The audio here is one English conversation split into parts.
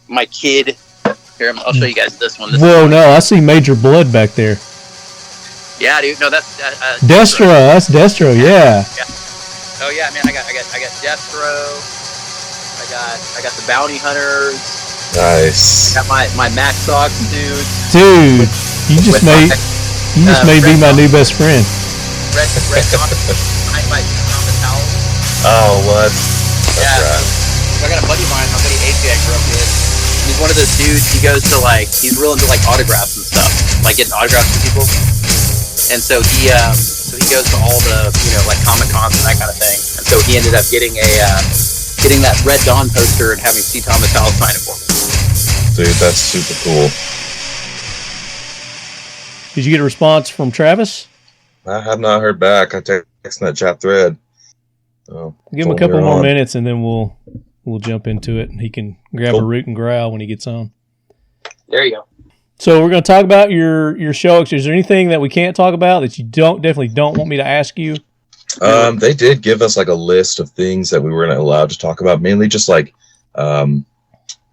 my kid. Here, I'll show you guys this one. Whoa, no, I see Major Blood back there. Yeah, dude. No, that's Destro. That's Destro. Yeah. Oh yeah, man. I got Destro. I got the Bounty Hunters. Nice. I got my Mac Socks, dude. Dude, you just made me my new best friend. Red by Thomas Howell. Oh, what? That's right. So I got a buddy of mine, my buddy AJ, I grew up with. He's one of those dudes. He goes to he's real into autographs and stuff, getting autographs from people. And so he goes to all the Comic Cons and that kind of thing. And so he ended up getting that Red Dawn poster and having C. Thomas Howell sign it for him. Dude, that's super cool. Did you get a response from Travis? I have not heard back. I texted that chat thread. So give him a couple more minutes, and then we'll jump into it, and he can grab a root and growl when he gets on. There you go. So we're going to talk about your show. Is there anything that we can't talk about that you definitely don't want me to ask you? They did give us a list of things that we weren't allowed to talk about, mainly just what'd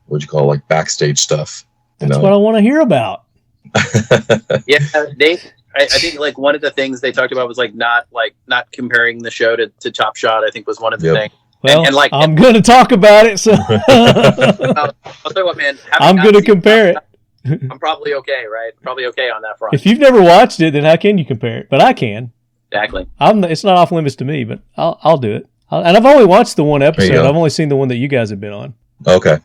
you call backstage stuff. That's what I want to hear about. Yeah, I think one of the things they talked about was not comparing the show to Top Shot. I think was one of the things. Well, I'm going to talk about it. So I'll tell you what, man. I'm going to compare it. I'm probably okay, right? Probably okay on that front. If you've never watched it, then how can you compare it? But I can. Exactly. It's not off limits to me, but I'll do it. And I've only watched the one episode. I've only seen the one that you guys have been on. Okay.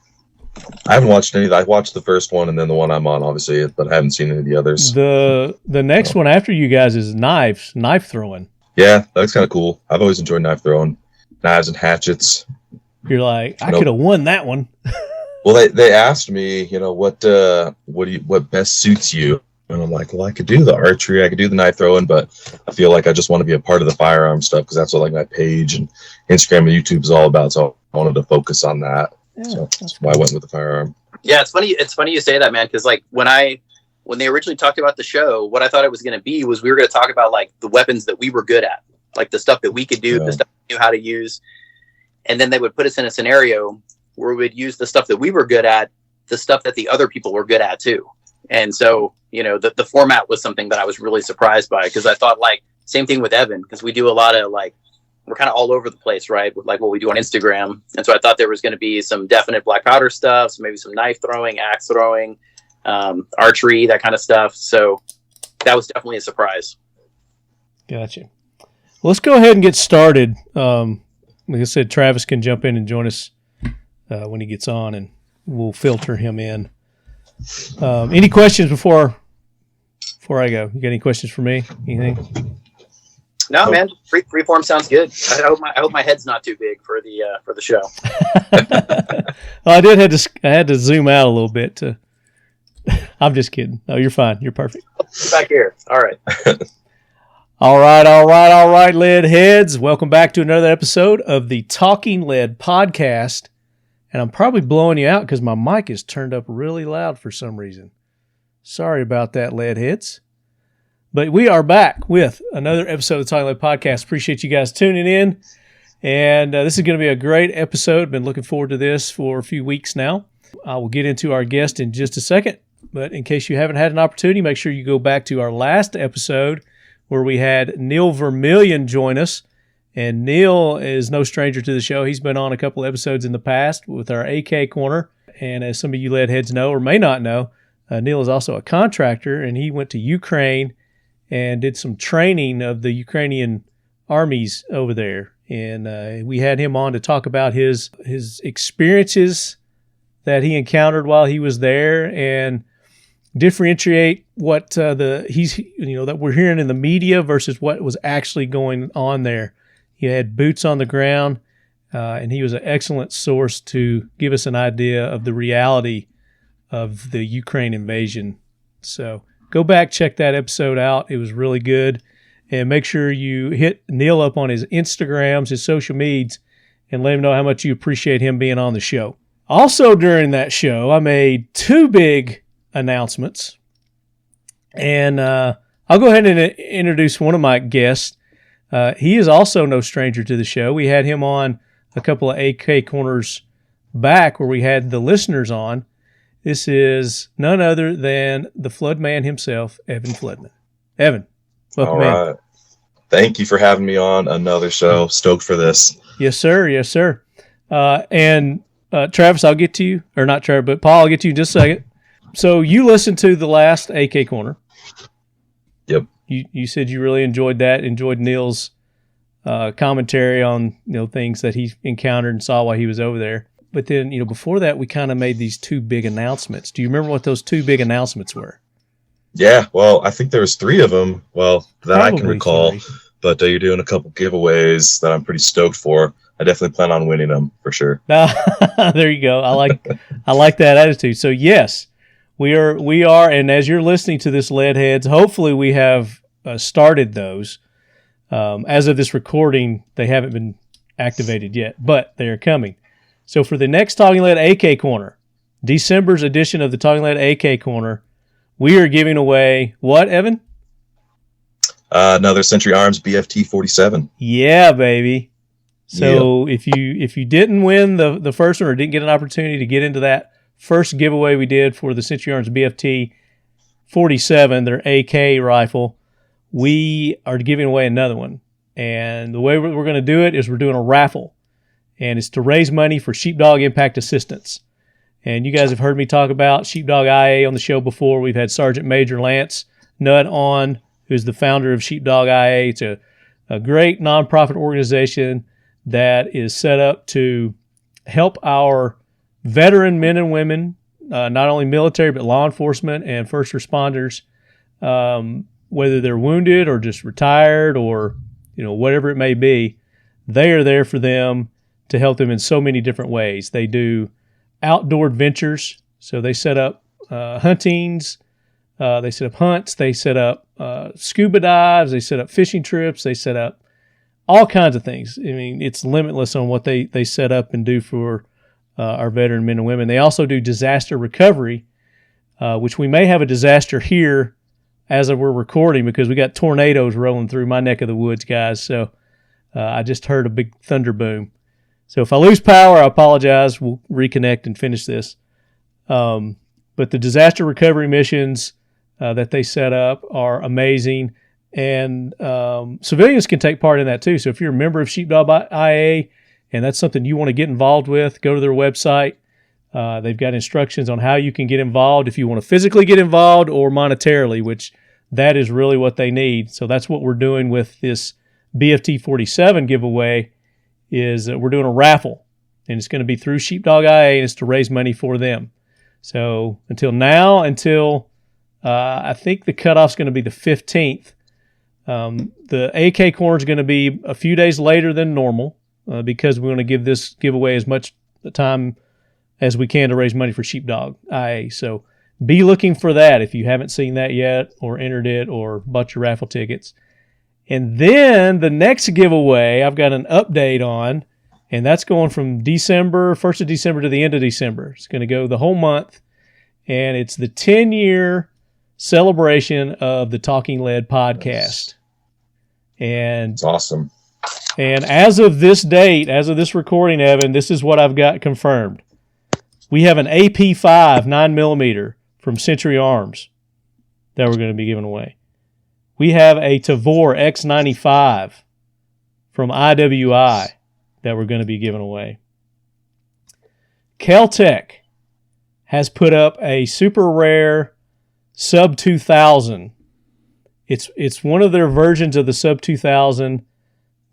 I haven't watched any. I watched the first one and then the one I'm on, obviously, but I haven't seen any of the others. The next one after you guys is knife throwing. Yeah, that's kind of cool. I've always enjoyed knife throwing, knives and hatchets. You're like, I could have won that one. Well, they asked me, what best suits you, and I'm like, well, I could do the archery, I could do the knife throwing, but I feel like I just want to be a part of the firearm stuff because that's what my page and Instagram and YouTube is all about. So I wanted to focus on that. Yeah, so that's why I went with the firearm. Yeah, it's funny. It's funny you say that, man, because when they originally talked about the show, what I thought it was going to be was we were going to talk about the weapons that we were good at, the stuff that we could do, the stuff we knew how to use, and then they would put us in a scenario where we would use the stuff that we were good at, the stuff that the other people were good at too. And so, the format was something that I was really surprised by because I thought same thing with Evan, because we do a lot of we're kind of all over the place, right? With what we do on Instagram. And so I thought there was going to be some definite black powder stuff, so maybe some knife throwing, axe throwing, archery, that kind of stuff. So that was definitely a surprise. Gotcha. Well, let's go ahead and get started. Like I said, Travis can jump in and join us when he gets on, and we'll filter him in. Any questions before I go? You got any questions for me? Anything? No, man. Freeform sounds good. I hope my head's not too big for the show. I had to zoom out a little bit. I'm just kidding. No, you're fine. You're perfect. Back here. All right. All right, lead heads. Welcome back to another episode of the Talking Lead Podcast. And I'm probably blowing you out because my mic is turned up really loud for some reason. Sorry about that, lead heads. But we are back with another episode of the Talking Lead Podcast. Appreciate you guys tuning in. And this is going to be a great episode. Been looking forward to this for a few weeks now. I will get into our guest in just a second. But in case you haven't had an opportunity, make sure you go back to our last episode where we had Neil Vermillion join us. And Neil is no stranger to the show. He's been on a couple episodes in the past with our AK Corner. And as some of you lead heads know or may not know, Neil is also a contractor, and he went to Ukraine and did some training of the Ukrainian armies over there. And we had him on to talk about his experiences that he encountered while he was there and differentiate what that we're hearing in the media versus what was actually going on there. He had boots on the ground, and he was an excellent source to give us an idea of the reality of the Ukraine invasion. So go back, check that episode out. It was really good. And make sure you hit Neil up on his Instagrams, his social medias, and let him know how much you appreciate him being on the show. Also during that show, I made two big announcements. And I'll go ahead and introduce one of my guests. He is also no stranger to the show. We had him on a couple of AK Corners back where we had the listeners on. This is none other than the Floodman himself, Evan Floodman. Evan, welcome in. All right. Thank you for having me on another show. Stoked for this. Yes, sir. Yes, sir. And Travis, I'll get to you. Or not Travis, but Paul, I'll get to you in just a second. So you listened to the last AK Corner. Yep. You said you really enjoyed that, enjoyed Neil's commentary on things that he encountered and saw while he was over there. But then, before that, we kind of made these two big announcements. Do you remember what those two big announcements were? Yeah, well, I think there was three of them. Well, that probably I can recall. Three. But you're doing a couple giveaways that I'm pretty stoked for. I definitely plan on winning them for sure. There you go. I like that attitude. So yes, we are, and as you're listening to this, lead heads, hopefully we have started those. As of this recording, they haven't been activated yet, but they are coming. So for the next Talking Lead AK Corner, December's edition of the Talking Lead AK Corner, we are giving away what, Evan? Another Century Arms BFT 47. Yeah, baby. So if you didn't win the first one or didn't get an opportunity to get into that first giveaway we did for the Century Arms BFT 47, their AK rifle, we are giving away another one. And the way we're going to do it is we're doing a raffle. And it's to raise money for Sheepdog Impact Assistance. And you guys have heard me talk about Sheepdog IA on the show before. We've had Sergeant Major Lance Nutt on, who's the founder of Sheepdog IA. It's a great nonprofit organization that is set up to help our veteran men and women, not only military, but law enforcement and first responders, whether they're wounded or just retired or whatever it may be. They are there for them to help them in so many different ways. They do outdoor adventures, so they set up huntings, they set up hunts, they set up scuba dives, they set up fishing trips, they set up all kinds of things. I mean, it's limitless on what they set up and do for our veteran men and women. They also do disaster recovery, which we may have a disaster here as of we're recording because we got tornadoes rolling through my neck of the woods, guys. So I just heard a big thunder boom. So if I lose power, I apologize. We'll reconnect and finish this. But the disaster recovery missions that they set up are amazing. And civilians can take part in that too. So if you're a member of Sheepdog IA and that's something you want to get involved with, go to their website. They've got instructions on how you can get involved if you want to physically get involved or monetarily, which that is really what they need. So that's what we're doing with this BFT 47 giveaway. Is we're doing a raffle, and it's going to be through Sheepdog IA, and it's to raise money for them. So until I think the cutoff's going to be the 15th. The AK Corner is going to be a few days later than normal because we want to give this giveaway as much time as we can to raise money for Sheepdog IA. So be looking for that if you haven't seen that yet or entered it or bought your raffle tickets. And then the next giveaway I've got an update on, and that's going from 1st of December to the end of December. It's going to go the whole month, and it's the 10-year celebration of the Talking Lead podcast. And it's awesome. And as of this date, as of this recording, Evan, this is what I've got confirmed. We have an AP5 9mm from Century Arms that we're going to be giving away. We have a Tavor X95 from IWI that we're going to be giving away. Kel-Tec has put up a super rare Sub 2000. It's one of their versions of the Sub 2000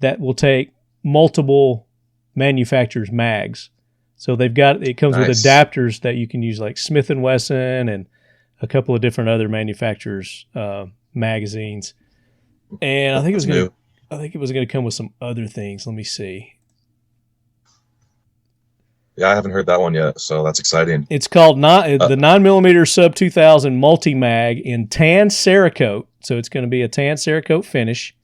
that will take multiple manufacturers' mags. So it comes with adapters that you can use like Smith & Wesson and a couple of different other manufacturers' magazines. And I think it was going to come with some other things. Let me see. Yeah, I haven't heard that one yet, so that's exciting. It's called the 9mm Sub 2000 Multi-Mag in tan Cerakote. So it's going to be a tan Cerakote finish.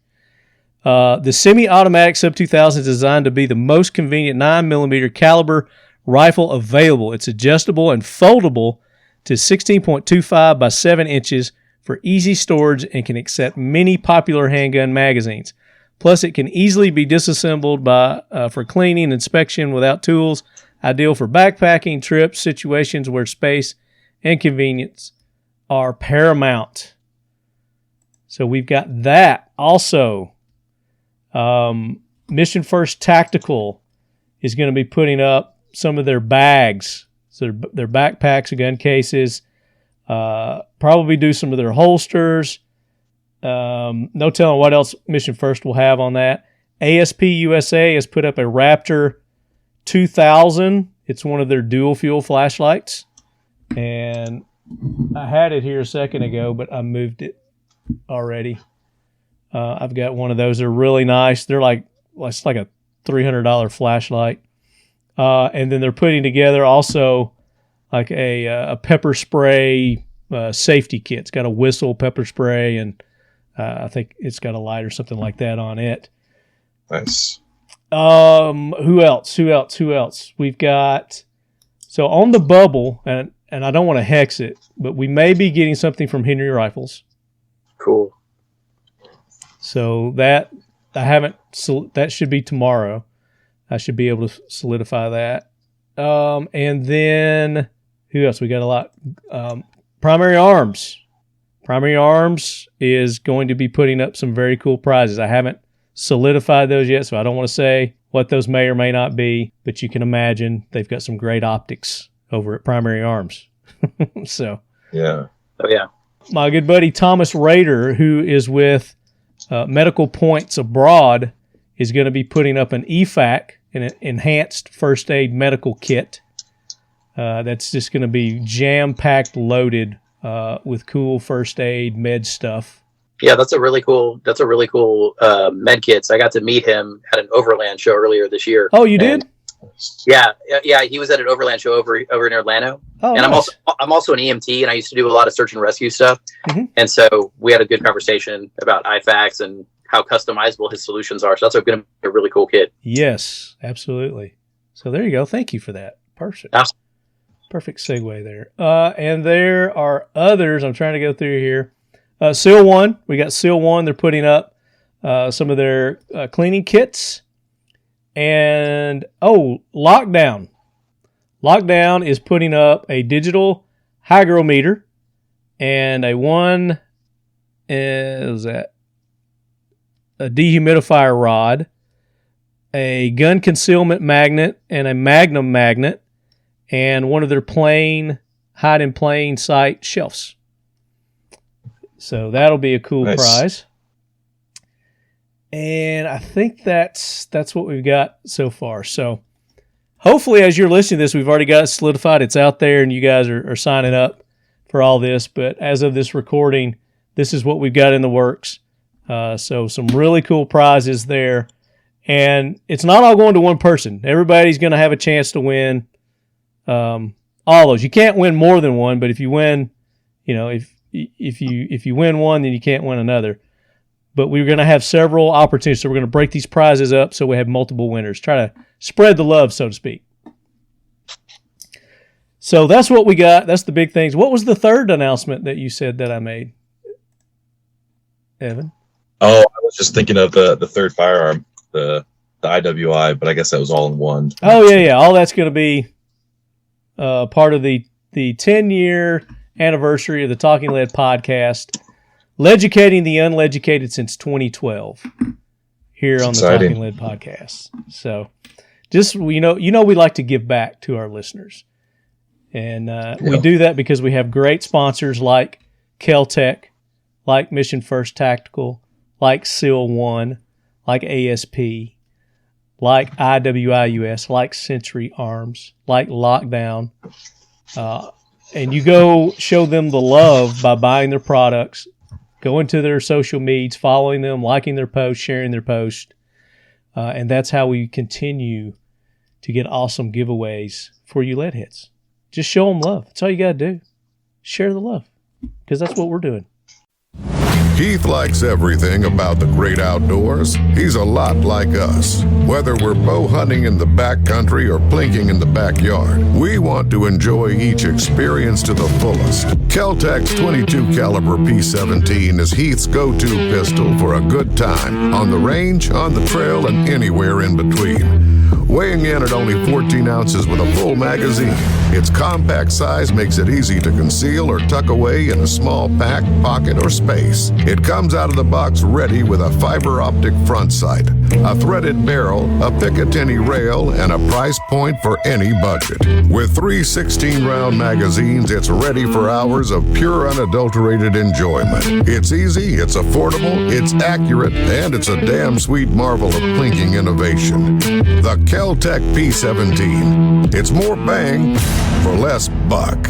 The semi-automatic Sub 2000 is designed to be the most convenient 9mm caliber rifle available. It's adjustable and foldable to 16.25 by 7 inches for easy storage and can accept many popular handgun magazines. Plus, it can easily be disassembled for cleaning and inspection without tools. Ideal for backpacking, trips, situations where space and convenience are paramount. So we've got that. Also, Mission First Tactical is going to be putting up some of their bags, so their backpacks, gun cases, probably do some of their holsters. No telling what else Mission First will have on that. ASP USA has put up a Raptor 2000. It's one of their dual fuel flashlights. And I had it here a second ago, but I moved it already. I've got one of those. They're really nice. It's like a $300 flashlight. And then they're putting together also like a pepper spray safety kit. It's got a whistle, pepper spray, and I think it's got a light or something like that on it. Nice. Who else? We've got, so on the bubble, and I don't want to hex it, but we may be getting something from Henry Rifles. Cool. So that should be tomorrow. I should be able to solidify that. And then who else? We got a lot. Primary Arms. Primary Arms is going to be putting up some very cool prizes. I haven't solidified those yet, so I don't want to say what those may or may not be, but you can imagine they've got some great optics over at Primary Arms. So, yeah. Oh, yeah. My good buddy Thomas Rader, who is with Medical Points Abroad, is going to be putting up an EFAC, an enhanced first aid medical kit. That's just going to be jam-packed loaded with cool first aid med stuff. Yeah, that's a really cool med kits. I got to meet him at an Overland show earlier this year. Oh, you did? Yeah. He was at an Overland show over in Orlando. Oh, and nice. I'm also an EMT, and I used to do a lot of search and rescue stuff. Mm-hmm. And so we had a good conversation about IFACs and how customizable his solutions are. So that's going to be a really cool kit. Yes, absolutely. So there you go. Thank you for that. Perfect. Awesome. Perfect segue there. And there are others. I'm trying to go through here. Seal One. We got Seal One. They're putting up some of their cleaning kits. And, Lockdown. Lockdown is putting up a digital hygrometer and a dehumidifier rod, a gun concealment magnet, and a magnum magnet, and one of their hide in plain sight shelves. So that'll be a cool prize. And I think that's what we've got so far. So hopefully as you're listening to this, we've already got it solidified. It's out there and you guys are signing up for all this. But as of this recording, this is what we've got in the works. So some really cool prizes there. And it's not all going to one person. Everybody's going to have a chance to win all those. You can't win more than one, but if you win, if you win one, then you can't win another. But we're going to have several opportunities. So we're going to break these prizes up so we have multiple winners. Try to spread the love, so to speak. So that's what we got. That's the big things. What was the third announcement that you said that I made, Evan? Oh, I was just thinking of the third firearm, the IWI, but I guess that was all in one. Oh, yeah. All that's going to be part of the 10-year anniversary of the Talking Lead podcast. Leducating the Unleducated since 2012 here on the Talking Lead podcast. So just, we like to give back to our listeners. And we do that because we have great sponsors like Kel-Tec, like Mission First Tactical, like Seal One, like ASP, like IWIUS, like Century Arms, like Lockdown. And you go show them the love by buying their products, going to their social medias, following them, liking their posts, sharing their posts. And that's how we continue to get awesome giveaways for you lead heads. Just show them love. That's all you got to do. Share the love, because that's what we're doing. Keith likes everything about the great outdoors. He's a lot like us. Whether we're bow hunting in the backcountry or plinking in the backyard, we want to enjoy each experience to the fullest. Kel-Tec's 22 caliber P17 is Heath's go-to pistol for a good time on the range, on the trail, and anywhere in between. Weighing in at only 14 ounces with a full magazine, its compact size makes it easy to conceal or tuck away in a small pack, pocket, or space. It comes out of the box ready with a fiber optic front sight, a threaded barrel, a Picatinny rail, and a price point for any budget. With 3 16-round magazines, it's ready for hours of pure unadulterated enjoyment. It's easy, it's affordable, it's accurate, and it's a damn sweet marvel of plinking innovation. The Kel-Tec P17. It's more bang for less buck.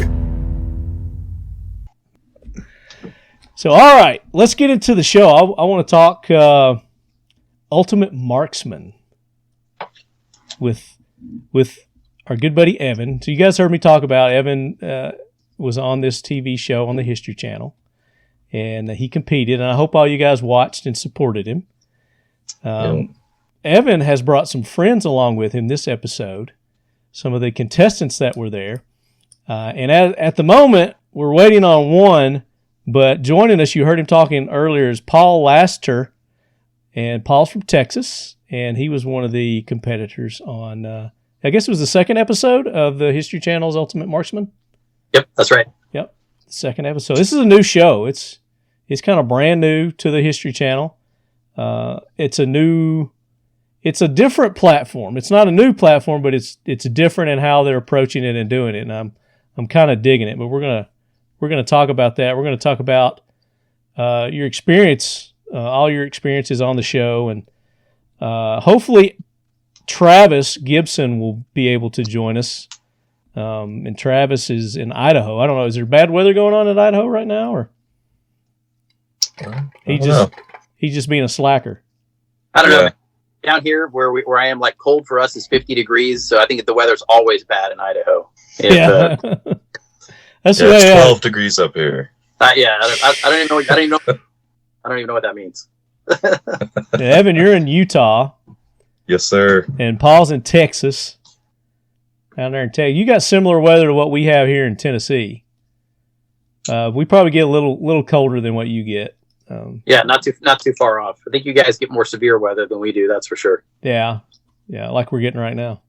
So, all right, let's get into the show. I want to talk Ultimate Marksman with our good buddy Evan. So you guys heard me talk about Evan was on this TV show on the History Channel, and he competed, and I hope all you guys watched and supported him. Evan has brought some friends along with him this episode, some of the contestants that were there. And at the moment, we're waiting on one, but joining us, you heard him talking earlier, is Paul Laster. And Paul's from Texas, and he was one of the competitors on, I guess it was the second episode of the History Channel's Ultimate Marksman. Yep, that's right. Yep, second episode. This is a new show. It's kind of brand new to the History Channel. It's a different platform. It's not a new platform, but it's different in how they're approaching it and doing it. And I'm kind of digging it. But we're gonna talk about that. We're gonna talk about your experience, all your experiences on the show, and hopefully Travis Gibson will be able to join us. And Travis is in Idaho. I don't know. Is there bad weather going on in Idaho right now, or he's just being a slacker? I don't know. Down here where I am, like, cold for us is 50 degrees, so I think the weather's always bad in Idaho. That's it's 12 degrees up here. I don't even know what that means. Evan, you're in Utah. Yes, sir. And Paul's in Texas. Down there in Texas, you got similar weather to what we have here in Tennessee. We probably get a little colder than what you get. Not too far off. I think you guys get more severe weather than we do. That's for sure. Yeah, like we're getting right now.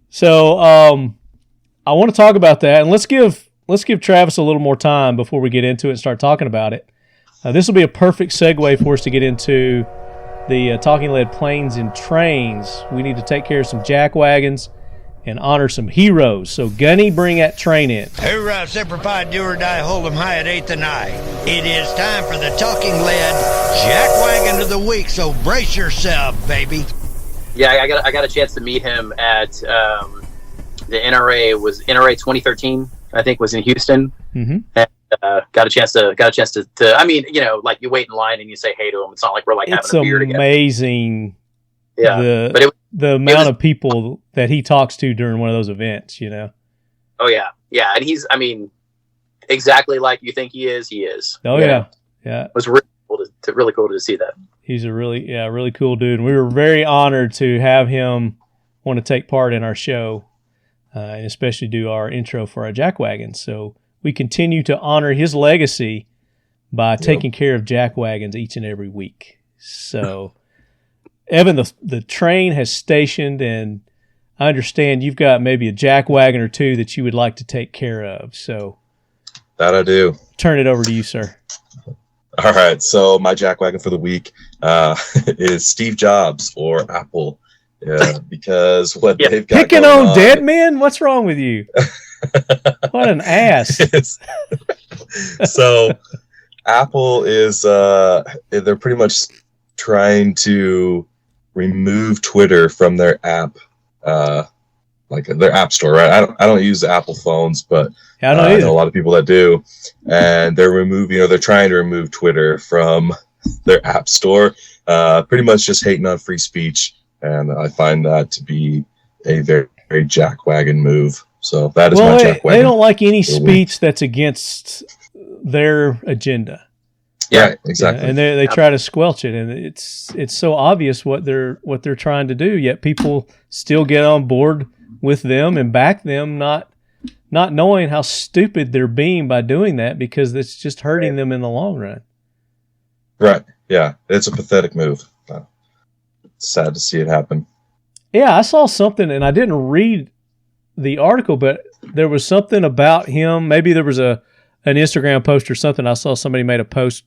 So I want to talk about that, and let's give Travis a little more time before we get into it and start talking about it. This will be a perfect segue for us to get into the Talking Lead Planes and Trains. We need to take care of some jack wagons and honor some heroes. So, Gunny, bring that train in. Hoorah, Semper Fi, do or die, hold 'em high at 8th and I. It is time for the Talking Lead Jack Wagon of the Week, so brace yourself, baby. Yeah, I got a chance to meet him at the NRA 2013, I think, was in Houston. Mm-hmm. And got a chance to I mean, you know, like, you wait in line and you say hey to him. It's not like we're like having a beer together. It's amazing. Yeah, the amount of people that he talks to during one of those events, you know. Oh yeah, and he's, I mean, exactly like you think he is. He is. Oh yeah. It was really cool to see that. He's a really cool dude. And we were very honored to have him want to take part in our show, and especially do our intro for our jack wagons. So we continue to honor his legacy by taking care of jack wagons each and every week. So. Evan, the train has stationed, and I understand you've got maybe a jack wagon or two that you would like to take care of. So that I do. Turn it over to you, sir. All right. So my jack wagon for the week is Steve Jobs or Apple. Yeah, because what they've got picking on dead men? What's wrong with you? What an ass. So Apple is they're pretty much trying to remove Twitter from their app, like their app store, right? I don't use Apple phones, but I know a lot of people that do, and they're trying to remove Twitter from their app store, pretty much just hating on free speech, and I find that to be a very, very jackwagon move. So that is my jackwagon. They don't like any speech that's against their agenda. Yeah, exactly. And they try to squelch it, and it's so obvious what they're trying to do. Yet people still get on board with them and back them, not knowing how stupid they're being by doing that, because it's just hurting them in the long run. Right. Yeah, it's a pathetic move. sad to see it happen. Yeah, I saw something, and I didn't read the article, but there was something about him. Maybe there was an Instagram post or something. I saw somebody made a post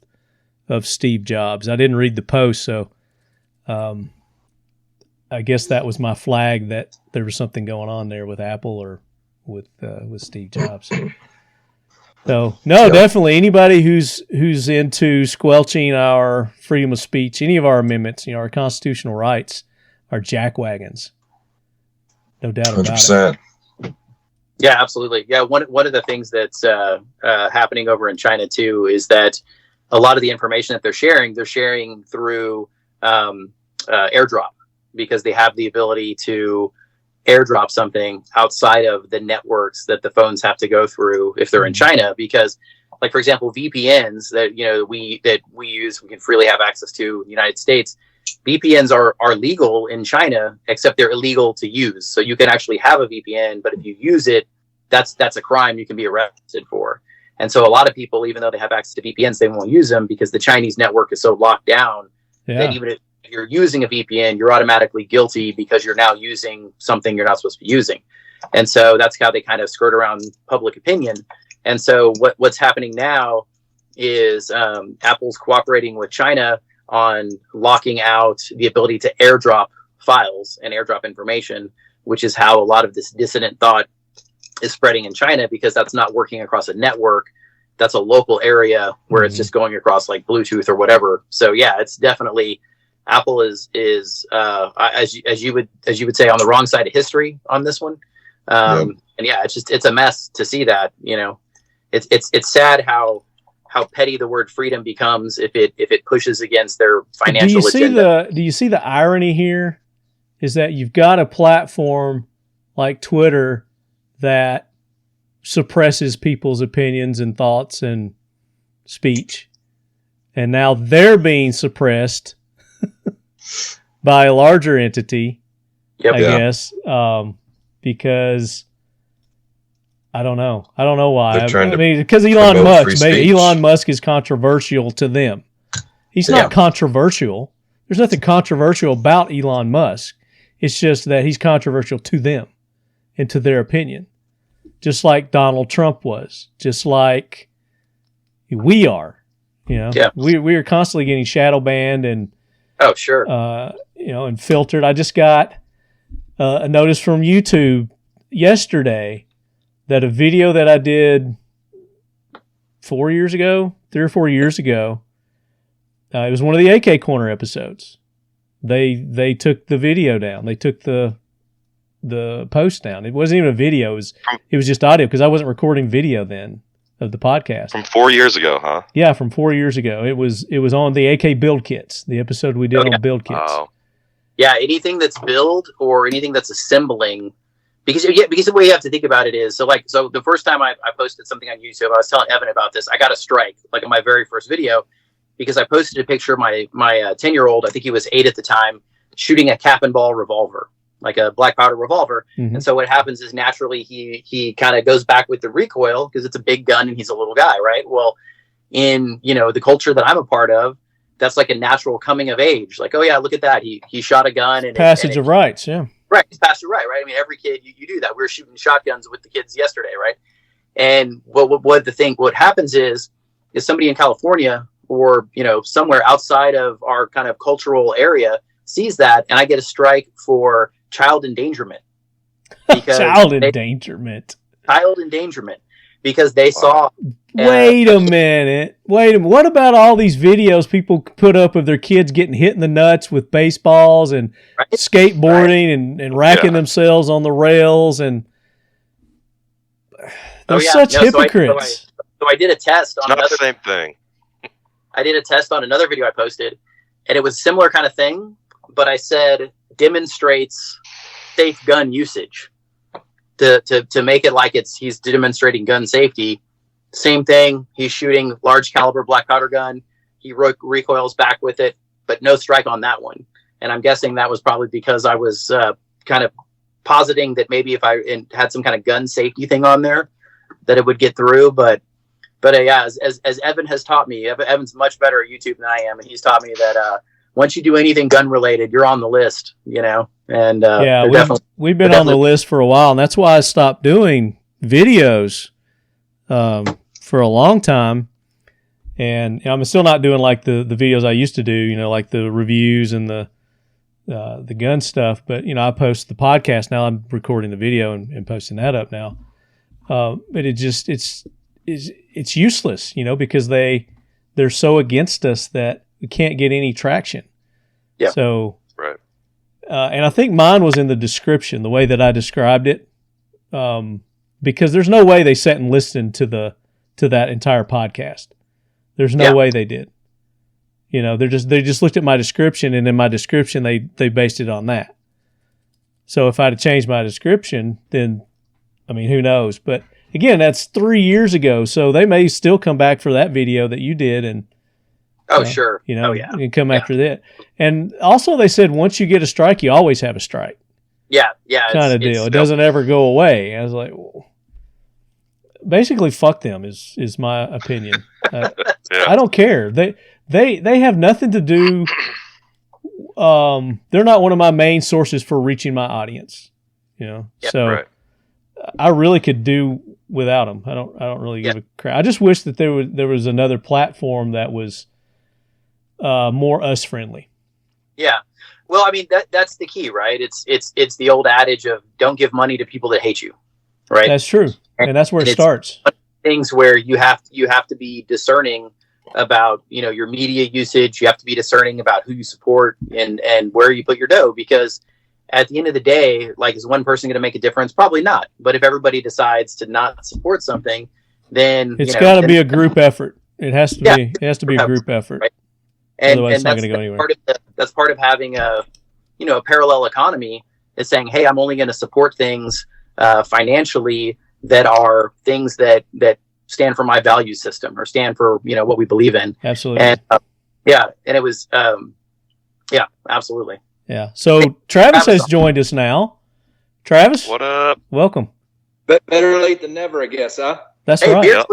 of Steve Jobs. I didn't read the post, so I guess that was my flag that there was something going on there with Apple or with Steve Jobs. So no, definitely anybody who's into squelching our freedom of speech, any of our amendments, our constitutional rights, are jackwagons. No doubt about 100%. it. Yeah, absolutely. Yeah, one of the things that's happening over in China too is that a lot of the information that they're sharing through airdrop, because they have the ability to airdrop something outside of the networks that the phones have to go through if they're in China. Because, like for example, VPNs that we use, we can freely have access to in the United States. VPNs are legal in China, except they're illegal to use. So you can actually have a VPN, but if you use it, that's a crime you can be arrested for. And so a lot of people, even though they have access to VPNs, they won't use them because the Chinese network is so locked down that even if you're using a VPN, you're automatically guilty because you're now using something you're not supposed to be using. And so that's how they kind of skirt around public opinion. And so what's happening now is Apple's cooperating with China on locking out the ability to airdrop files and airdrop information, which is how a lot of this dissident thought is spreading in China, because that's not working across a network. That's a local area where it's just going across like Bluetooth or whatever. So yeah, it's definitely Apple is as you would say, on the wrong side of history on this one. And yeah, it's a mess to see that. It's sad how petty the word freedom becomes if it pushes against their financial agenda. Do you see the irony here? Is that you've got a platform like Twitter that suppresses people's opinions and thoughts and speech, and now they're being suppressed by a larger entity, I guess, because I don't know why. I mean, because Elon Musk is controversial to them. He's not controversial. There's nothing controversial about Elon Musk. It's just that he's controversial to them and to their opinion, just like Donald Trump was, just like we are. We are constantly getting shadow banned and and filtered. I just got a notice from YouTube yesterday that a video that I did 3 or 4 years ago, it was one of the AK Corner episodes. They took the video down. They took the post down. It wasn't even a video. It was just audio, because I wasn't recording video then of the podcast. From 4 years ago, huh? Yeah, from 4 years ago. It was on the AK build kits, the episode we did on build kits. Oh. Yeah, anything that's build or anything that's assembling, because the way you have to think about it is, so the first time I posted something on YouTube, I was telling Evan about this. I got a strike, like in my very first video, because I posted a picture of my 10-year-old, I think he was 8 at the time, shooting a cap and ball revolver, like a black powder revolver. Mm-hmm. And so what happens is naturally he kind of goes back with the recoil because it's a big gun and he's a little guy, right? Well, in the culture that I'm a part of, that's like a natural coming of age. Like, oh yeah, look at that. He shot a gun and passage of rights. Yeah. Right. It's passage of right. I mean, every kid, you do that. We were shooting shotguns with the kids yesterday. Right. And what happens is somebody in California or, somewhere outside of our kind of cultural area sees that, and I get a strike for child endangerment. Child endangerment. Because they saw. Wait a minute. What about all these videos people put up of their kids getting hit in the nuts with baseballs and skateboarding and racking themselves on the rails? And they're such hypocrites. So I did a test on another same thing. I did a test on another video I posted, and it was a similar kind of thing, but I said demonstrates safe gun usage. To make it like he's demonstrating gun safety. Same thing. He's shooting large caliber black powder gun. He recoils back with it, but no strike on that one. And I'm guessing that was probably because I was kind of positing that maybe if I had some kind of gun safety thing on there, that it would get through. But yeah, as Evan has taught me, Evan's much better at YouTube than I am, and he's taught me that once you do anything gun related, you're on the list, you know. And we've been on the list for a while, and that's why I stopped doing videos for a long time. And I'm still not doing like the videos I used to do, you know, like the reviews and the gun stuff. But, you know, I post the podcast now. I'm recording the video and posting that up now. But it's useless, you know, because they're so against us that we can't get any traction. Yeah. So, right. And I think mine was in the description, the way that I described it, because there's no way they sat and listened to that entire podcast. There's no way they did. You know, they just looked at my description, and in my description they based it on that. So if I'd have changed my description, then I mean, who knows? But again, that's 3 years ago, so they may still come back for that video that you did, and sure, you know, oh, yeah, and come after that. And also, they said once you get a strike, you always have a strike. Yeah, kind of deal. It doesn't ever go away. I was like, well, basically, fuck them is my opinion. I don't care. They have nothing to do. They're not one of my main sources for reaching my audience. You know, so. Right. I really could do without them. I don't really give a crap. I just wish that there was another platform that was more us friendly. Yeah. Well, I mean that's the key, right? It's the old adage of don't give money to people that hate you, right? That's true, and that's where it starts. Things where you have to be discerning about, you know, your media usage. You have to be discerning about who you support and where you put your dough, because at the end of the day, like, is one person going to make a difference? Probably not. But if everybody decides to not support something, then it's got to be a group effort. It has to be. It has to be a group effort. Right? Otherwise, it's not going to go anywhere. That's part of having a parallel economy, is saying, hey, I'm only going to support things financially that are things that stand for my value system or stand for, you know, what we believe in. Absolutely. And and it was absolutely. Yeah. So Travis has joined us now. Travis, what up? Welcome. Better late than never, I guess, huh? That's right.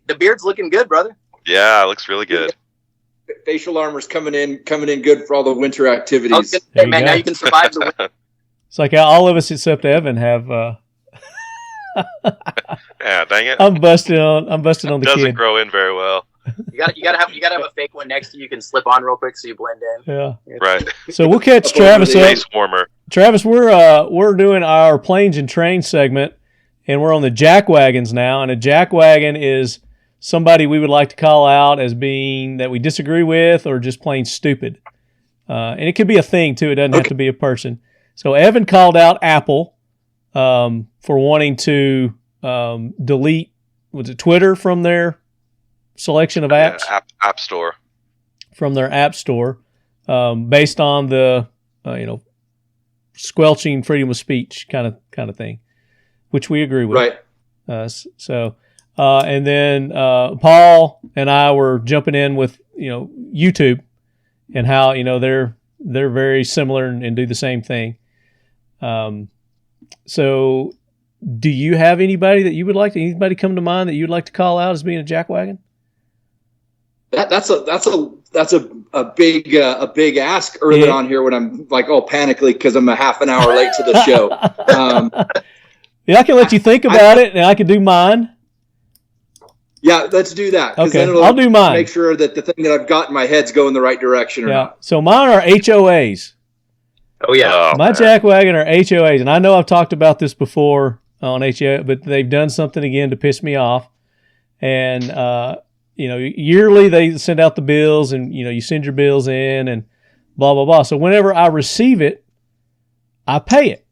The beard's looking good, brother. Yeah, it looks really good. Facial armor's coming in good for all the winter activities. Hey man, now you can survive the winter. It's like all of us except Evan have. Yeah, dang it! I'm busting on the kid. Doesn't grow in very well. You gotta have a fake one next to you can slip on real quick so you blend in. Yeah. Right. So we'll catch Travis up. Face warmer. Travis, we're doing our planes and trains segment, and we're on the jack wagons now. And a jack wagon is somebody we would like to call out as being that we disagree with or just plain stupid. And it could be a thing too. It doesn't have to be a person. So Evan called out Apple for wanting to delete Twitter from their selection of apps. App Store. From their app store, based on the squelching freedom of speech kind of thing, which we agree with. Right. And then Paul and I were jumping in with YouTube and how they're very similar and do the same thing. So do you have anybody come to mind that you'd like to call out as being a jackwagon? That's a big ask early on here when I'm like all panically because I'm a half an hour late to the show. Yeah, I can let you think about it, and I can do mine. Yeah, let's do that. Okay, I'll do mine. Make sure that the thing that I've got in my head's going the right direction or not. So mine are HOAs. Oh yeah, my jackwagon are HOAs, and I know I've talked about this before on HOA, but they've done something again to piss me off, and. Yearly they send out the bills and, you send your bills in and blah, blah, blah. So whenever I receive it, I pay it.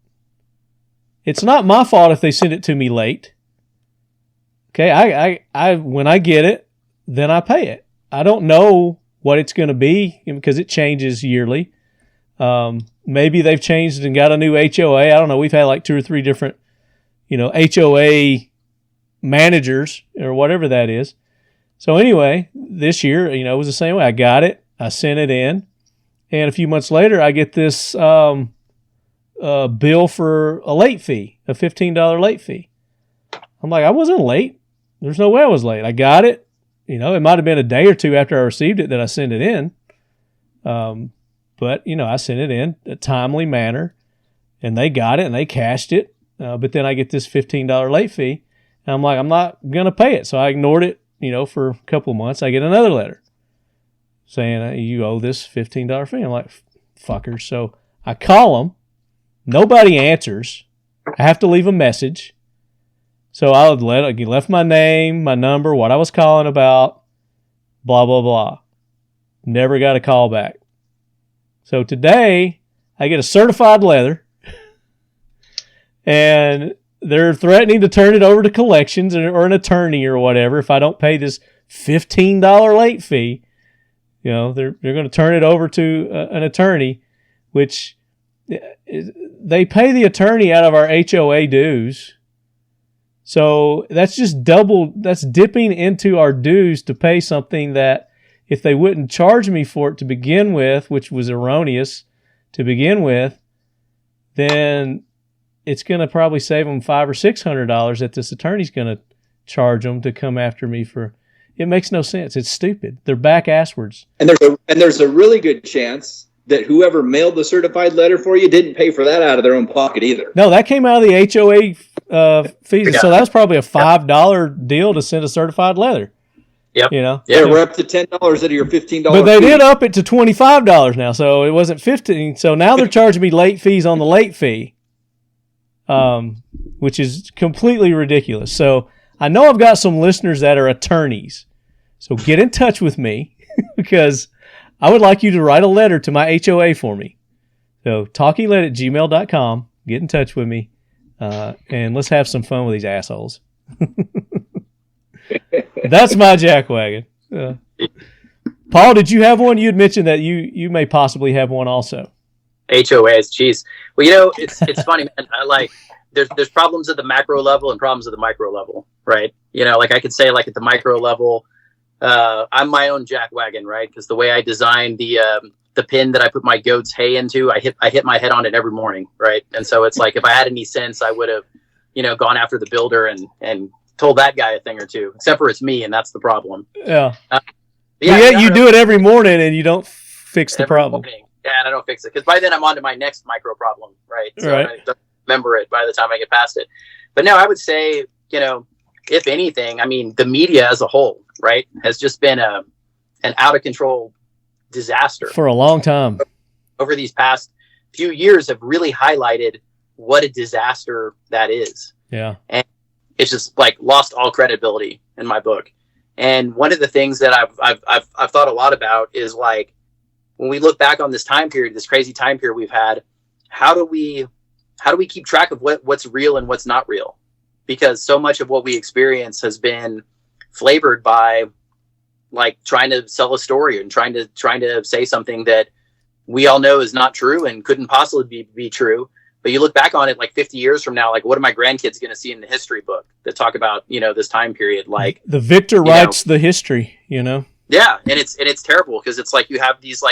It's not my fault if they send it to me late. Okay. I when I get it, then I pay it. I don't know what it's going to be because it changes yearly. Maybe they've changed and got a new HOA. I don't know. We've had like 2 or 3 different, HOA managers or whatever that is. So anyway, this year, it was the same way. I got it. I sent it in. And a few months later, I get this bill for a late fee, a $15 late fee. I'm like, I wasn't late. There's no way I was late. I got it. It might have been a day or two after I received it that I sent it in. But, I sent it in a timely manner, and they got it, and they cashed it. But then I get this $15 late fee, and I'm like, I'm not going to pay it. So I ignored it, for a couple of months. I get another letter saying, you owe this $15 fee. I'm like, fuckers. So I call them. Nobody answers. I have to leave a message. So I left my name, my number, what I was calling about, blah, blah, blah. Never got a call back. So today I get a certified letter, and they're threatening to turn it over to collections or an attorney or whatever if I don't pay this $15 late fee. They're going to turn it over to an attorney, which they pay the attorney out of our HOA dues. So that's just that's dipping into our dues to pay something that if they wouldn't charge me for it to begin with, which was erroneous to begin with, then it's going to probably save them $500 or $600 that this attorney's going to charge them to come after me for. It makes no sense. It's stupid. They're back asswards. And there's a really good chance that whoever mailed the certified letter for you didn't pay for that out of their own pocket either. No, that came out of the HOA fees. Yeah. So that was probably a $5 deal to send a certified letter. Yep. Yeah, we're up to $10 out of your $15. But they did up it to $25 now, so it wasn't $15. So now they're charging me late fees on the late fee, which is completely ridiculous. So I know I've got some listeners that are attorneys. So get in touch with me because I would like you to write a letter to my HOA for me. So talkingled@gmail.com. Get in touch with me, and let's have some fun with these assholes. That's my jackwagon. Paul, did you have one? You had mentioned that you may possibly have one also. HOAs, geez. Well, it's funny, man. There's problems at the macro level and problems at the micro level, right? I could say at the micro level, I'm my own jackwagon, right? Because the way I designed the pin that I put my goat's hay into, I hit my head on it every morning, right? And so it's like if I had any sense, I would have, gone after the builder and told that guy a thing or two. Except for it's me, and that's the problem. Yeah. You do it every morning, and you don't fix the problem. Morning. Yeah, and I don't fix it because by then I'm on to my next micro problem, right? So right. I don't remember it by the time I get past it. But no, I would say, if anything, the media as a whole, right, has just been an out of control disaster for a long time. Over these past few years have really highlighted what a disaster that is. Yeah. And it's just lost all credibility in my book. And one of the things that I've thought a lot about is when we look back on this time period, this crazy time period we've had, how do we keep track of what's real and what's not real? Because so much of what we experience has been flavored by trying to sell a story and trying to say something that we all know is not true and couldn't possibly be true. But you look back on it 50 years from now, what are my grandkids going to see in the history book that talk about, this time period? The victor writes the history, Yeah. And it's terrible because it's you have these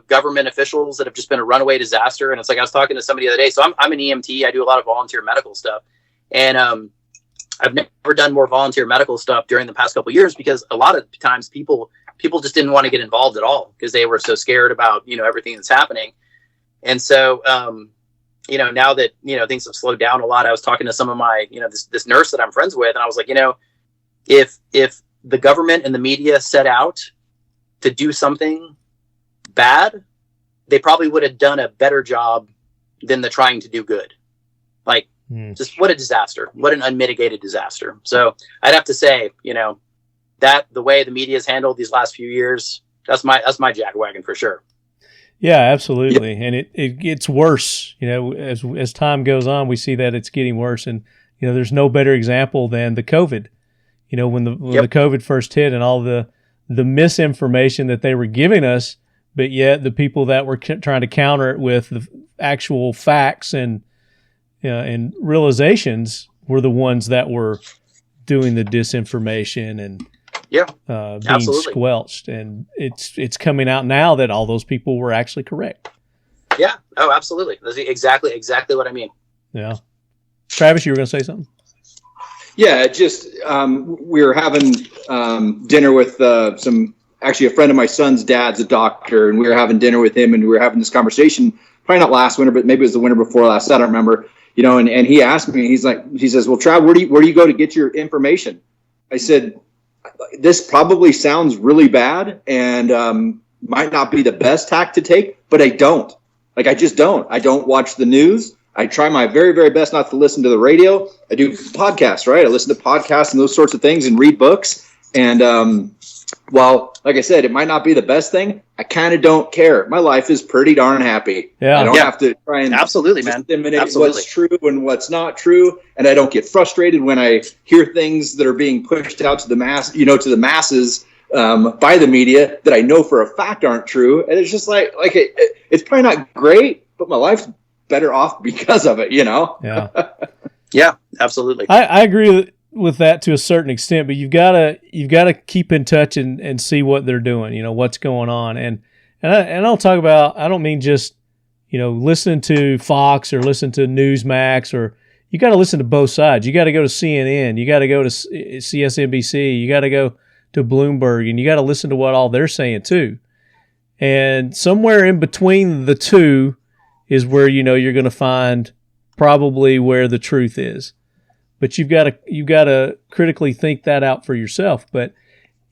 government officials that have just been a runaway disaster. And it's I was talking to somebody the other day. So I'm an EMT. I do a lot of volunteer medical stuff. And I've never done more volunteer medical stuff during the past couple of years because a lot of times people just didn't want to get involved at all because they were so scared about, everything that's happening. And so, now that, things have slowed down a lot, I was talking to some of my, this nurse that I'm friends with, and I was like, if the government and the media set out to do something bad, they probably would have done a better job than the trying to do good. Just what a disaster, what an unmitigated disaster. So I'd have to say, that the way the media has handled these last few years, that's my jackwagon for sure. Yeah, absolutely. And it gets worse, as time goes on, we see that it's getting worse. And, there's no better example than the COVID, when the COVID first hit and all the misinformation that they were giving us, but yet the people that were trying to counter it with the actual facts and realizations were the ones that were doing the disinformation and being absolutely squelched. And it's coming out now that all those people were actually correct. Yeah. Oh, absolutely. That's exactly what I mean. Yeah. Travis, you were going to say something? Yeah, just we were having dinner with some actually a friend of my son's dad's a doctor, and we were having dinner with him, and we were having this conversation, probably not last winter, but maybe it was the winter before last. I don't remember, and he asked me, he says, well, Trav, where do you go to get your information? I said, this probably sounds really bad and might not be the best tack to take, but I don't. I just don't. I don't watch the news. I try my very, very best not to listen to the radio. I do podcasts, right? I listen to podcasts and those sorts of things and read books. And while, like I said, it might not be the best thing, I kind of don't care. My life is pretty darn happy. Yeah. I don't have to try and absolutely, man. Absolutely. What's true and what's not true. And I don't get frustrated when I hear things that are being pushed out to the masses by the media that I know for a fact aren't true. And it's just it's probably not great, but my life's better off because of it, Yeah. Yeah, absolutely. I agree with that to a certain extent, but you've got to keep in touch and see what they're doing, what's going on. And I'll talk about, I don't mean just, listening to Fox or listen to Newsmax, or you got to listen to both sides. You got to go to CNN, you got to go to CSNBC, you got to go to Bloomberg, and you got to listen to what all they're saying too. And somewhere in between the two is where, you're going to find probably where the truth is. But you've got to critically think that out for yourself. But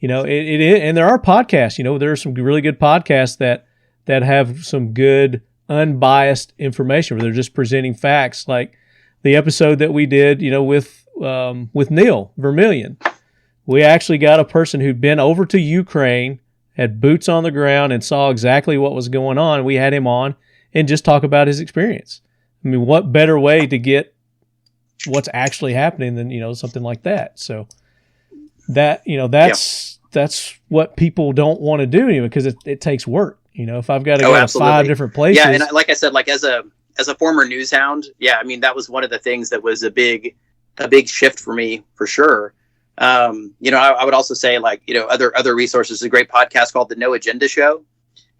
it and there are podcasts. There are some really good podcasts that have some good unbiased information where they're just presenting facts. Like the episode that we did, with Neil Vermillion, we actually got a person who'd been over to Ukraine, had boots on the ground, and saw exactly what was going on. We had him on and just talk about his experience. I mean, what better way to get what's actually happening than, something like that. So that, that's what people don't want to do anyway, because it takes work. If I've got to go to 5 different places. Yeah. And like I said, as a former news hound, I mean, that was one of the things that was a big shift for me, for sure. I would also say other resources, a great podcast called the No Agenda Show.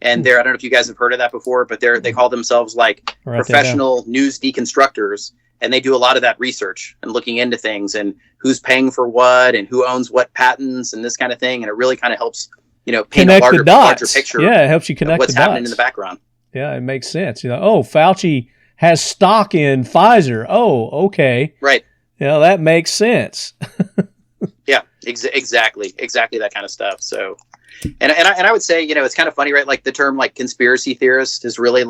And I don't know if you guys have heard of that before, but they call themselves professional news deconstructors. And they do a lot of that research and looking into things and who's paying for what and who owns what patents and this kind of thing. And it really kind of helps, paint a larger picture. Yeah, it helps you connect what's the dots. happening in the background. Yeah, it makes sense. Fauci has stock in Pfizer. Oh, okay. Right. That makes sense. Yeah, exactly that kind of stuff. So, and I would say, it's kind of funny, right? The term conspiracy theorist is really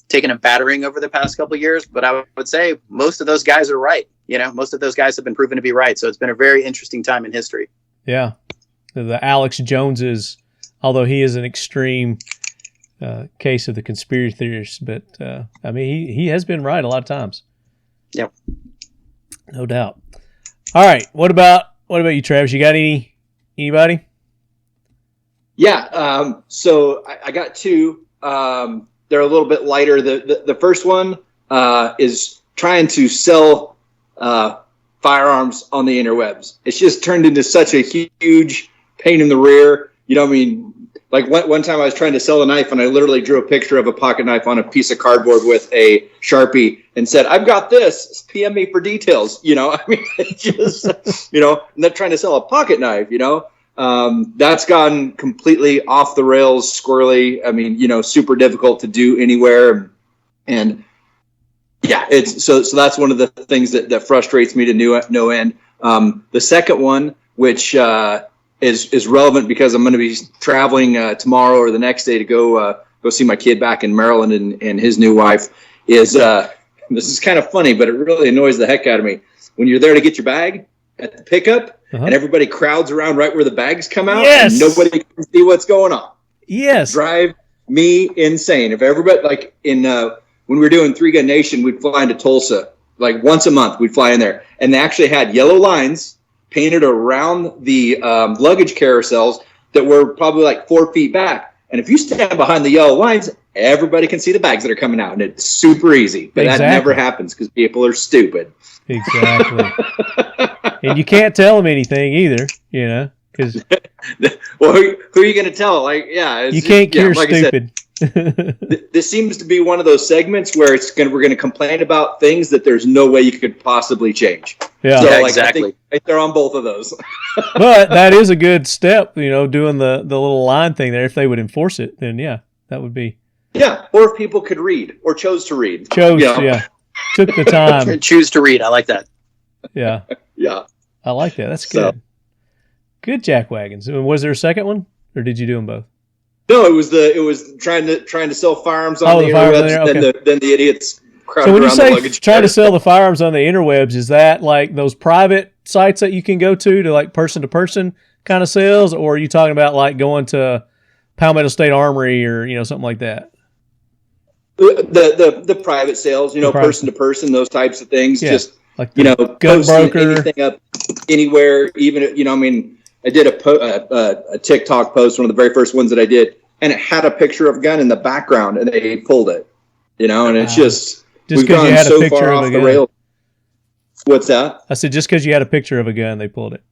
taken a battering over the past couple of years, but I would say most of those guys are right. Most of those guys have been proven to be right. So it's been a very interesting time in history. Yeah. The Alex Joneses, although he is an extreme case of the conspiracy theorist, but I mean, he has been right a lot of times. Yep. No doubt. All right. What about you, Travis? You got anybody? Yeah. So I got 2. They're a little bit lighter. The first one is trying to sell firearms on the interwebs. It's just turned into such a huge pain in the rear. One time I was trying to sell a knife, and I literally drew a picture of a pocket knife on a piece of cardboard with a Sharpie and said, "I've got this. PM me for details." I mean, it's just, I'm not trying to sell a pocket knife. That's gone completely off the rails, squirrely. I mean, super difficult to do anywhere. And yeah, it's so that's one of the things that frustrates me to no end. The second one, which is relevant because I'm going to be traveling tomorrow or the next day to go see my kid back in Maryland and his new wife, is this is kind of funny, but it really annoys the heck out of me. When you're there to get your bag at the pickup, and everybody crowds around right where the bags come out, and nobody can see what's going on. Yes. Drive me insane. If everybody, when we were doing 3-Gun Nation, we'd fly into Tulsa. Once a month, we'd fly in there. And they actually had yellow lines painted around the luggage carousels that were probably 4 feet back. And if you stand behind the yellow lines, everybody can see the bags that are coming out. And it's super easy. But that never happens because people are stupid. Exactly. And you can't tell them anything either, because well, who are you going to tell? You can't cure stupid. This seems to be one of those segments where we're going to complain about things that there's no way you could possibly change. Yeah, so, yeah, exactly. I think they're on both of those. But that is a good step, doing the little line thing there. If they would enforce it, then yeah, that would be. Yeah, or if people could read or chose to read. Yeah. Took the time. Choose to read. I like that. Yeah. Yeah. I like that. That's good. So, good jack wagons. And was there a second one, or did you do them both? No, it was trying to sell firearms on the interwebs, okay. then the idiots crowded so when around you the say luggage. trying to sell the firearms on the interwebs, is that like those private sites that you can go to like person to person kind of sales, or are you talking about like going to Palmetto State Armory or something like that? The private sales, person to person, those types of things. Yeah. Just like gun broker, anything up anywhere. Even I did a TikTok post, one of the very first ones that I did, and it had a picture of a gun in the background, and they pulled it. And it's just we've because you gone had so a picture far of off a the gun. rails. What's that? I said just because you had a picture of a gun, they pulled it.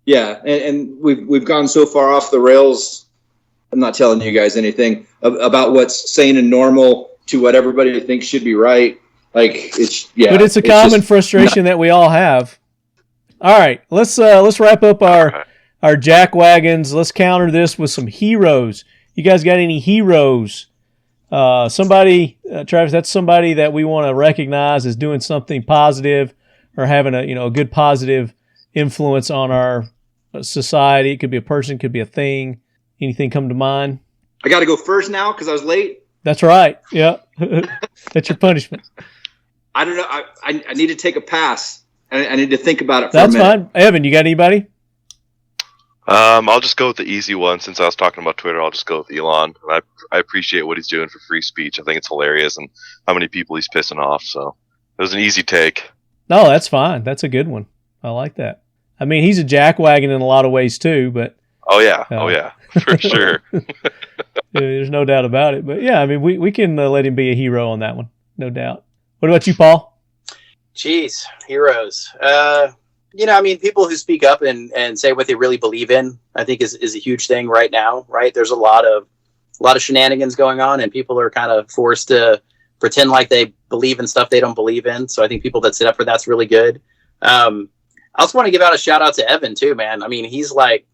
Yeah, and we've gone so far off the rails. I'm not telling you guys anything about what's sane and normal to what everybody thinks should be right. Like but it's a common frustration that we all have. All right, let's wrap up our jack wagons. Let's counter this with some heroes. You guys got any heroes? Somebody, Travis, that's somebody that we want to recognize as doing something positive or having a good positive influence on our society. It could be a person, could be a thing. Anything come to mind? I got to go first now because I was late. That's right. Yeah, that's your punishment. I don't know. I need to take a pass. I need to think about it for That's a minute. fine. Evan, you got anybody? I'll just go with the easy one. Since I was talking about Twitter, I'll just go with Elon. I appreciate what he's doing for free speech. I think it's hilarious and how many people he's pissing off. So it was an easy take. No, that's fine. That's a good one. I like that. I mean, he's a jackwagon in a lot of ways too, but oh yeah, for sure. There's no doubt about it. But yeah, I mean, we can let him be a hero on that one, no doubt. What about you, Paul? Jeez, heroes. People who speak up and say what they really believe in, I think is a huge thing right now, right? There's a lot of shenanigans going on, and people are kind of forced to pretend like they believe in stuff they don't believe in. So I think people that sit up for that's really good. I also want to give out a shout out to Evan too, man. I mean, he's like,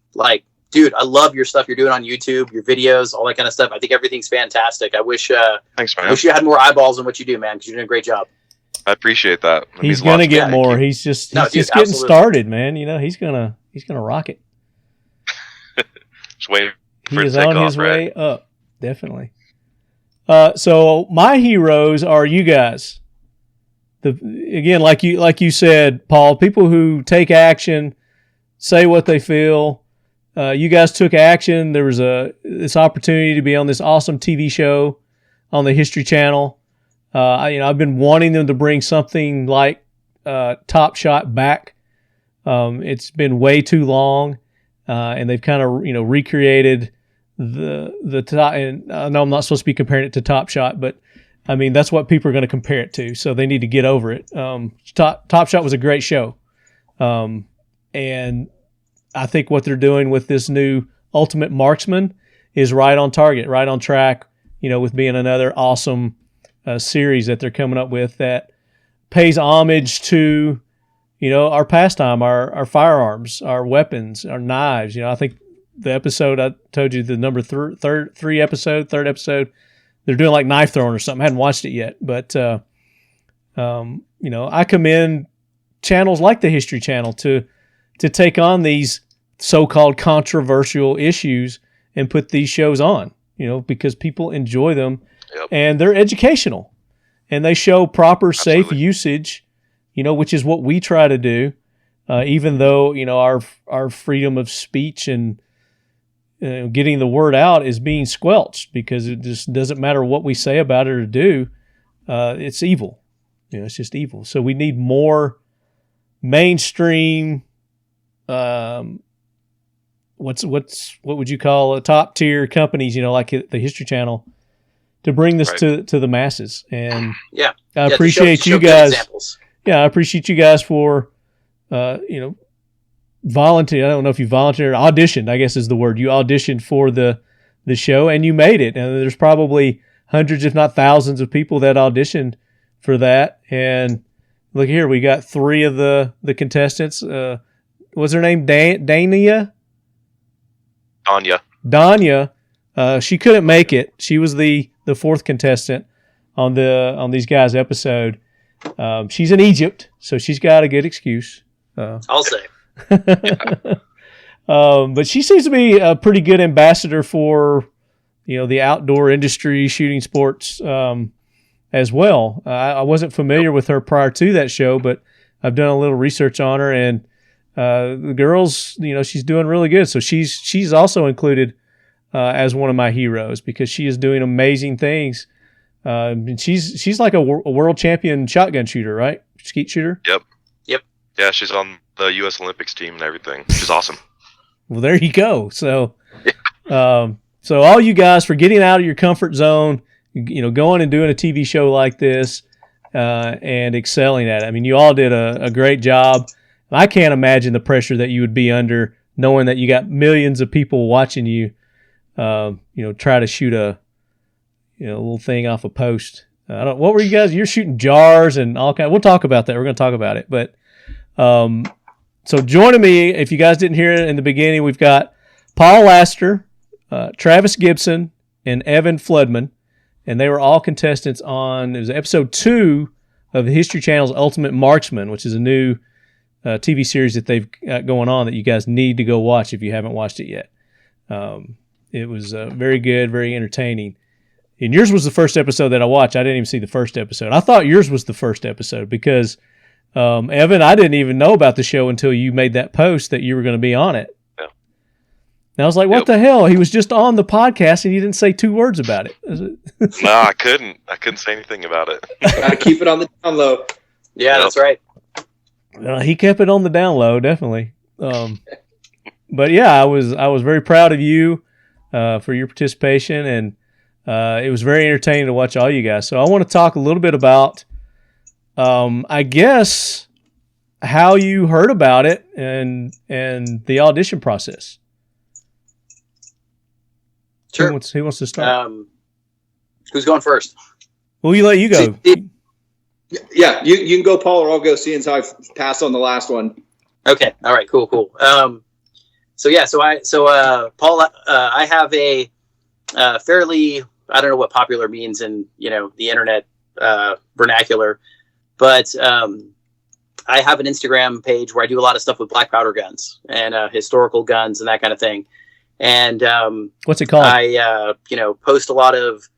dude, I love your stuff you're doing on YouTube, your videos, all that kind of stuff. I think everything's fantastic. I wish, thanks, man. I wish you had more eyeballs on what you do, man, because you're doing a great job. I appreciate that. He's gonna get more. He's just getting started, man. He's gonna rock it. Just wait for he it is to take on off, his right? way up, definitely. So my heroes are you guys. Again, like you said, Paul, people who take action, say what they feel. You guys took action. There was this opportunity to be on this awesome TV show on the History Channel. I've been wanting them to bring something like Top Shot back. It's been way too long, and they've kind of recreated the top. And I know I'm not supposed to be comparing it to Top Shot, but I mean that's what people are going to compare it to. So they need to get over it. Top Shot was a great show, and I think what they're doing with this new Ultimate Marksman is right on target, right on track. With being another awesome series that they're coming up with that pays homage to, our pastime, our firearms, our weapons, our knives. I think the episode I told you, the number third episode, they're doing like knife throwing or something. I hadn't watched it yet, but I commend channels like the History Channel to take on these so-called controversial issues and put these shows on, because people enjoy them. Yep. And they're educational, and they show proper, safe usage, which is what we try to do, even though, our freedom of speech and getting the word out is being squelched because it just doesn't matter what we say about it or do. It's evil. It's just evil. So we need more mainstream, what would you call top tier companies, like the History Channel, to bring this to the masses. And I appreciate you guys. Yeah, I appreciate you guys for, volunteer. I don't know if you volunteered, auditioned, I guess is the word. You auditioned for the the show, and you made it. And there's probably hundreds, if not thousands, of people that auditioned for that. And look here, we got 3 of the contestants. What's her name? Dania? Dania. She couldn't make it. She was the 4th contestant on these guys' episode. She's in Egypt, so she's got a good excuse. I'll say. But she seems to be a pretty good ambassador for, the outdoor industry, shooting sports, as well. I wasn't familiar with her prior to that show, but I've done a little research on her, and the girls, she's doing really good. So she's also included as one of my heroes because she is doing amazing things. And she's like a world champion shotgun shooter, right? Skeet shooter. Yep. Yeah, she's on the U.S. Olympics team and everything. She's awesome. Well, there you go. So, so all you guys for getting out of your comfort zone, going and doing a TV show like this, and excelling at it. I mean, you all did a great job. I can't imagine the pressure that you would be under knowing that you got millions of people watching you, try to shoot a little thing off a post. What were you guys? You're shooting jars and all kind. We'll talk about that. We're going to talk about it. But so joining me, if you guys didn't hear it in the beginning, we've got Paul Laster, Travis Gibson, and Evan Floodman, and they were all contestants on. It was episode 2 of the History Channel's Ultimate Marksman, which is a new TV series that they've got going on that you guys need to go watch if you haven't watched it yet. It was very good, very entertaining. And yours was the first episode that I watched. I didn't even see the first episode. I thought yours was the first episode because, Evan, I didn't even know about the show until you made that post that you were going to be on it. Yeah. And I was like, what the hell? He was just on the podcast and he didn't say 2 words about it. No, I couldn't. I couldn't say anything about it. Gotta keep it on the down low. Yeah, that's right. He kept it on the down low, definitely. But yeah, I was very proud of you for your participation, and it was very entertaining to watch all you guys. So I want to talk a little bit about, I guess, how you heard about it and the audition process. Sure. Who wants to start? Who's going first? We'll let you go. Yeah, you can go, Paul, or I'll go. Seeing as I've passed on the last one. Okay. All right. Cool. Paul, I have a fairly, I don't know what popular means in the internet vernacular, but I have an Instagram page where I do a lot of stuff with black powder guns and historical guns and that kind of thing. And what's it called? I post a lot of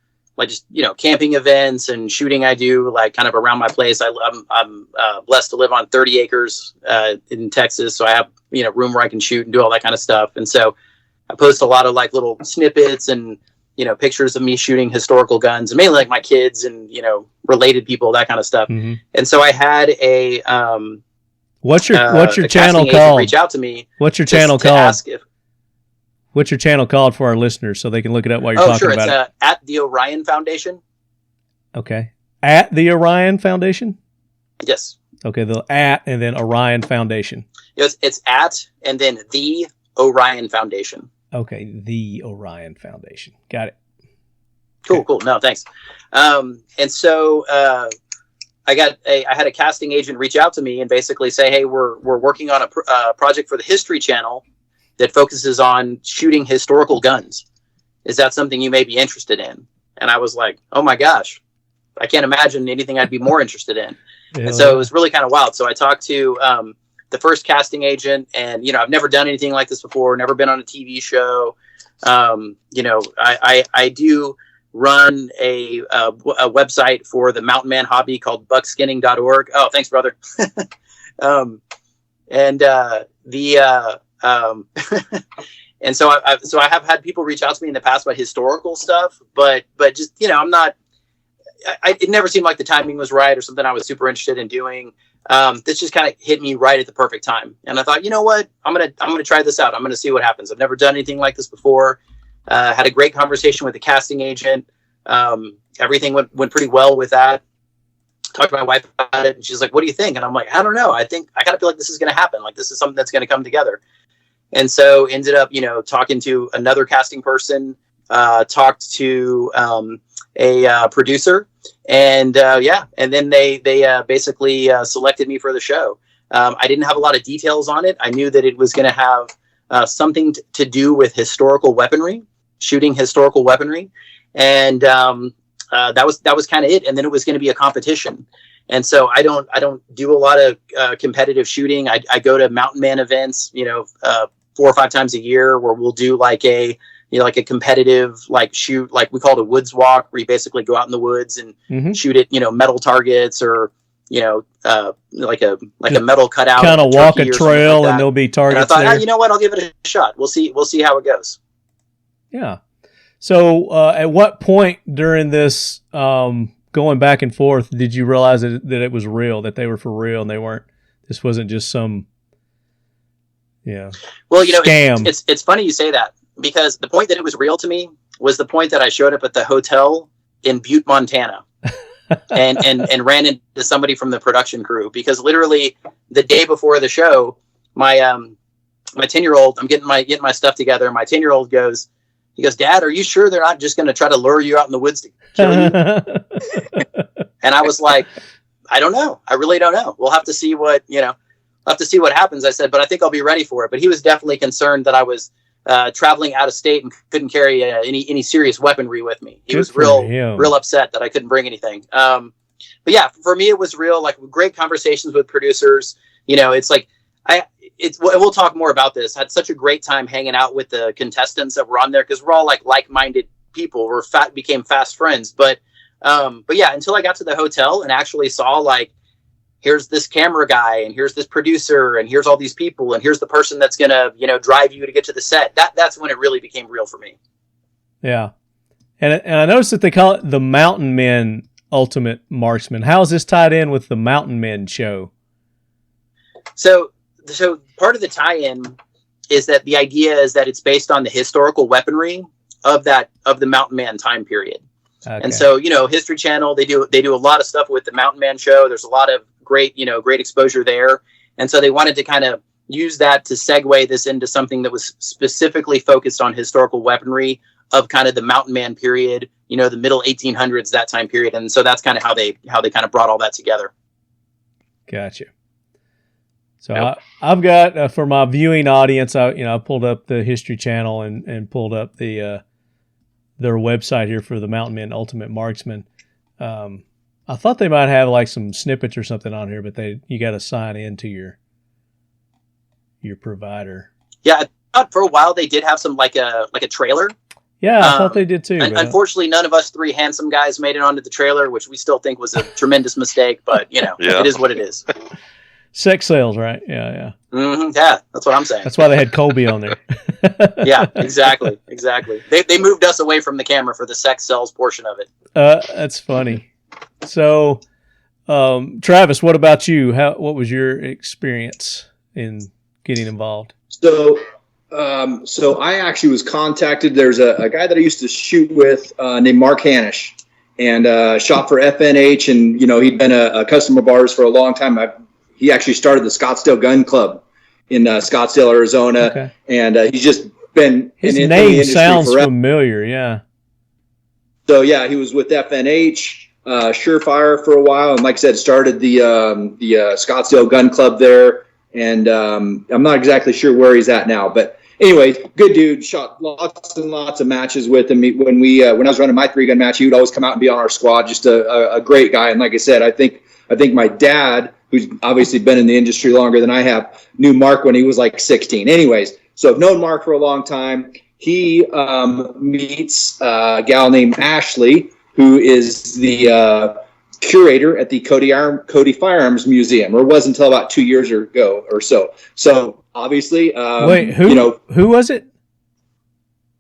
camping events and shooting I do kind of around my place. I'm blessed to live on 30 acres in Texas, so I have room where I can shoot and do all that kind of stuff. And so I post a lot of little snippets and pictures of me shooting historical guns, and mainly my kids and related people, that kind of stuff. Mm-hmm. And so I had a what's your channel called? Reach out to me. What's your channel called? What's your channel called for our listeners so they can look it up while you're talking about it? It's at the Orion Foundation. Okay. At the Orion Foundation? Yes. Okay, the at and then Orion Foundation. It's at and then the Orion Foundation. Okay, the Orion Foundation. Got it. Cool. No, thanks. And so I had a casting agent reach out to me and basically say, hey, we're working on a project for the History Channel that focuses on shooting historical guns. Is that something you may be interested in? And I was like, oh my gosh, I can't imagine anything I'd be more interested in. Yeah. And so it was really kind of wild. So I talked to the first casting agent, and I've never done anything like this before, never been on a TV show. I do run a website for the mountain man hobby called buckskinning.org. Oh, thanks, brother. And so I have had people reach out to me in the past about historical stuff, but just, I'm not, it never seemed like the timing was right or something I was super interested in doing. This just kind of hit me right at the perfect time. And I thought, you know what, I'm going to try this out. I'm going to see what happens. I've never done anything like this before. Had a great conversation with the casting agent. Everything went pretty well with that. Talked to my wife about it, and she's like, what do you think? And I'm like, I don't know. I think I kind of feel like this is going to happen. Like, this is something that's going to come together. And so ended up, talking to another casting person talked to a producer, and then they basically selected me for the show. I didn't have a lot of details on it. I knew that it was going to have something to do with historical weaponry, shooting historical weaponry, and that was kind of it. And then it was going to be a competition. And so I don't do a lot of competitive shooting. I go to mountain man events, 4 or 5 times a year, where we'll do like a competitive shoot, like we call it a woods walk, where you basically go out in the woods and shoot at metal targets, or like a metal cutout, kind of walk a trail, and there'll be targets. And I thought, there. you know what, I'll give it a shot. We'll see how it goes. Yeah. So at what point during this going back and forth did you realize that it was real, that they were for real, and this wasn't just some well, scam? It's funny you say that, because the point that it was real to me was the point that I showed up at the hotel in Butte, Montana, and ran into somebody from the production crew, because literally the day before the show, my 10-year-old, I'm getting my stuff together. My 10-year-old goes, Dad, are you sure they're not just going to try to lure you out in the woods to kill you? And I was like, I don't know. I really don't know. We'll have to see what happens. I said, but I think I'll be ready for it. But he was definitely concerned that I was traveling out of state and couldn't carry any serious weaponry with me. He was real upset that I couldn't bring anything. But yeah, for me, it was real, like, great conversations with producers. It's like, we'll talk more about this. I had such a great time hanging out with the contestants that were on there, because we're all like-minded people. Became fast friends. But yeah, until I got to the hotel and actually saw, here's this camera guy, and here's this producer, and here's all these people, and here's the person that's gonna drive you to get to the set. That's when it really became real for me. Yeah, and I noticed that they call it the Mountain Men Ultimate Marksman. How is this tied in with the Mountain Men show? So part of the tie-in is that the idea is that it's based on the historical weaponry of the Mountain Man time period. Okay. And so, History Channel, they do a lot of stuff with the Mountain Man show. There's a lot of great exposure there. And so they wanted to kind of use that to segue this into something that was specifically focused on historical weaponry of kind of the Mountain Man period, the middle 1800s, that time period. And so that's kind of how they kind of brought all that together. Gotcha. So yep. I've got, for my viewing audience, I pulled up the History Channel and pulled up their website here for the Mountain Men Ultimate Marksman. I thought they might have some snippets or something on here, but you got to sign in to your provider. Yeah, I thought for a while they did have some like a trailer. Yeah, I thought they did too. Unfortunately, none of us three handsome guys made it onto the trailer, which we still think was a tremendous mistake. But It is what it is. Sex sales, right? Yeah. Mm-hmm. Yeah, that's what I'm saying. That's why they had Colby on there. Yeah, exactly. They moved us away from the camera for the sex sales portion of it. That's funny. So, Travis, what about you? What was your experience in getting involved? So I actually was contacted. There's a guy that I used to shoot with named Mark Hanisch, and shot for FNH, and he'd been a customer of ours for a long time. He actually started the Scottsdale Gun Club in Scottsdale, Arizona, okay. And he's just been his name sounds familiar, yeah. So yeah, he was with FNH, Surefire for a while, and like I said, started the Scottsdale Gun Club there. And I'm not exactly sure where he's at now, but anyway, good dude. Shot lots and lots of matches with him. When I was running my 3-gun match, he would always come out and be on our squad. Just a great guy. And like I said, I think my dad, who's obviously been in the industry longer than I have, knew Mark when he was like 16. Anyways, so I've known Mark for a long time. He meets a gal named Ashley, who is the curator at the Cody Firearms Museum, or was until about 2 years ago or so. So obviously, wait, who was it?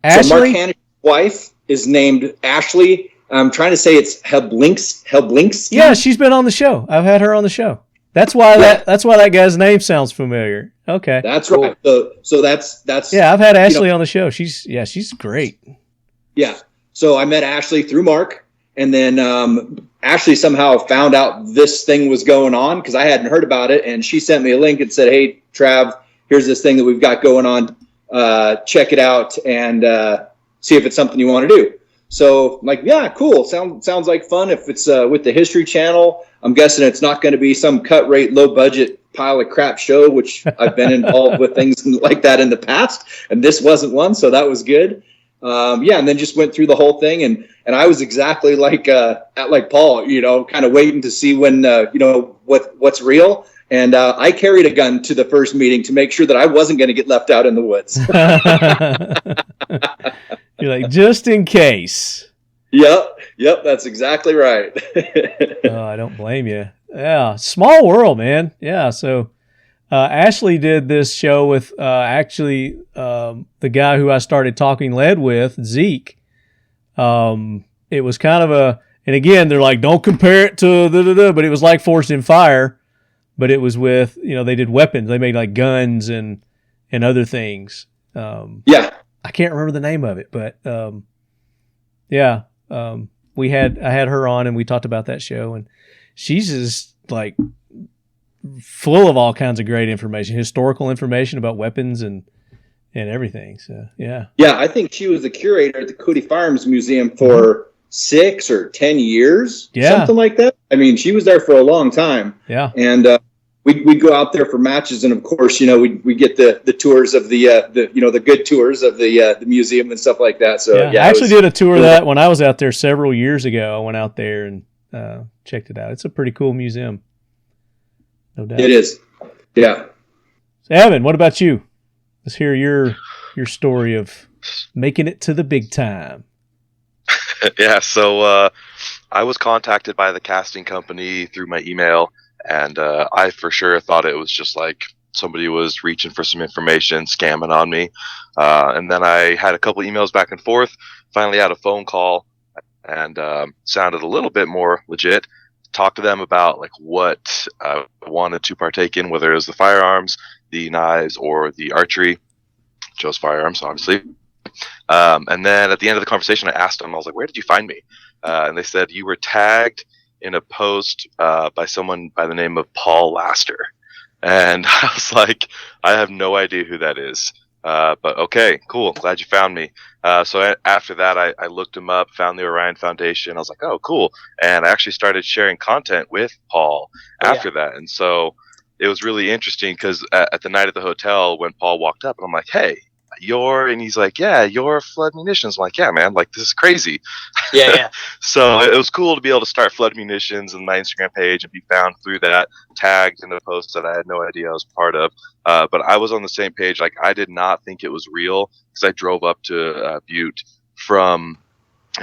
Ashley? So Mark Hannisch's wife is named Ashley. I'm trying to say it's Helblinks. Yeah, she's been on the show. I've had her on the show. That's why that guy's name sounds familiar. Okay, that's right. So that's yeah. I've had Ashley on the show. She's great. Yeah. So I met Ashley through Mark, and then Ashley somehow found out this thing was going on because I hadn't heard about it, and she sent me a link and said, "Hey, Trav, here's this thing that we've got going on. Check it out." And see if it's something you want to do. So I'm like, yeah, cool. Sounds like fun. If it's with the History Channel, I'm guessing it's not going to be some cut rate, low budget pile of crap show, which I've been involved with things like that in the past, and this wasn't one, so that was good. And then just went through the whole thing, and I was exactly like Paul, kind of waiting to see when what's real. And I carried a gun to the first meeting to make sure that I wasn't going to get left out in the woods. You're like, just in case. Yep, that's exactly right. Oh, I don't blame you. Yeah, small world, man. Yeah, so Ashley did this show with the guy who I started Talking Lead with, Zeke. It was kind of and again, they're like, don't compare it to but it was like Forged in Fire. But it was with, they did weapons. They made like guns and other things. I can't remember the name of it, but I had her on and we talked about that show, and she's just like full of all kinds of great information, historical information about weapons and everything. So yeah, I think she was the curator at the Cody Firearms Museum for 6 or 10 years, something like that. I mean, she was there for a long time. Yeah, and we'd go out there for matches, and of course, we get the tours of the good tours of the museum and stuff like that. So I actually did a tour of that when I was out there several years ago. I went out there and checked it out. It's a pretty cool museum, no doubt. It is. Yeah. So Evan, what about you? Let's hear your story of making it to the big time. Yeah. So I was contacted by the casting company through my email. And I for sure thought it was just like somebody was reaching for some information, scamming on me. And then I had a couple emails back and forth, finally had a phone call, and sounded a little bit more legit. Talked to them about like what I wanted to partake in, whether it was the firearms, the knives, or the archery. Chose firearms, obviously. And then at the end of the conversation, I asked them, I was like, where did you find me? And they said, you were tagged in a post by someone by the name of Paul Laster. And I was like, I have no idea who that is. But okay, cool. Glad you found me. So after that, I looked him up, found the Orion Foundation. I was like, oh, cool. And I actually started sharing content with Paul after that. And so it was really interesting because at the night at the hotel, when Paul walked up, and I'm like, hey, and he's like, yeah, you're Flood Munitions. I'm like, yeah, man, like this is crazy. Yeah. So it was cool to be able to start Flood Munitions and my Instagram page and be found through that, tagged in a post that I had no idea I was part of. But I was on the same page. Like I did not think it was real because I drove up to Butte from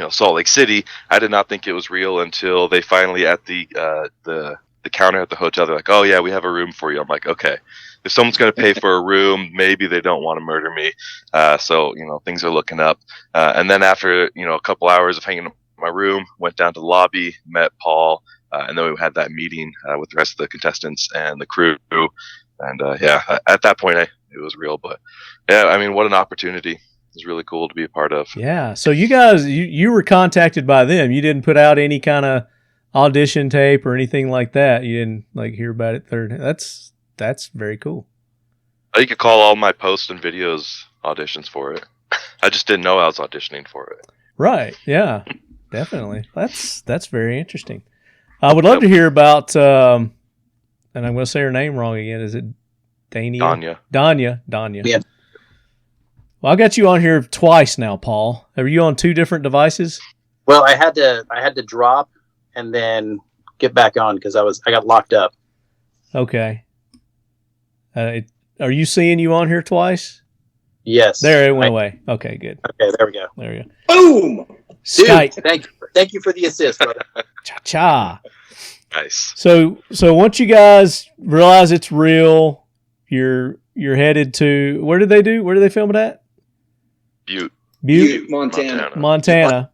Salt Lake City. I did not think it was real until they finally at the counter at the hotel, they're like, oh yeah, we have a room for you. I'm like, okay. If someone's going to pay for a room, maybe they don't want to murder me. So, things are looking up. And then after, a couple hours of hanging in my room, went down to the lobby, met Paul, and then we had that meeting with the rest of the contestants and the crew. And at that point, it was real. But yeah, I mean, what an opportunity. It was really cool to be a part of. Yeah. So you guys, you were contacted by them. You didn't put out any kind of audition tape or anything like that. You didn't hear about it third. That's very cool. You could call all my posts and videos auditions for it. I just didn't know I was auditioning for it. Right. Yeah, definitely. That's very interesting. I would love to hear about, and I'm going to say her name wrong again. Is it Dania? Dania. Yeah. Well, I got you on here twice now, Paul. Are you on 2 different devices? Well, I had to drop and then get back on because I got locked up. Okay. Are you seeing you on here twice? Yes. There, it went away. Okay, good. Okay, there we go. There we go. Boom! Skype. Dude, thank you for the assist, brother. Cha-cha. Nice. So once you guys realize it's real, you're headed to, where did they film it at? Butte, Montana.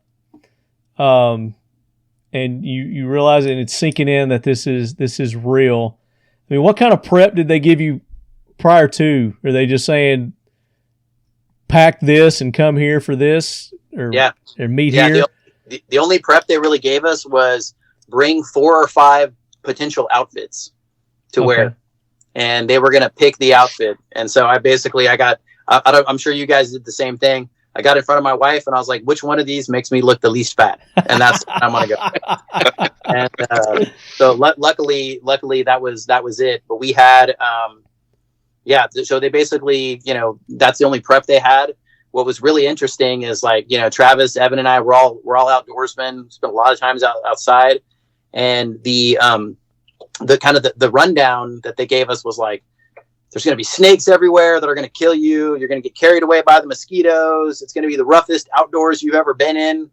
And you realize it, and it's sinking in that this is real. I mean, what kind of prep did they give you prior to? Are they just saying, pack this and come here for this? Or meet here? The only prep they really gave us was bring 4 or 5 potential outfits to wear. And they were going to pick the outfit. And so I'm sure you guys did the same thing. I got in front of my wife and I was like, which one of these makes me look the least fat? And that's what I'm going to go. And so luckily that was it. But we had, so they basically, that's the only prep they had. What was really interesting is like, Travis, Evan, and I we're all outdoorsmen, spent a lot of times outside. And the kind of the rundown that they gave us was like, there's going to be snakes everywhere that are going to kill you. You're going to get carried away by the mosquitoes. It's going to be the roughest outdoors you've ever been in.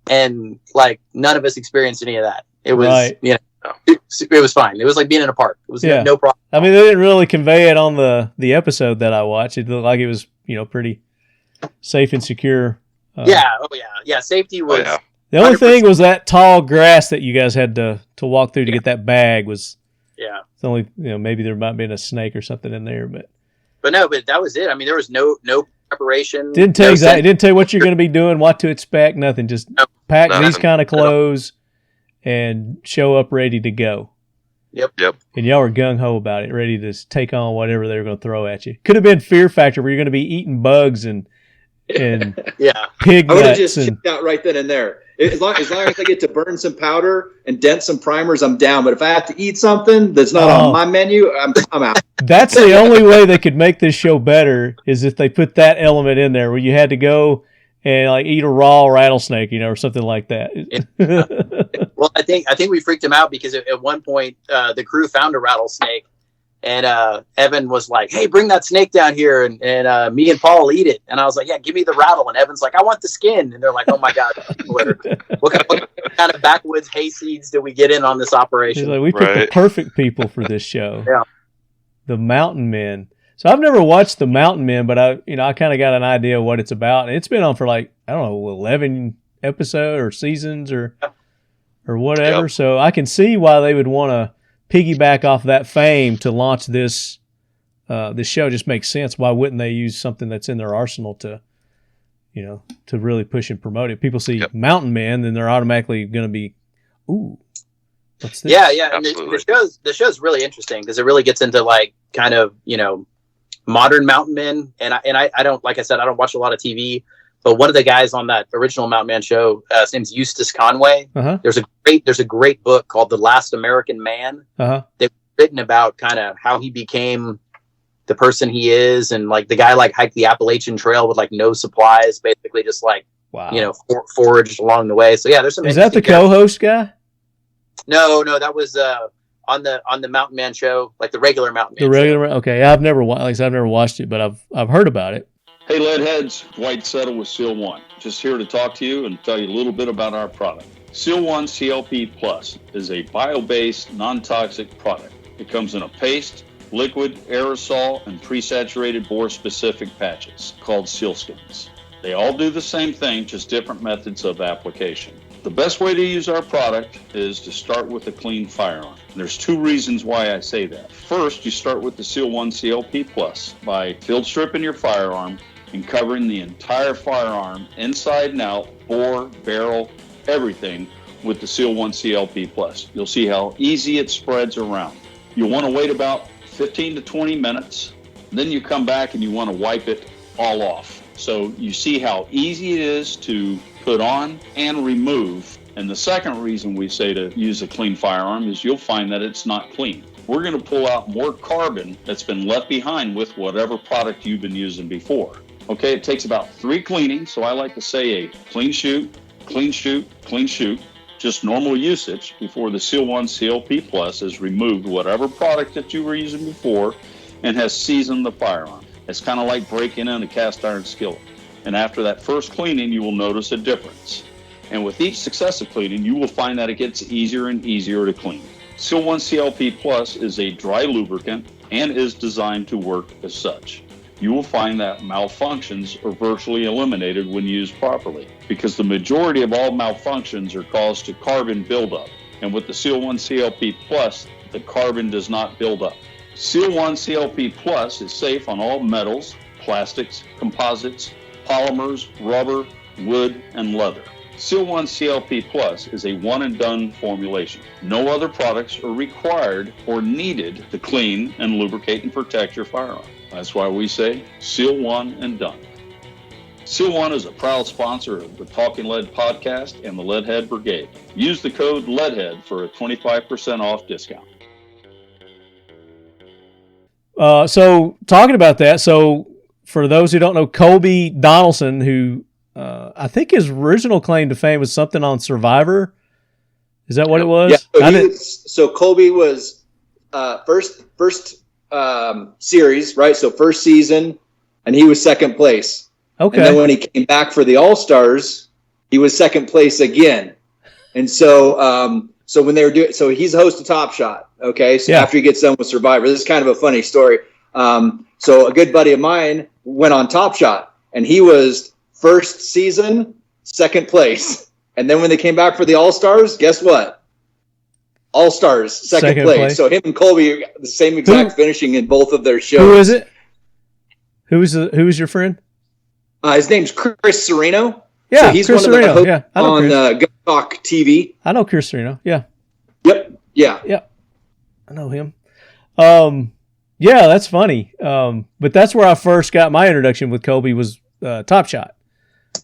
And like, none of us experienced any of that. It was, right. It was fine. It was like being in a park. It was no problem. I mean, they didn't really convey it on the episode that I watched. It looked like it was, pretty safe and secure. Yeah. Safety was. Oh, yeah. The only 100%. Thing was that tall grass that you guys had to walk through to get that bag was. Yeah. It's only, maybe there might have been a snake or something in there, but that was it. I mean, there was no preparation. Didn't tell you exactly. Didn't tell you what you're going to be doing, what to expect, nothing. Just pack these kind of clothes and show up ready to go. Yep. And y'all were gung ho about it, ready to take on whatever they were going to throw at you. Could have been Fear Factor where you're going to be eating bugs and pig I would have nuts just chipped out right then and there. As long as I get to burn some powder and dent some primers, I'm down. But if I have to eat something that's not on my menu, I'm out. That's the only way they could make this show better is if they put that element in there where you had to go and like eat a raw rattlesnake, or something like that. Yeah. Well, I think we freaked him out because at one point the crew found a rattlesnake. And Evan was like, hey, bring that snake down here. And me and Paul will eat it. And I was like, yeah, give me the rattle. And Evan's like, I want the skin. And they're like, oh, my God. What kind of backwoods hayseeds did we get in on this operation? He's like, we picked the perfect people for this show. Yeah. The Mountain Men. So I've never watched The Mountain Men, but I kind of got an idea of what it's about. And it's been on for 11 episodes or seasons or whatever. Yep. So I can see why they would want to piggyback off that fame to launch this show. Just makes sense. Why wouldn't they use something that's in their arsenal to really push and promote it? People see Mountain Men, then they're automatically going to be, ooh, what's this? Yeah. And the show's really interesting because it really gets into like kind of, modern mountain men. And I don't, like I said, I don't watch a lot of TV, but one of the guys on that original Mountain Man show, his name's Eustace Conway. Uh-huh. There's a great book called The Last American Man. Uh-huh. They've written about kind of how he became the person he is, and like the guy like hiked the Appalachian Trail with like no supplies, basically just like foraged along the way. So yeah, there's some. Is that the co-host guy? No, that was on the Mountain Man show, like the regular Mountain Man. The regular, show. Okay. I've never watched it, but I've heard about it. Hey, Leadheads, Dwight Settle with Seal One. Just here to talk to you and tell you a little bit about our product. Seal One CLP Plus is a bio-based, non-toxic product. It comes in a paste, liquid, aerosol, and pre-saturated bore-specific patches called sealskins. They all do the same thing, just different methods of application. The best way to use our product is to start with a clean firearm. There's two reasons why I say that. First, you start with the Seal One CLP Plus by field stripping your firearm and covering the entire firearm inside and out, bore, barrel, everything with the Seal One CLP Plus. You'll see how easy it spreads around. You'll want to wait about 15 to 20 minutes. Then you come back and you want to wipe it all off. So you see how easy it is to put on and remove. And the second reason we say to use a clean firearm is you'll find that it's not clean. We're going to pull out more carbon that's been left behind with whatever product you've been using before. Okay, it takes about 3 cleanings, so I like to say a clean shoot, clean shoot, clean shoot, just normal usage before the Seal One CLP Plus has removed whatever product that you were using before and has seasoned the firearm. It's kind of like breaking in a cast iron skillet. And after that first cleaning, you will notice a difference. And with each successive cleaning, you will find that it gets easier and easier to clean. Seal One CLP Plus is a dry lubricant and is designed to work as such. You will find that malfunctions are virtually eliminated when used properly because the majority of all malfunctions are caused to carbon buildup. And with the Seal One CLP Plus, the carbon does not build up. Seal One CLP Plus is safe on all metals, plastics, composites, polymers, rubber, wood, and leather. Seal One CLP Plus is a one-and-done formulation. No other products are required or needed to clean and lubricate and protect your firearm. That's why we say Seal One and done. Seal One is a proud sponsor of the Talking Lead podcast and the Leadhead Brigade. Use the code LEADHEAD for a 25% off discount. So talking about that, so for those who don't know, Colby Donaldson, who I think his original claim to fame was something on Survivor. Is that what it was? Yeah. So Colby was first series, right? So first season, and he was second place. Okay. And then when he came back for the All-Stars, he was second place again. And so so when they were doing, so he's the host of Top Shot. Okay. So after he gets done with Survivor, this is kind of a funny story. So a good buddy of mine went on Top Shot, and he was first season, second place. And then when they came back for the All-Stars, guess what? All-Stars, second place. So him and Colby, the same exact finishing in both of their shows. Who is it? Who is your friend? His name's Chris Sereno. Yeah, so he's Chris one of the Sereno. hosts Yeah, I know on Chris. Gun Talk TV. I know Chris Sereno. Yeah. Yep. Yeah. Yep. I know him. Yeah, that's funny. But that's where I first got my introduction with Colby was Top Shot.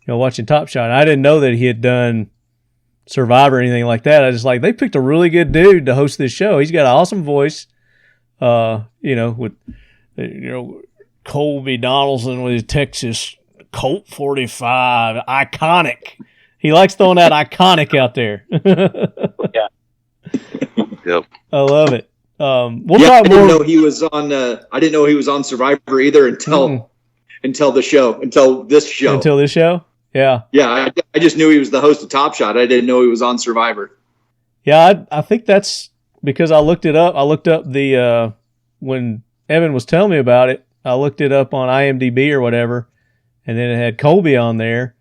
Watching Top Shot. I didn't know that he had done Survivor or anything like that. I just they picked a really good dude to host this show. He's got an awesome voice. With Colby Donaldson with his Texas Colt 45, iconic. He likes throwing that iconic out there. Yeah. Yep. I love it. We'll I talk didn't more. know he was on. I didn't know he was on Survivor either until this show. Until this show. Yeah. Yeah, I just knew he was the host of Top Shot. I didn't know he was on Survivor. Yeah, I think that's because I looked it up. I looked up the when Evan was telling me about it. I looked it up on IMDb or whatever, and then it had Colby on there,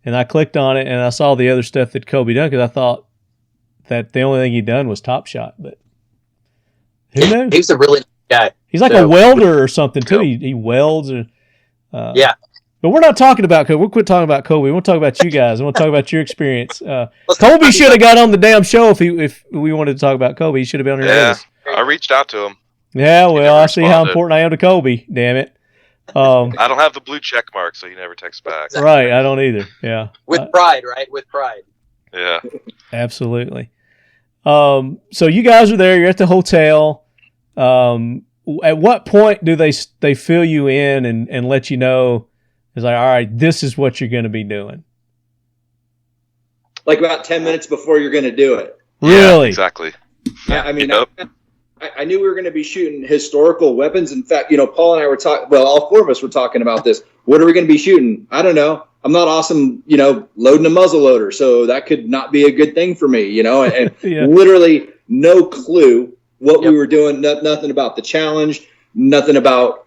and I clicked on it and I saw the other stuff that Colby done because I thought that the only thing he'd done was Top Shot, but who knows? He's a really nice guy. He's like a welder or something too. He welds. Yeah. But we're not talking about Colby. We'll quit talking about Colby. We want to talk about you guys. I want to talk about your experience. Colby should have got on the damn show if we wanted to talk about Colby. He should have been on here with us. I reached out to him. Yeah, well, I see how important I am to Colby. Damn it. I don't have the blue check mark, so he never texts back. Right, I don't either. Yeah. With pride, right? With pride. Yeah. Absolutely. So you guys are there. You're at the hotel. At what point do they fill you in and let you know? It's like, all right, this is what you're going to be doing. Like about 10 minutes before you're going to do it. Really? Yeah, exactly. Yeah, I mean, I knew we were going to be shooting historical weapons. In fact, Paul and I were talking. Well, all four of us were talking about this. What are we going to be shooting? I don't know. I'm not awesome, loading a muzzle loader, so that could not be a good thing for me, And Yeah. literally no clue what we were doing. Nothing about the challenge. Nothing about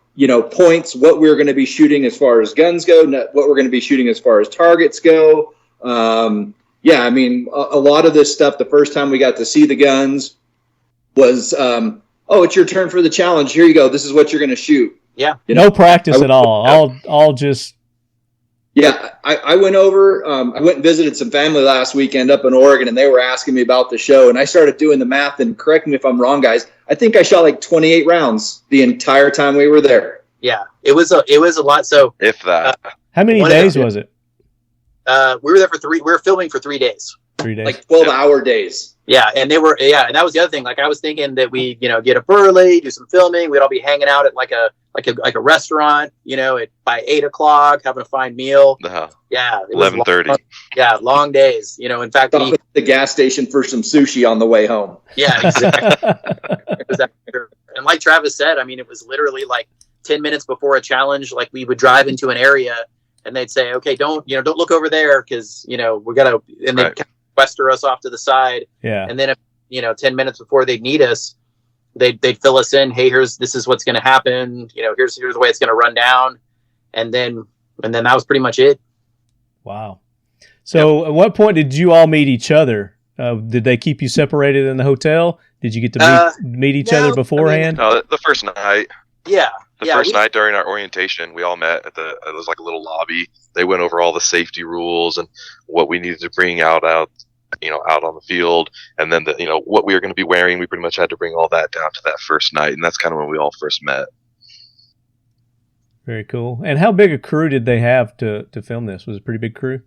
points. What we were going to be shooting as far as guns go. What we're going to be shooting as far as targets go. Yeah, I mean, a lot of this stuff. The first time we got to see the guns was, it's your turn for the challenge. Here you go. This is what you're going to shoot. Yeah. No practice at all. All just. Yeah, I went over. I went and visited some family last weekend up in Oregon, and they were asking me about the show. And I started doing the math. And correct me if I'm wrong, guys. I think I shot like 28 rounds the entire time we were there. Yeah, it was a lot. So if that. How many days was it? We were there for 3. We were filming for 3 days. 3 days. Like 12-hour days. Yeah, and they were. Yeah, and that was the other thing. Like I was thinking that we, get up early, do some filming. We'd all be hanging out at like a restaurant, by 8 o'clock, having a fine meal. Yeah, 11:30. Yeah, long days. In fact, Stop at the gas station for some sushi on the way home. Yeah, exactly. And like Travis said, I mean, it was literally like 10 minutes before a challenge. Like we would drive into an area, and they'd say, "Okay, don't look over there because we gotta," and they'd sequester us off to the side. Yeah. And then if 10 minutes before they'd need us, they'd fill us in. Hey, this is what's going to happen. Here's the way it's going to run down, and then that was pretty much it. Wow. So, At what point did you all meet each other? Did they keep you separated in the hotel? Did you get to meet each other beforehand? No, the first night. Yeah. The first night during our orientation, we all met it was like a little lobby. They went over all the safety rules and what we needed to bring out on the field. And then what we were going to be wearing, we pretty much had to bring all that down to that first night. And that's kind of when we all first met. Very cool. And how big a crew did they have to film this? Was it a pretty big crew?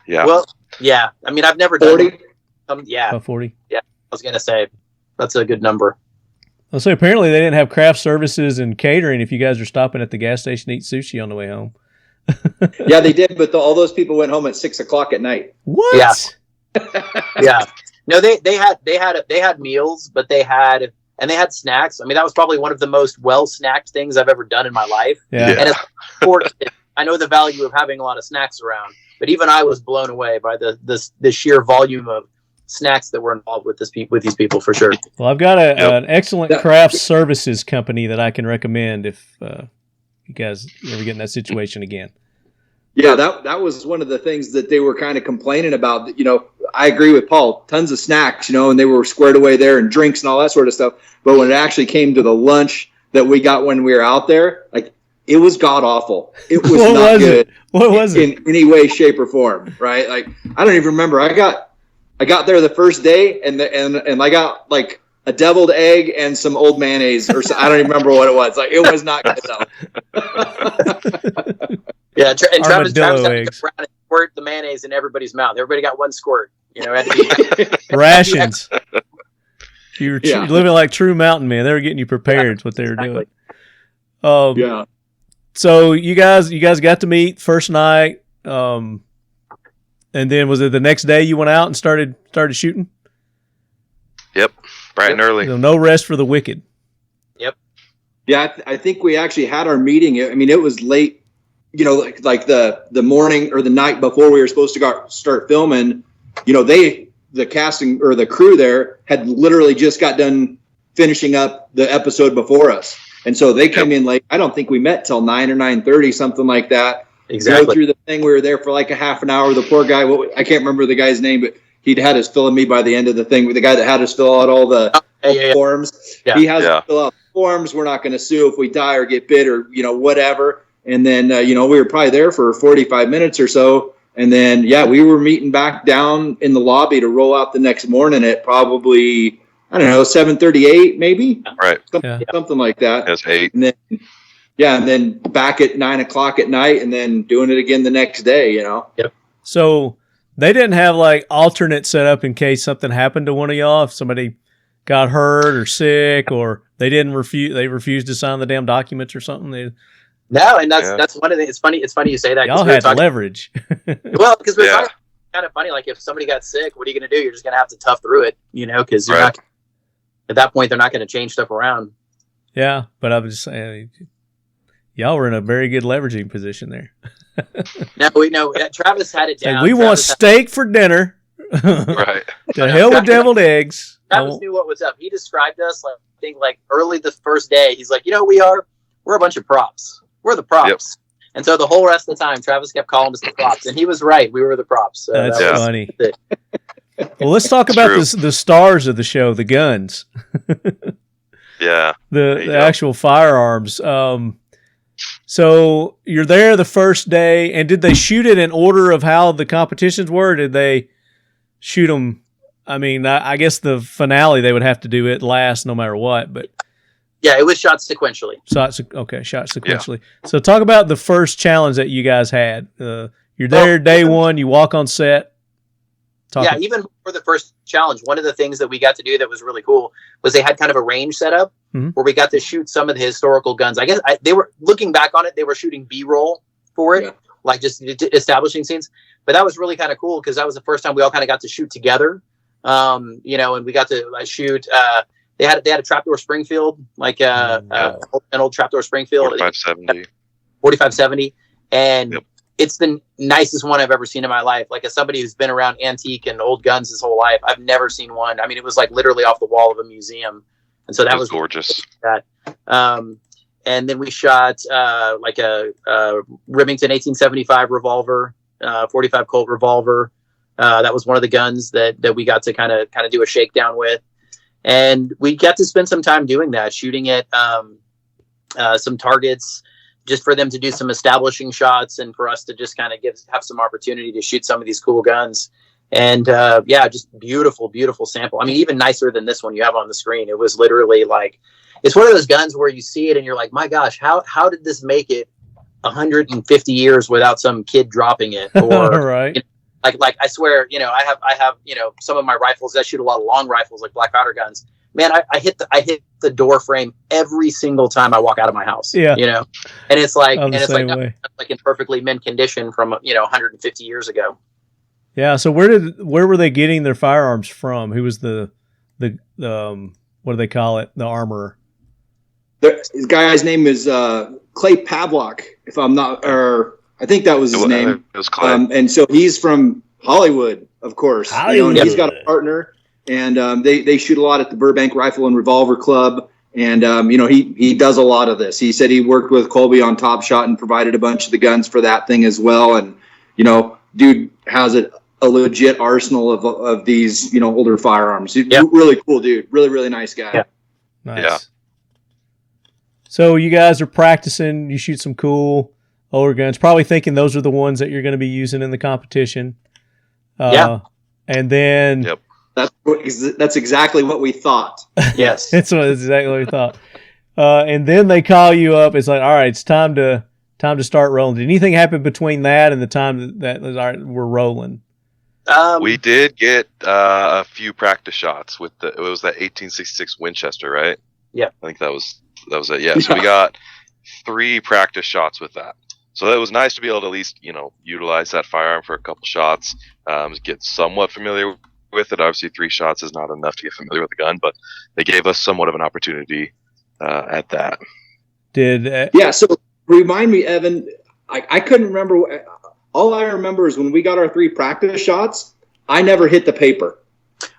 Yeah. Well, yeah. I mean, I've never done 40? Yeah. About 40? Yeah. I was going to say that's a good number. Well, so apparently they didn't have craft services and catering if you guys are stopping at the gas station to eat sushi on the way home. Yeah, they did, but all those people went home at 6 o'clock at night. What? Yeah. Yeah. No, they had meals, but they had snacks. I mean, that was probably one of the most well-snacked things I've ever done in my life. Yeah. And I know the value of having a lot of snacks around, but even I was blown away by the sheer volume of snacks that were involved with these people for sure. Well, I've got an excellent craft services company that I can recommend if you guys ever get in that situation again. Yeah, that was one of the things that they were kind of complaining about. You know, I agree with Paul. Tons of snacks, and they were squared away there, and drinks and all that sort of stuff. But when it actually came to the lunch that we got when we were out there, like, it was god awful. It was not good. What was it? In any way, shape, or form, right? Like, I don't even remember. I got there the first day, and I got like a deviled egg and some old mayonnaise, or I don't even remember what it was. Like, it was not good though. Yeah, and Travis had to go eggs. around and squirt the mayonnaise in everybody's mouth. Everybody got one squirt. Had to be rations. You were living like true mountain men. They were getting you prepared. Is what they were doing. Yeah. So you guys got to meet first night, and then was it the next day you went out and started shooting? Yep, bright and early. No rest for the wicked. Yep. Yeah, I think we actually had our meeting. I mean, it was late. Like the morning or the night before we were supposed to start filming, the casting or the crew there had literally just got done finishing up the episode before us. And so they came in late. I don't think we met till 9 or 9:30, something like that. Exactly. Go through the thing. We were there for like a half an hour. The poor guy, I can't remember the guy's name, but he'd had us filling me by the end of the thing. The guy that had us fill out all the forms. Yeah. He has to fill out forms. We're not going to sue if we die or get bit or, whatever. And then, we were probably there for 45 minutes or so. And then, we were meeting back down in the lobby to roll out the next morning at probably, 7:38 maybe. Right. Something like that. That's 8. And then, back at 9 o'clock at night and then doing it again the next day, Yep. So they didn't have like alternate set up in case something happened to one of y'all, if somebody got hurt or sick, or they refused to sign the damn documents or something. No, and that's one of the. It's funny you say that. Y'all had leverage. Well, because we're talking, kind of funny. Like, if somebody got sick, what are you going to do? You're just going to have to tough through it, because you're not. At that point, they're not going to change stuff around. Yeah, but I was just saying, y'all were in a very good leveraging position there. No, Travis had it down. We want steak for dinner. Right. To hell with deviled eggs. Travis knew what was up. He described us like early the first day. He's like, we're a bunch of props. We're the props. Yep. And so the whole rest of the time, Travis kept calling us the props, and he was right. We were the props. So that's funny. Well, let's talk about the stars of the show, the guns. Yeah. The actual firearms. So you're there the first day, and did they shoot it in order of how the competitions were? Or did they shoot them? I mean, I guess the finale, they would have to do it last no matter what, but. Yeah, it was shot sequentially. Shot sequentially. Yeah. So talk about the first challenge that you guys had. You're there day one, you walk on set. Even for the first challenge, one of the things that we got to do that was really cool was they had kind of a range set up where we got to shoot some of the historical guns. I guess they were, looking back on it, they were shooting B-roll for it, like just establishing scenes. But that was really kind of cool because that was the first time we all kind of got to shoot together, and we got to shoot. They had a trapdoor Springfield, like an old trapdoor Springfield, 4570, and it's the nicest one I've ever seen in my life. Like, as somebody who's been around antique and old guns his whole life, I've never seen one. I mean, it was like literally off the wall of a museum, and so that was gorgeous. And then we shot like a Remington 1875 revolver, 45 Colt Revolver. That was one of the guns that we got to kind of do a shakedown with. And we got to spend some time doing that, shooting at some targets, just for them to do some establishing shots and for us to just kind of have some opportunity to shoot some of these cool guns. And just beautiful, beautiful sample. I mean, even nicer than this one you have on the screen. It was literally like, it's one of those guns where you see it and you're like, my gosh, how did this make it 150 years without some kid dropping it? Or right. You know, like I swear, you know, I have, you know, some of my rifles, I shoot a lot of long rifles, like black powder guns. Man, I hit the door frame every single time I walk out of my house. Yeah. You know, and it's like, like in perfectly mint condition from, you know, 150 years ago. Yeah. So where were they getting their firearms from? Who was the what do they call it? The armorer. The guy's name is Clay Pavlok, if I'm not, or I think that was his name. It was Clay. And so he's from Hollywood, of course. Hollywood. You know, and he's got a partner, and they shoot a lot at the Burbank Rifle and Revolver Club. And, you know, he does a lot of this. He said he worked with Colby on Top Shot and provided a bunch of the guns for that thing as well. And, you know, dude has a legit arsenal of these, you know, older firearms. Yeah. Really cool dude. Really, really nice guy. Yeah. Nice. Yeah. So you guys are practicing. You shoot some cool older guns, probably thinking those are the ones that you're going to be using in the competition. Yeah. And then Yep. That's exactly what we thought. Yes. that's exactly what we thought. And then they call you up. It's like, all right, it's time to start rolling. Did anything happen between that and the time that was, all right, we're rolling? We did get a few practice shots with it was that 1866 Winchester, right? Yeah. I think that was it. Yeah. So we got 3 practice shots with that. So it was nice to be able to at least, you know, utilize that firearm for a couple shots, get somewhat familiar with it. Obviously 3 shots is not enough to get familiar with the gun, but they gave us somewhat of an opportunity at that. Yeah. So remind me, Evan, I couldn't remember. All I remember is when we got our 3 practice shots, I never hit the paper.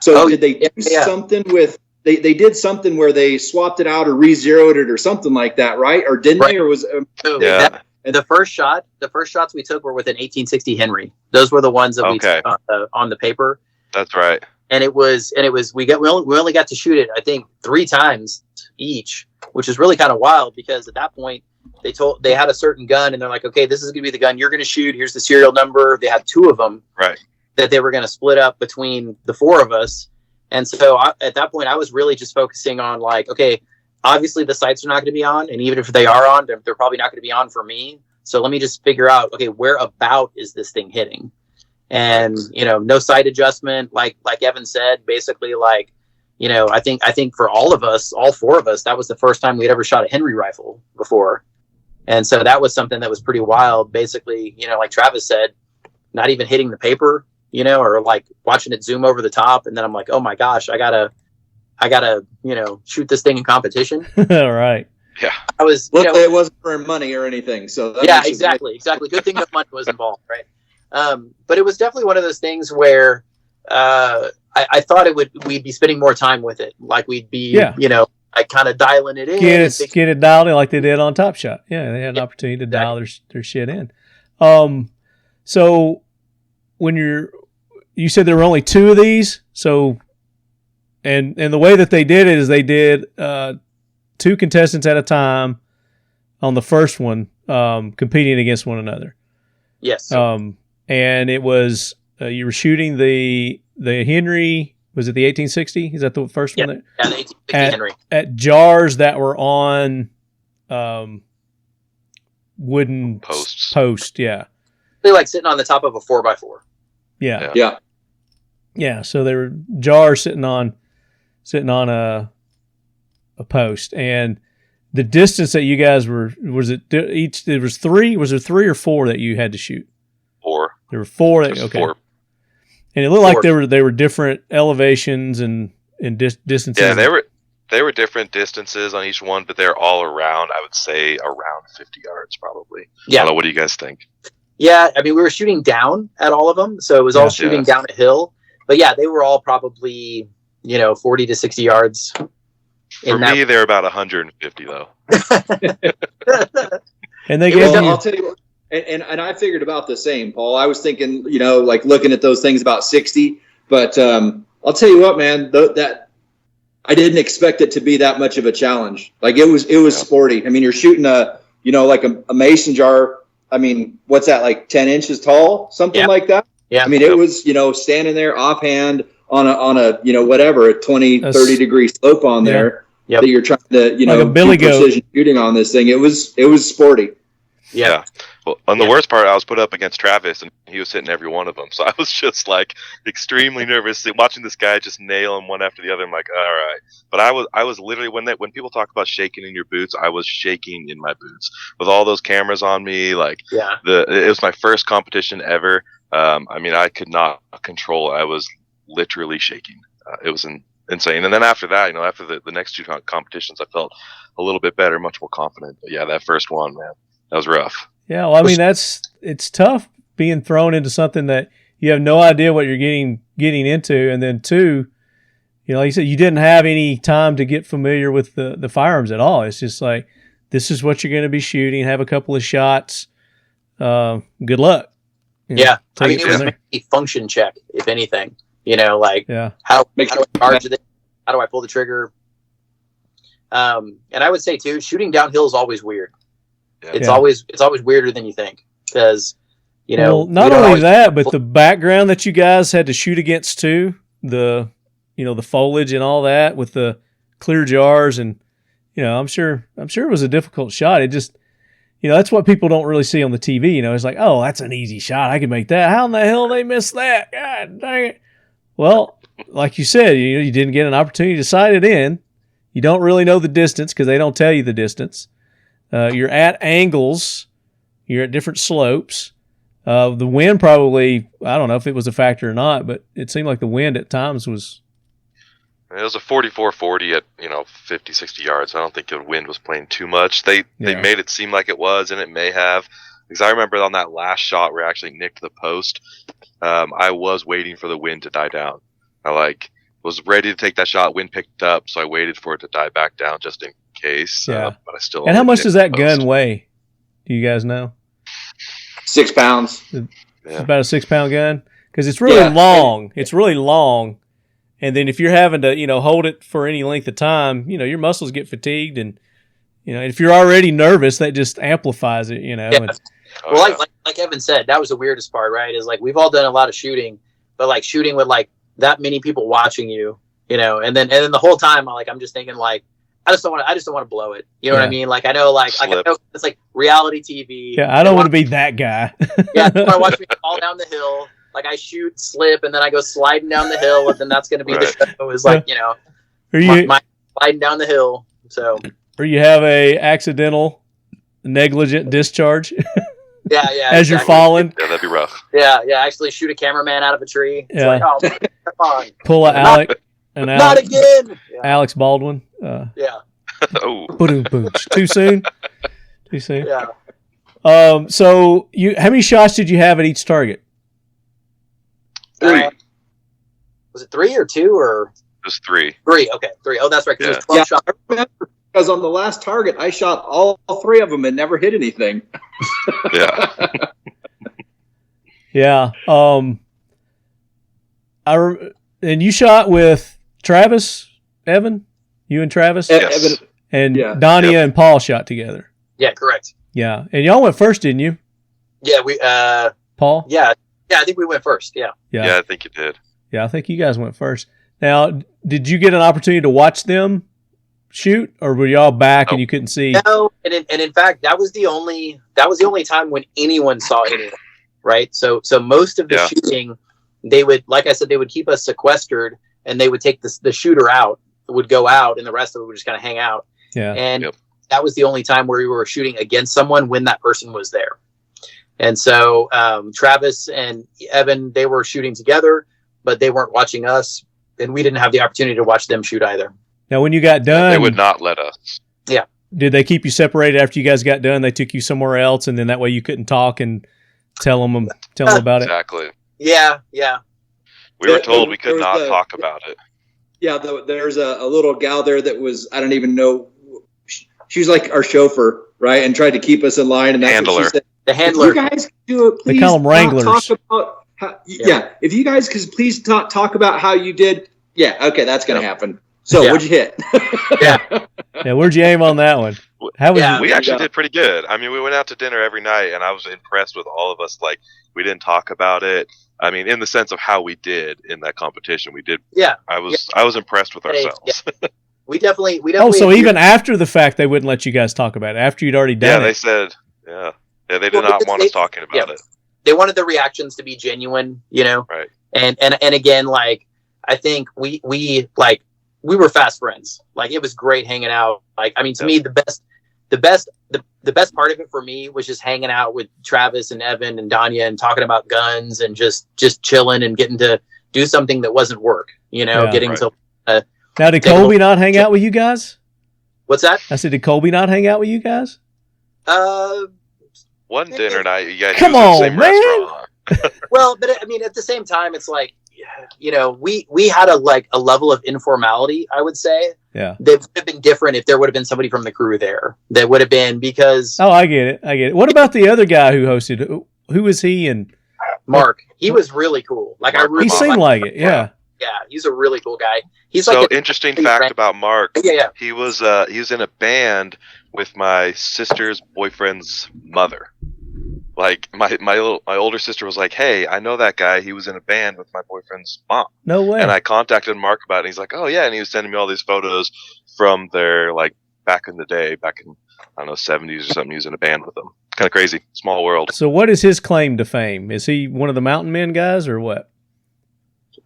So did they do something with, they did something where they swapped it out or re-zeroed it or something like that, right? Or didn't they? Or was the first shots we took were with an 1860 Henry. Those were the ones that we took on the paper. That's right. And it was we only got to shoot it, I think, 3 times each, which is really kind of wild because at that point they had a certain gun and they're like, okay, this is going to be the gun you're going to shoot. Here's the serial number. They had 2 of them, right, that they were going to split up between the 4 of us. And so at that point, I was really just focusing on like, okay, obviously the sights are not going to be on, and even if they are on, they're probably not going to be on for me. So let me just figure out, okay, where about is this thing hitting? And, you know, no sight adjustment, like Evan said, basically, like, you know, I think for all of us, all 4 of us, that was the first time we'd ever shot a Henry rifle before. And so that was something that was pretty wild. Basically, you know, like Travis said, not even hitting the paper, you know, or like watching it zoom over the top. And then I'm like, oh my gosh, I gotta, you know, shoot this thing in competition. All right. Yeah. I was, luckily it wasn't for money or anything. So that exactly. Good thing no money was involved. Right. But it was definitely one of those things where, I thought we'd be spending more time with it. Like we'd be, you know, like kind of dialing it in. Get it dialed in like they did on Top Shot. Yeah. They had an opportunity to dial their shit in. So when you said there were only 2 of these. So, and the way that they did it is they did, 2 contestants at a time on the first one, competing against one another. Yes. And it was, you were shooting the Henry, was it the 1860? Is that the first one? Yeah, the 1860 Henry. At jars that were on wooden post, yeah. They're like sitting on the top of a 4x4. Yeah. So they were jars sitting on a post, and the distance that you guys were, was it each? There was 3. Was there 3 or 4 that you had to shoot? 4. There were 4. Okay. 4. And it looked like they were different elevations and distances. Yeah, they were different distances on each one, but they're all around, I would say, around 50 yards probably. Yeah. I don't know, what do you guys think? Yeah, I mean, we were shooting down at all of them, so it was all shooting down a hill. But yeah, they were all probably, you know, 40 to 60 yards. For me, they're about 150 though. And they gave I'll tell you what, and I figured about the same, Paul. I was thinking, you know, like looking at those things about 60, but I'll tell you what, man, that I didn't expect it to be that much of a challenge. Like it was sporty. I mean, you're shooting like a mason jar. I mean, what's that, like 10 inches tall, something like that? Yeah. I mean, it was, you know, standing there offhand on a, you know, whatever, a 20, 30 degree slope on there. Yep. that you're trying to, Like a billy do goat. precision shooting on this thing. It was sporty. Yeah. Well, and the worst part, I was put up against Travis, and he was hitting every one of them. So I was just like extremely nervous watching this guy just nail them one after the other. I'm like, all right. But I was literally when people talk about shaking in your boots, I was shaking in my boots with all those cameras on me. Like, it was my first competition ever. I mean, I could not control it. I was literally shaking. It was insane. And then after that, after the next two competitions, I felt a little bit better, much more confident. But yeah, that first one, man, that was rough. Yeah, well, I mean, it's tough being thrown into something that you have no idea what you're getting into, and then two, like you said, you didn't have any time to get familiar with the firearms at all. It's just like, this is what you're going to be shooting. Have a couple of shots. Good luck. I mean, it was a function check, if anything. How do I charge it? How do I pull the trigger? And I would say too, shooting downhill is always weird. It's always weirder than you think, because not only that, but the background that you guys had to shoot against too, the foliage and all that with the clear jars, and I'm sure it was a difficult shot. It just that's what people don't really see on the TV. It's like, oh, that's an easy shot, I can make that. How in the hell they missed that? God dang it! Well, like you said, you didn't get an opportunity to sight it in. You don't really know the distance because they don't tell you the distance. You're at angles. You're at different slopes. The wind probably, I don't know if it was a factor or not, but it seemed like the wind at times was... It was a 44-40 at 50, 60 yards. I don't think the wind was playing too much. They made it seem like it was, and it may have. Because I remember on that last shot where I actually nicked the post, I was waiting for the wind to die down. I was ready to take that shot. Wind picked up, so I waited for it to die back down just in case. But I still. And how much does that gun weigh? Do you guys know? 6 pounds. It's about a 6 pound gun, because it's really long. It's really long, and then if you're having to hold it for any length of time, your muscles get fatigued, and if you're already nervous, that just amplifies it. Well, like Evan said, that was the weirdest part, right? Is we've all done a lot of shooting, but shooting with that many people watching you, and then the whole time I'm just thinking I just don't want to blow it. You know what I mean? I know it's like reality TV. Yeah, I don't want to be that guy. Yeah, you want to watch me fall down the hill. I shoot, slip, and then I go sliding down the hill, and then that's going to be the show. Is my sliding down the hill. So. Or you have a accidental, negligent discharge. Yeah. As you're falling. Yeah, that'd be rough. Yeah. Actually, shoot a cameraman out of a tree. It's oh, man, come on. Pull Not again. Yeah. Alex Baldwin. Yeah. Oh. Boom. Too soon. Yeah. So how many shots did you have at each target? 3. Was it 3 or 2 or? It was 3. 3. Okay, 3. Oh, that's right. Yeah. It was 12 shots. I remember because on the last target, I shot all 3 of them and never hit anything. Yeah. Yeah. And you shot with Travis, Evan? You and Travis? Yes. Evan, and Dania and Paul shot together. Yeah, correct. Yeah. And y'all went first, didn't you? Yeah, we Paul? Yeah, I think we went first. Yeah, I think you did. Yeah, I think you guys went first. Now, did you get an opportunity to watch them shoot, or were y'all back and you couldn't see? No, and in fact, that was the only time when anyone saw anyone. Right. So most of the shooting, they would, like I said, they would keep us sequestered, and they would take the shooter out, would go out, and the rest of it would just kind of hang out. Yeah. And that was the only time where we were shooting against someone when that person was there. And so Travis and Evan, they were shooting together, but they weren't watching us, and we didn't have the opportunity to watch them shoot either. Now, when you got done, they would not let us. Yeah. Did they keep you separated after you guys got done? They took you somewhere else, and then that way you couldn't talk and tell them about it? Exactly. Yeah. We were told we could not talk about it. Yeah, there's a little gal there that was, I don't even know, she was like our chauffeur, right? And tried to keep us in line. And that's handler. what she said. The handler. If you guys do it, please. They call them wranglers. Talk about how, if you guys could please talk about how you did. Yeah, okay, that's going to happen. So, what'd you hit? Yeah, where'd you aim on that one? How was we actually did pretty good. I mean, we went out to dinner every night, and I was impressed with all of us. We didn't talk about it. I mean, in the sense of how we did in that competition, we did. Yeah. I was impressed with ourselves. We definitely. Oh, so even after the fact, they wouldn't let you guys talk about it after you'd already done it. Yeah, they said, they did not want us talking about it. They wanted the reactions to be genuine, Right. And again, like, I think we were fast friends. Like, it was great hanging out. Like, I mean, to me, the best part of it for me was just hanging out with Travis and Evan and Dania and talking about guns and just chilling and getting to do something that wasn't work, to. Now, did Colby not hang out with you guys? What's that? I said, did Colby not hang out with you guys? One dinner night, you guys come used the on, same man. restaurant. Well, but I mean, at the same time, it's like, we had a level of informality, I would say. Yeah. That would have been different if there would have been somebody from the crew there. That would have been because. Oh, I get it. What about the other guy who hosted? Who was he? And Mark. He was really cool. Like, he seemed like it. Yeah. Yeah, he's a really cool guy. He's so like interesting fact about Mark. Yeah. He was in a band with my sister's boyfriend's mother. Like my older sister was like, "Hey, I know that guy. He was in a band with my boyfriend's mom." No way. And I contacted Mark about it. And he's like, "Oh yeah," and he was sending me all these photos from their back in the day, back in I don't know 70s or something. He was in a band with them. Kind of crazy. Small world. So what is his claim to fame? Is he one of the Mountain Men guys or what?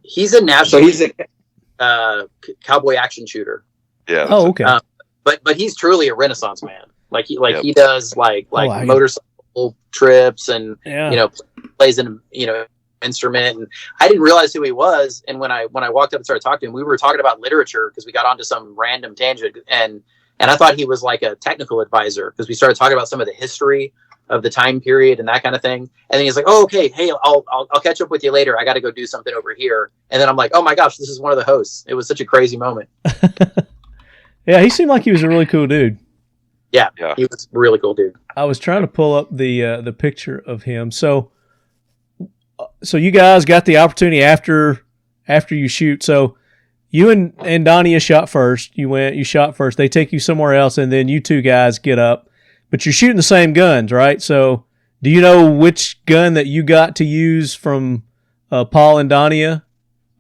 He's a national. So he's a cowboy action shooter. Yeah. Oh, okay. But he's truly a Renaissance man. Like he does motorcycle trips and plays an instrument. And I didn't realize who he was. And when I walked up and started talking to him, we were talking about literature because we got onto some random tangent. And I thought he was like a technical advisor because we started talking about some of the history of the time period and that kind of thing. And then he's like, "Oh, okay. Hey, I'll catch up with you later. I got to go do something over here." And then I'm like, "Oh my gosh, this is one of the hosts." It was such a crazy moment. Yeah. He seemed like he was a really cool dude. Yeah. He was a really cool dude. I was trying to pull up the picture of him. So you guys got the opportunity after you shoot. So you and Dania shot first. You shot first. They take you somewhere else. And then you two guys get up. But you're shooting the same guns, right? So do you know which gun that you got to use from Paul and Dania,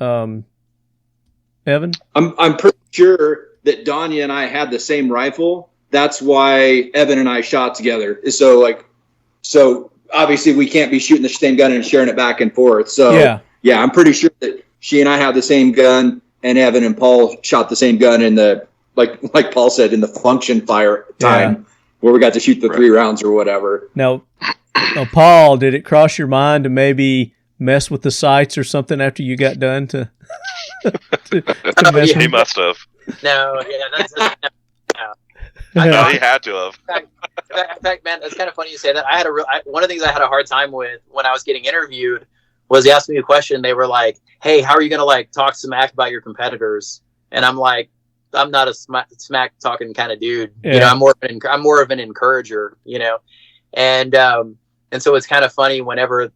Evan? I'm pretty sure that Dania and I had the same rifle. That's why Evan and I shot together. So obviously we can't be shooting the same gun and sharing it back and forth. So yeah, I'm pretty sure that she and I have the same gun, and Evan and Paul shot the same gun in the like Paul said, in the function fire time. Yeah. Where we got to shoot the 3 rounds or whatever. Now, Paul, did it cross your mind to maybe mess with the sights or something after you got done to mess He must have. No, that's no. No, he had to have. In fact, man, that's kind of funny you say that. One of the things I had a hard time with when I was getting interviewed was they asked me a question. They were like, "Hey, how are you going to talk smack about your competitors?" And I'm like, I'm not a smack talking kind of dude. Yeah. I'm more of an encourager, and so it's kind of funny whenever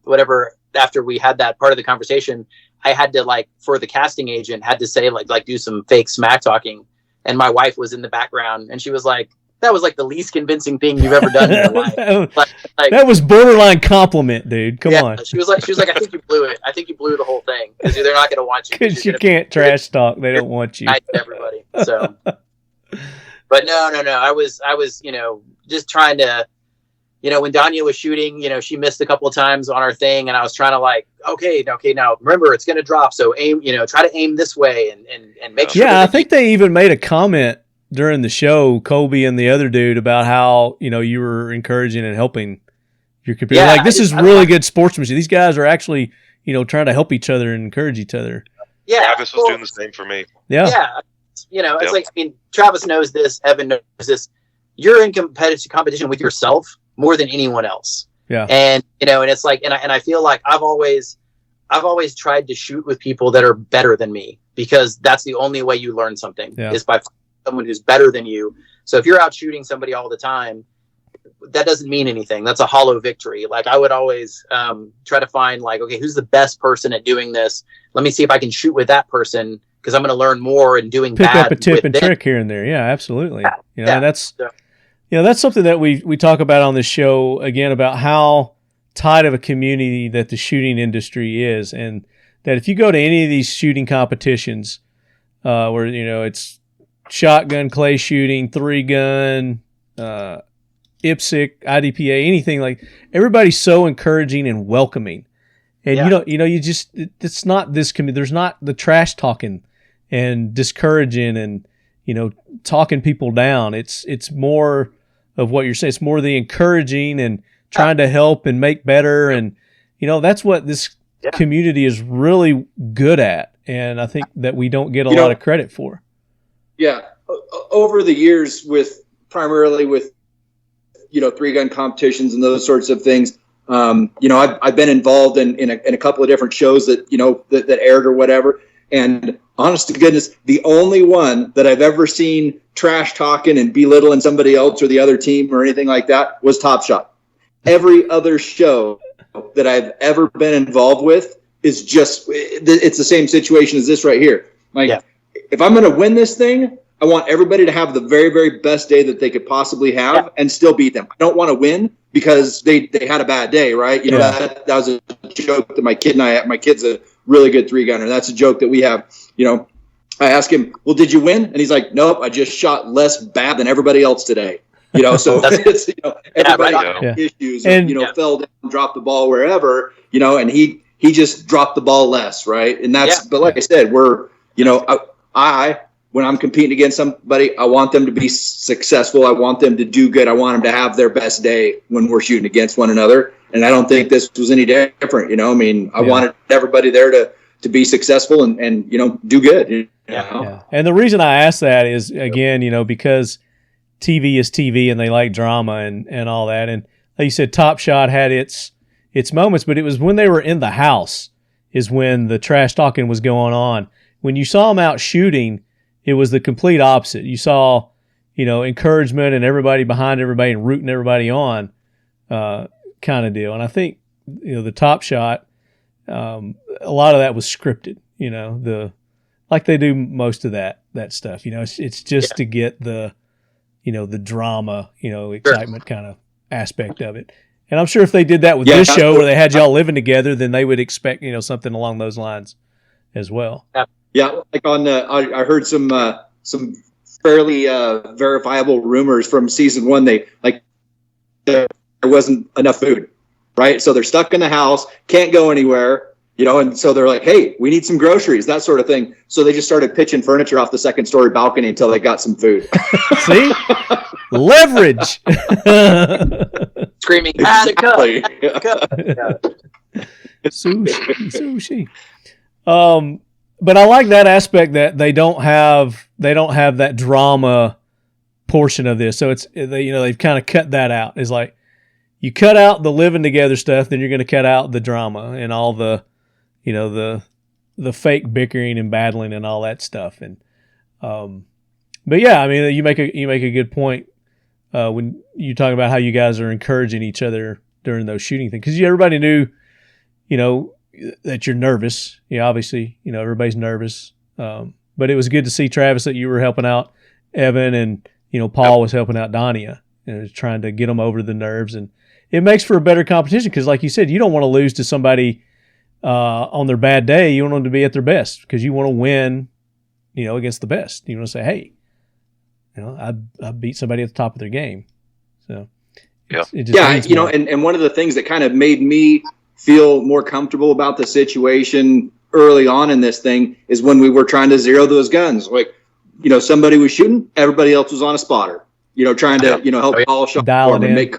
after we had that part of the conversation, I had to for the casting agent had to say do some fake smack talking. And my wife was in the background and she was like, "That was the least convincing thing you've ever done in your life." That was borderline compliment, dude. Come on. She was like, "I think you blew it. I think you blew the whole thing because they're not going to want you." Because you can't trash talk. They don't want you. Everybody. So, but no. I was, just trying to, when Dania was shooting, she missed a couple of times on our thing, and I was trying to okay, now remember it's going to drop, so aim, try to aim this way and make sure. Yeah, I think they even made a comment during the show, Colby and the other dude, about how you were encouraging and helping your computer. Yeah, this is really good sportsmanship. These guys are actually trying to help each other and encourage each other. Yeah, Travis was doing the same for me. Yeah. It's Travis knows this, Evan knows this. You're in competition with yourself more than anyone else. Yeah. And and it's and I feel like I've always tried to shoot with people that are better than me, because that's the only way you learn something is by someone who's better than you. So if you're out shooting somebody all the time, that doesn't mean anything. That's a hollow victory. I would always try to find okay, who's the best person at doing this? Let me see if I can shoot with that person, because I'm going to learn more in doing pick bad up a tip and them. trick here and there. Yeah, absolutely. That's Yeah. that's something that we talk about on this show, again, about how tight of a community that the shooting industry is, and that if you go to any of these shooting competitions where it's shotgun, clay shooting, 3-gun, IPSC, IDPA, anything like. Everybody's so encouraging and welcoming, and it's not this community. There's not the trash talking and discouraging and talking people down. It's more of what you're saying. It's more the encouraging and trying to help and make better, and that's what this community is really good at, and I think that we don't get a lot of credit for. Yeah, over the years, primarily with 3-gun competitions and those sorts of things, I've been involved in a couple of different shows that that aired or whatever, and honest to goodness, the only one that I've ever seen trash talking and belittling somebody else or the other team or anything like that was Top Shot. Every other show that I've ever been involved with is it's the same situation as this right here. If I'm going to win this thing, I want everybody to have the very, very best day that they could possibly have and still beat them. I don't want to win because they had a bad day, right? That was a joke that my kid's a really good 3-gunner. That's a joke that we have. I ask him, well, did you win? And he's like, nope, I just shot less bad than everybody else today. So it's, everybody had issues and fell down, dropped the ball wherever, and he just dropped the ball less, right? And but like I said, we're, when I'm competing against somebody, I want them to be successful. I want them to do good. I want them to have their best day when we're shooting against one another. And I don't think this was any different. I wanted everybody there to be successful and do good. Yeah. And the reason I ask that is, again, because TV is TV and they like drama and all that. And like you said, Top Shot had its moments, but it was when they were in the house is when the trash talking was going on. When you saw them out shooting, it was the complete opposite. You saw, encouragement and everybody behind everybody and rooting everybody on kind of deal. And I think, the Top Shot, a lot of that was scripted, like they do most of that stuff. It's just to get the drama, excitement kind of aspect of it. And I'm sure if they did that with this show where they had y'all living together, then they would expect, something along those lines as well. Yeah, like I heard some fairly verifiable rumors from season 1. There wasn't enough food, right? So they're stuck in the house, can't go anywhere, and so they're like, hey, we need some groceries, that sort of thing. So they just started pitching furniture off the 2nd-story balcony until they got some food. See? Leverage. Screaming, exactly. Sushi. But I like that aspect that they don't have that drama portion of this. So it's they've kind of cut that out. It's like you cut out the living together stuff, then you're going to cut out the drama and all the the fake bickering and battling and all that stuff. And but yeah, I mean, you make a good point when you talk about how you guys are encouraging each other during those shooting things, because everybody knew, that you're nervous. Obviously, everybody's nervous. But it was good to see, Travis, that you were helping out Evan, and Paul was helping out Dania, trying to get them over the nerves, and it makes for a better competition because, like you said, you don't want to lose to somebody on their bad day. You want them to be at their best because you want to win, against the best. You want to say, hey, I beat somebody at the top of their game. So and one of the things that kind of made me feel more comfortable about the situation early on in this thing is when we were trying to zero those guns. Like, somebody was shooting, everybody else was on a spotter, trying to, help all shot for and make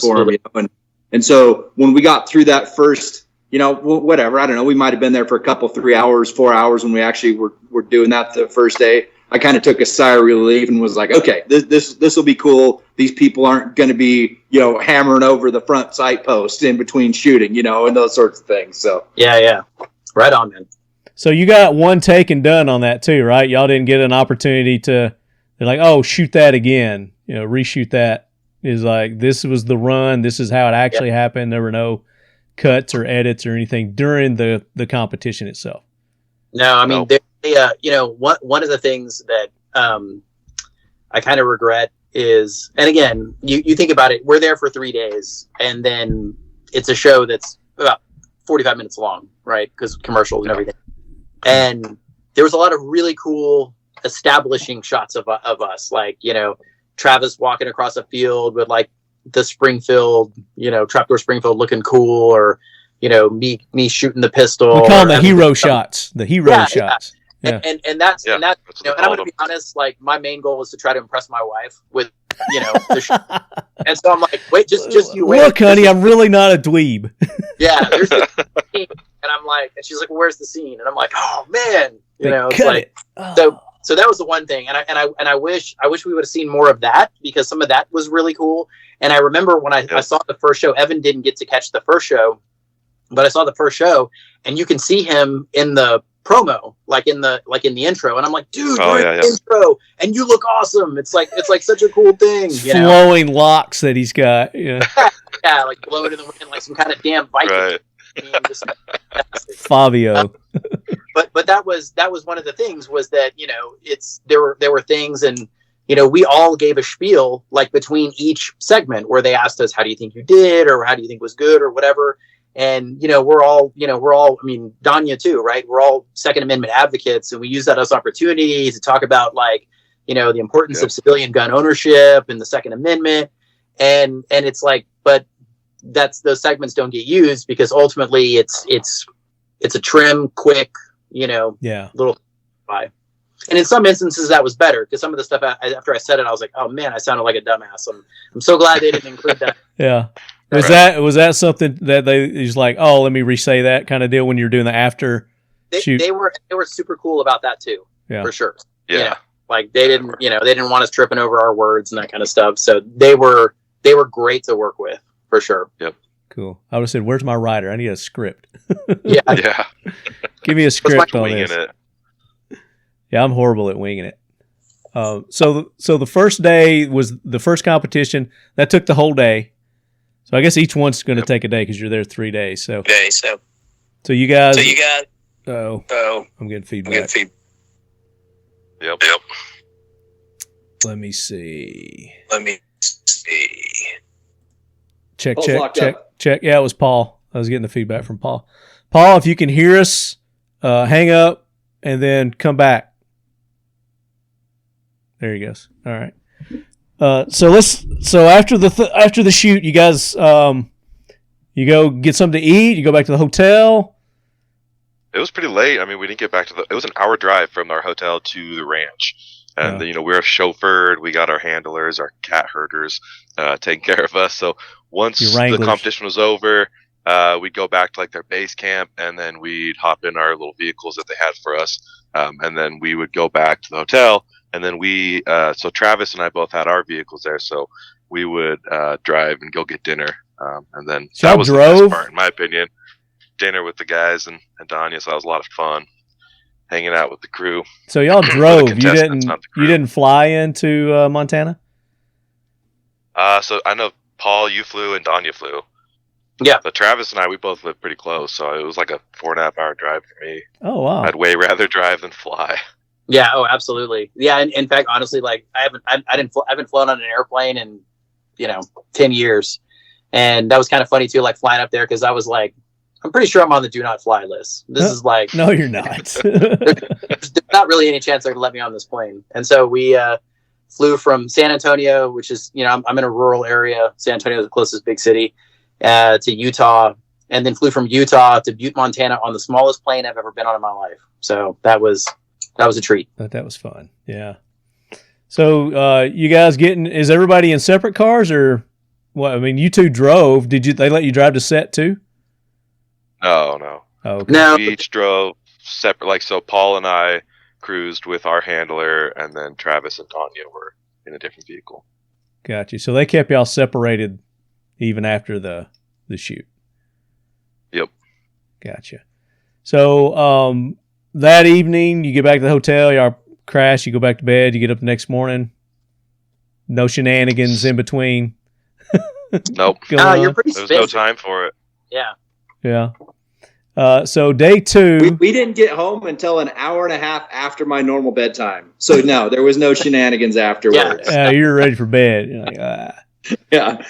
for them. And so when we got through that first, whatever, I don't know, we might have been there for a couple, 3 hours, 4 hours when we actually were doing that the first day. I kind of took a sigh of relief and was like, okay, this will be cool. These people aren't going to be, hammering over the front sight post in between shooting, and those sorts of things. So yeah, right on, man. So you got one take and done on that too, right? Y'all didn't get an opportunity to. They're like, oh, shoot that again, reshoot that. Is like, this was the run. This is how it actually happened. There were no cuts or edits or anything during the competition itself. No, I mean, one of the things that I kind of regret is, and again, you think about it, we're there for 3 days, and then it's a show that's about 45 minutes long, right? Because commercials and everything. And there was a lot of really cool establishing shots of us, like, you know, Travis walking across a field with like the Springfield, you know, Trapdoor Springfield looking cool, or, you know, me shooting the pistol. We call them the hero shots. The hero shots. Yeah. And that's you know, and I'm gonna be honest, like my main goal was to try to impress my wife with, you know, and so I'm like, wait, just you wait. Look, honey, I'm really not a dweeb. Yeah, there's the scene. And I'm like, and she's like, well, where's the scene? And I'm like, oh man, you know, it's like so that was the one thing. And I wish we would have seen more of that, because some of that was really cool. And I remember when I saw the first show, Evan didn't get to catch the first show, but I saw the first show, and you can see him in the promo, like in the intro, and I'm like, dude, you're in the intro, and you look awesome. It's like such a cool thing. You know? Flowing locks that he's got. Yeah, yeah, like blowing in the wind like some kind of damn Viking. Right. I mean, just, Fabio. But that was one of the things, was that, you know, there were things, and, you know, we all gave a spiel like between each segment where they asked us, how do you think you did, or how do you think was good, or whatever. And, you know, we're all, I mean, Dania too, right? We're all Second Amendment advocates, and we use that as opportunity to talk about, like, you know, the importance of civilian gun ownership and the Second Amendment. And it's like, but those segments don't get used because ultimately it's a trim, quick, you know, little buy. And in some instances that was better, because some of the stuff after I said it, I was like, oh man, I sounded like a dumbass. I'm so glad they didn't include that. Yeah. Was that something that they was like, oh, let me re-say that kind of deal when you're doing the after shoot? They were super cool about that too. Yeah. For sure. Yeah. You know, like they didn't want us tripping over our words and that kind of stuff. So they were great to work with, for sure. Yep. Cool. I would have said, where's my writer? I need a script. Yeah. Yeah. Give me a script on this. It. Yeah, I'm horrible at winging it. So the first day was the first competition. That took the whole day. So I guess each one's going to take a day because you're there 3 days. So you guys. Oh, I'm getting feedback. Yep. Let me see. Check. Yeah, it was Paul. I was getting the feedback from Paul. Paul, if you can hear us, hang up and then come back. There he goes. All right. So after the shoot, you guys, you go get something to eat. You go back to the hotel. It was pretty late. I mean, we didn't get back it was an hour drive from our hotel to the ranch. And, you know, we were chauffeured. We got our handlers, our cat herders, taking care of us. So once the competition was over, we'd go back to like their base camp, and then we'd hop in our little vehicles that they had for us. And then we would go back to the hotel. And then so Travis and I both had our vehicles there. So we would drive and go get dinner. And then that was the best part, in my opinion. Dinner with the guys and Dania. So that was a lot of fun. Hanging out with the crew. So y'all drove. You didn't fly into Montana? So I know Paul, you flew, and Dania flew. Yeah. But Travis and I, we both lived pretty close, so it was like a 4.5 hour drive for me. Oh wow! I'd way rather drive than fly. Yeah. Oh, absolutely. Yeah. And in fact, honestly, like I haven't flown on an airplane in 10 years, and that was kind of funny too. Like flying up there, because I was like, I'm pretty sure I'm on the do not fly list. This is like, no, you're not. there's not really any chance they're gonna let me on this plane. And so we flew from San Antonio, which is, I'm in a rural area. San Antonio is the closest big city, to Utah, and then flew from Utah to Butte, Montana on the smallest plane I've ever been on in my life. So that was a treat. That was fun. Yeah. So you guys is everybody in separate cars, or what? I mean, you two drove. They let you drive to set too? No. Oh, okay. No. We each drove separate. Like, so Paul and I cruised with our handler, and then Travis and Dania were in a different vehicle. Got you. So they kept y'all separated even after the shoot. Yep. Gotcha. So that evening, you get back to the hotel, y'all crash, you go back to bed, you get up the next morning. No shenanigans in between. Nope. You're pretty There was no time for it. Yeah. Yeah. So day 2. We didn't get home until an hour and a half after my normal bedtime. So no, there was no shenanigans afterwards. Yeah, you're ready for bed. You're like, Yeah.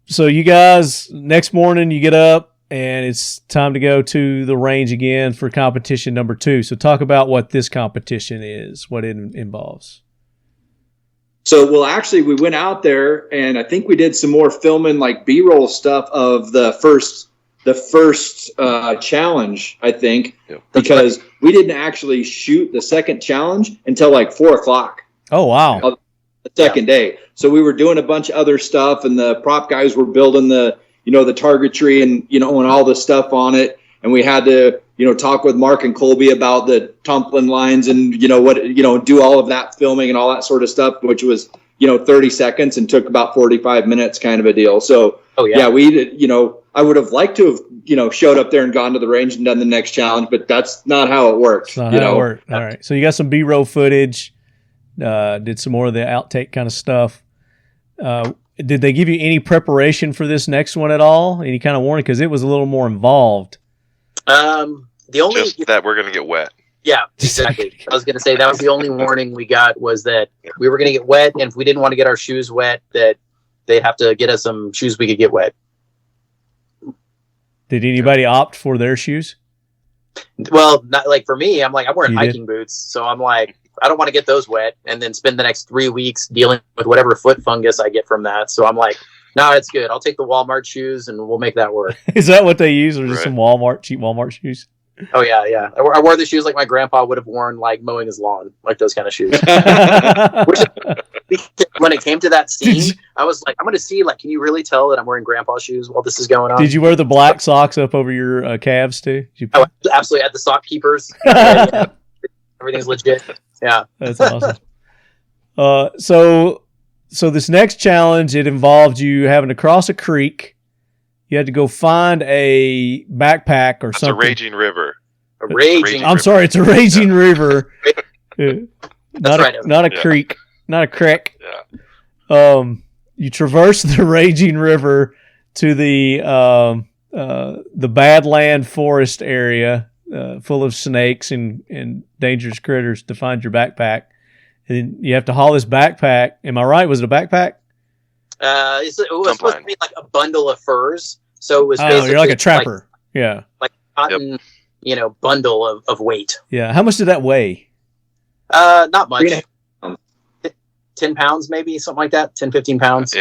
So you guys, next morning you get up, and it's time to go to the range again for competition number 2. So talk about what this competition is, what it involves. So, well, actually, we went out there, and I think we did some more filming, like B-roll stuff of the first challenge, I think, because we didn't actually shoot the second challenge until like 4:00. Oh, wow. The second day. So we were doing a bunch of other stuff, and the prop guys were building the targetry and, and all the stuff on it. And we had to, talk with Mark and Colby about the Tumplin lines and, do all of that filming and all that sort of stuff, which was, 30 seconds and took about 45 minutes kind of a deal. So, we did, I would have liked to have, showed up there and gone to the range and done the next challenge, but that's not how it works. Not how it worked. All right. So you got some B-roll footage, did some more of the outtake kind of stuff. Did they give you any preparation for this next one at all? Any kind of warning? Because it was a little more involved. The only just that we're going to get wet. Yeah, exactly. I was going to say that was the only warning we got, was that we were going to get wet, and if we didn't want to get our shoes wet, that they'd have to get us some shoes we could get wet. Did anybody opt for their shoes? Well, not like for me. I'm wearing hiking boots, so I'm like, I don't want to get those wet and then spend the next 3 weeks dealing with whatever foot fungus I get from that. So I'm like, no, it's good. I'll take the Walmart shoes and we'll make that work. Is that what they use, or just some cheap Walmart shoes? Oh, yeah. I wore the shoes like my grandpa would have worn, like mowing his lawn, like those kind of shoes. When it came to that scene, I was like, I'm going to see, like, can you really tell that I'm wearing grandpa shoes while this is going on? Did you wear the black socks up over your calves too? Oh, absolutely. I had the sock keepers. Yeah. Everything's legit. Yeah. That's awesome. So this next challenge, it involved you having to cross a creek. You had to go find a backpack or something. It's a raging river. I'm sorry, it's a raging river. Not a creek. Not a creek. Yeah. You traverse the raging river to the Badland forest area, full of snakes and dangerous critters, to find your backpack. And then you have to haul this backpack. Am I right? Was it a backpack? It was supposed to be like a bundle of furs. So it was basically you're like a trapper. Like cotton, bundle of weight. Yeah. How much did that weigh? Not much. 10 pounds, maybe, something like that. 10, 15 pounds.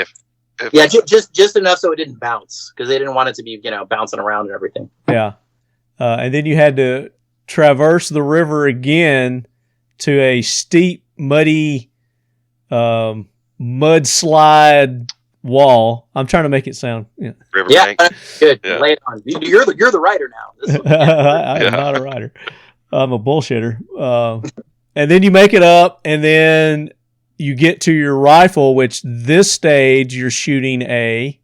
Just enough so it didn't bounce, because they didn't want it to be, bouncing around and everything. Yeah. And then you had to traverse the river again to a steep, muddy, mudslide wall. I'm trying to make it sound. Riverbank. Good. Yeah. Lay it on. You're the writer now. I am not a writer. I'm a bullshitter. And then you make it up, and then you get to your rifle, which this stage you're shooting a.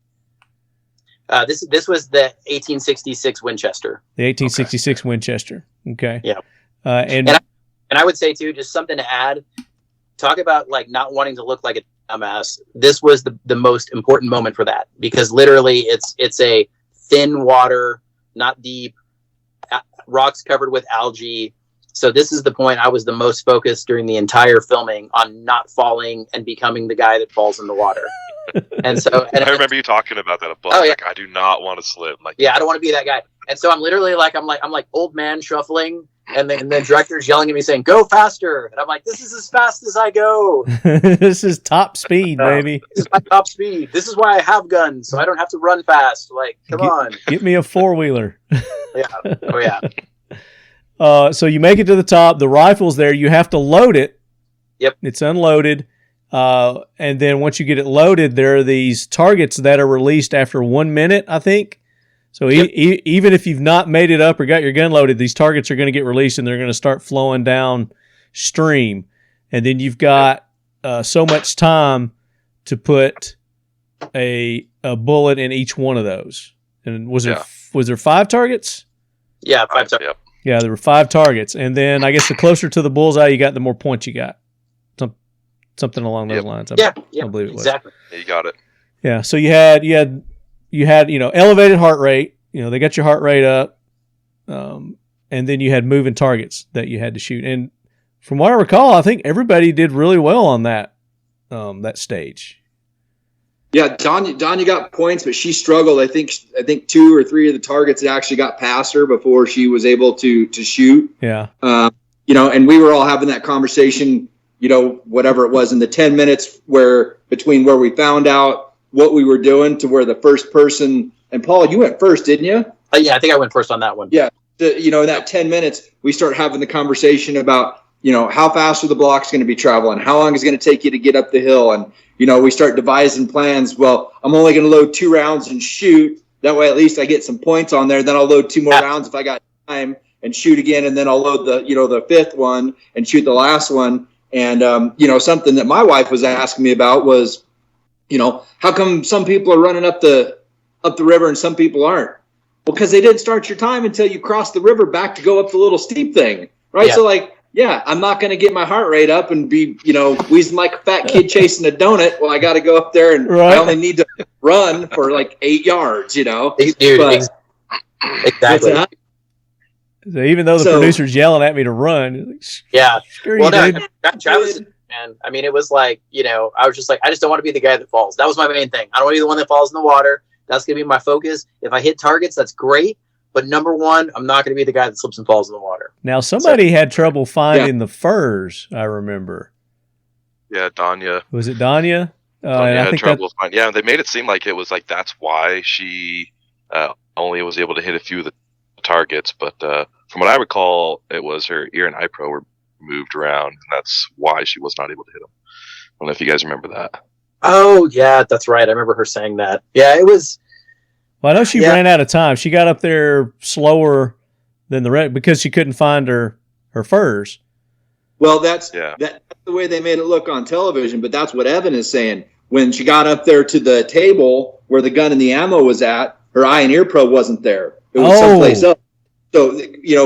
This was the 1866 Winchester. The 1866 Winchester. Okay. Yeah. And I would say too, just something to add. Talk about like not wanting to look like a dumbass. This was the most important moment for that, because literally it's a thin water, not deep, rocks covered with algae. So this is the point I was the most focused during the entire filming on not falling and becoming the guy that falls in the water. And so I remember you talking about that a bunch. Like, I do not want to slip. Like, I don't want to be that guy. And so I'm literally like, I'm like old man shuffling, and then the director's yelling at me saying, "Go faster!" And I'm like, "This is as fast as I go. This is top speed, baby. This is my top speed. This is why I have guns, so I don't have to run fast. Like, come on, get me a 4-wheeler." Yeah. Oh yeah. So you make it to the top. The rifle's there. You have to load it. Yep. It's unloaded. And then once you get it loaded, there are these targets that are released after 1 minute, I think. So even if you've not made it up or got your gun loaded, these targets are going to get released, and they're going to start flowing down stream. And then you've got so much time to put a bullet in each one of those. And was there 5 targets? Yeah, 5 targets. Yep. Yeah, there were 5 targets. And then I guess the closer to the bullseye you got, the more points you got. Something along those lines. I believe it was. Exactly. Yeah, you got it. Yeah, so you had elevated heart rate. They got your heart rate up, and then you had moving targets that you had to shoot. And from what I recall, I think everybody did really well on that stage. Yeah, Dania got points, but she struggled. I think 2 or 3 of the targets actually got past her before she was able to shoot. Yeah. And we were all having that conversation, whatever it was in the 10 minutes between where we found out what we were doing to where the first person, and Paul, you went first, didn't you? Yeah, I think I went first on that one. Yeah. In that 10 minutes, we start having the conversation about, how fast are the blocks going to be traveling? How long is it going to take you to get up the hill? And, we start devising plans. Well, I'm only going to load 2 rounds and shoot. That way, at least I get some points on there. Then I'll load 2 more rounds if I got time and shoot again. And then I'll load the 5th one and shoot the last one. And, something that my wife was asking me about was, how come some people are running up the river and some people aren't? Well, because they didn't start your time until you cross the river back to go up the little steep thing. Right. Yeah. So I'm not going to get my heart rate up and be, wheezing like a fat kid chasing a donut. Well, I got to go up there and I only need to run for 8 yards, Dude, But, exactly. So even though the producer's yelling at me to run, yeah. Well, no, Travis, man. I mean, it was I was just I just don't want to be the guy that falls. That was my main thing. I don't want to be the one that falls in the water. That's going to be my focus. If I hit targets, that's great. But number one, I'm not going to be the guy that slips and falls in the water. Now, somebody had trouble finding the furs, I remember. Yeah, Dania. Was it Dania? Dania had trouble finding. Yeah, they made it seem like it was that's why she only was able to hit a few of the targets. But from what I recall, it was her ear and eye pro were moved around, and that's why she was not able to hit them. I don't know if you guys remember that. Oh, yeah, that's right. I remember her saying that. Yeah, it was... Well, I know she ran out of time. She got up there slower than the rest because she couldn't find her furs. Well, that's the way they made it look on television, but that's what Evan is saying. When she got up there to the table where the gun and the ammo was at, her eye and ear pro wasn't there. It was someplace else. So,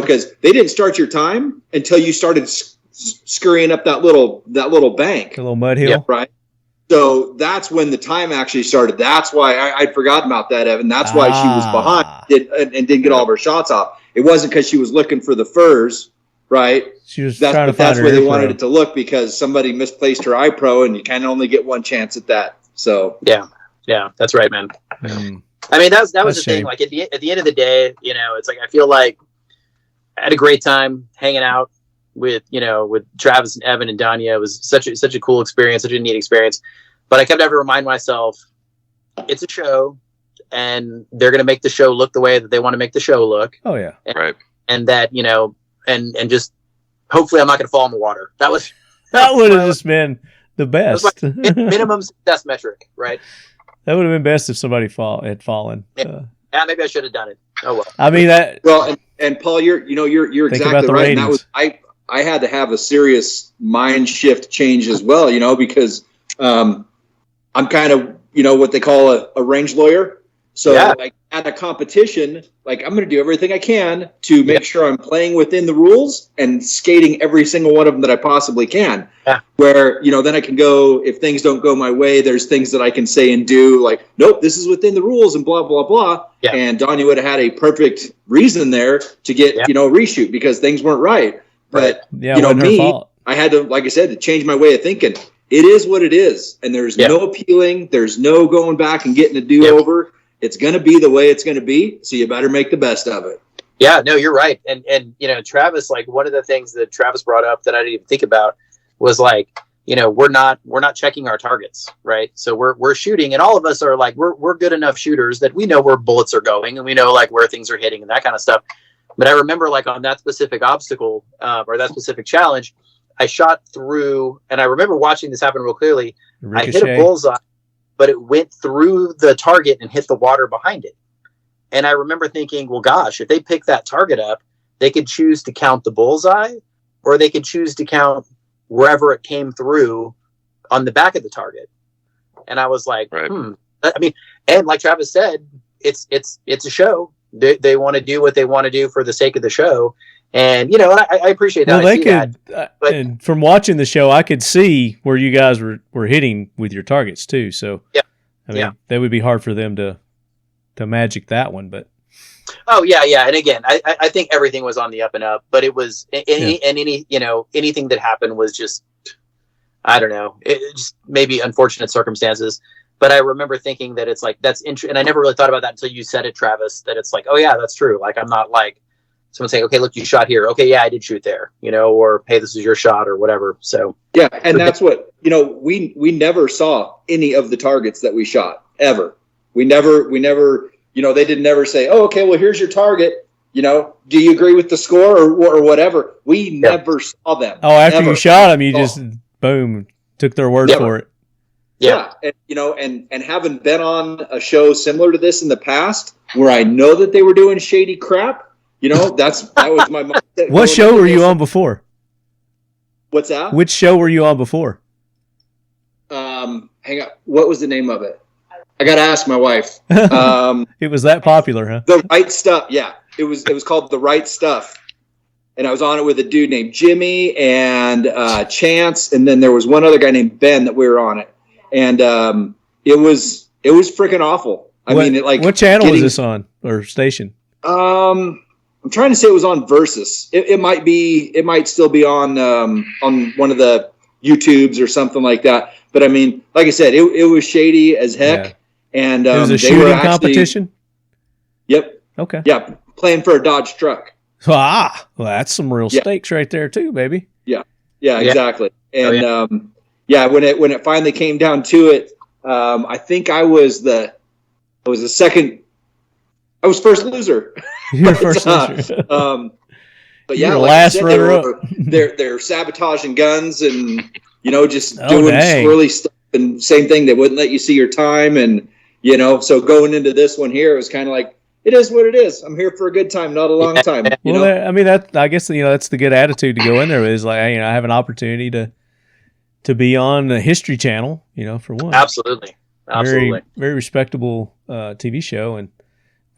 because they didn't start your time until you started scurrying up that little bank. A little mud hill. Yeah, right. So that's when the time actually started. That's why I'd forgotten about that, Evan. That's why she was behind and didn't get all of her shots off. It wasn't because she was looking for the furs, right? She was trying to find her where they wanted it to look because somebody misplaced her eye pro, and you kind of only get one chance at that. So yeah, that's right, man. I mean, that was the thing. Like at the end of the day, it's I feel like I had a great time hanging out with Travis and Evan and Dania. It was such a cool experience, such a neat experience. But I kept having to remind myself, it's a show, and they're going to make the show look the way that they want to make the show look. Oh yeah, right. And that and just hopefully I'm not going to fall in the water. That would have just been the best. That was my minimum success metric, right? That would have been best if somebody had fallen. Yeah, maybe I should have done it. Oh well. I mean that. Well, and Paul, you're exactly right. And that was I had to have a serious mind shift change as well, because I'm kind of, what they call a range lawyer. So at a competition, I'm going to do everything I can to make sure I'm playing within the rules and skating every single one of them that I possibly can. Yeah. Where, then I can go, if things don't go my way, there's things that I can say and do nope, this is within the rules and blah, blah, blah. Yeah. And Donnie would have had a perfect reason there to get, reshoot because things weren't right. But, me, I had to, like I said, to change my way of thinking. It is what it is. And there's no appealing. There's no going back and getting a do-over. Yep. It's going to be the way it's going to be. So you better make the best of it. Yeah, no, you're right. And Travis, one of the things that Travis brought up that I didn't even think about was we're not checking our targets, right? So we're shooting, and all of us are we're good enough shooters that we know where bullets are going and we know where things are hitting and that kind of stuff. But I remember on that specific obstacle or that specific challenge, I shot through, and I remember watching this happen real clearly. Ricochet. I hit a bullseye, but it went through the target and hit the water behind it. And I remember thinking, well, gosh, if they pick that target up, they could choose to count the bullseye, or they could choose to count wherever it came through on the back of the target. And I was like, and like Travis said, it's a show. They want to do what they want to do for the sake of the show. And, I appreciate that. Well, they could, and from watching the show, I could see where you guys were hitting with your targets too. So, that would be hard for them to magic that one, but. Oh yeah. Yeah. And again, I think everything was on the up and up, but it was anything that happened was just, I don't know, it just maybe unfortunate circumstances. But I remember thinking that it's like, that's interesting. And I never really thought about that until you said it, Travis, that it's like, oh yeah, that's true. Like, I'm not like someone saying, okay, look, you shot here. Okay. Yeah, I did shoot there, or hey, this is your shot or whatever. So yeah. And that's what, we never saw any of the targets that we shot ever. We never, they didn't ever say, oh, okay, well, here's your target. Do you agree with the score or whatever? We never saw them. Oh, after you shot them, you just, boom, took their word for it. Yeah. And having been on a show similar to this in the past where I know that they were doing shady crap, that was my mindset. What show were you on before? What's that? Which show were you on before? Hang on. What was the name of it? I got to ask my wife. It was that popular, huh? The Right Stuff. Yeah. It was called The Right Stuff. And I was on it with a dude named Jimmy and Chance. And then there was one other guy named Ben that we were on it. And it was freaking awful. What channel was this on or station? I'm trying to say it was on Versus. It might still be on one of the YouTubes or something like that. But I mean, like I said, it was shady as heck. Yeah. And it was a shooting competition. Yep. Okay. Yeah, playing for a Dodge truck. Well, that's some real stakes right there too, baby. Yeah. Exactly. And when it finally came down to it, I think I was second. I was first loser. You're first loser. But yeah, like last said, runner up. They're sabotaging guns and just doing swirly stuff. And same thing, they wouldn't let you see your time, and so going into this one here, it was kind of like, it is what it is. I'm here for a good time, not a long time. I guess that's the good attitude to go in there with. Is like, I have an opportunity to be on the History Channel, for one. Absolutely. Very, very respectable TV show, and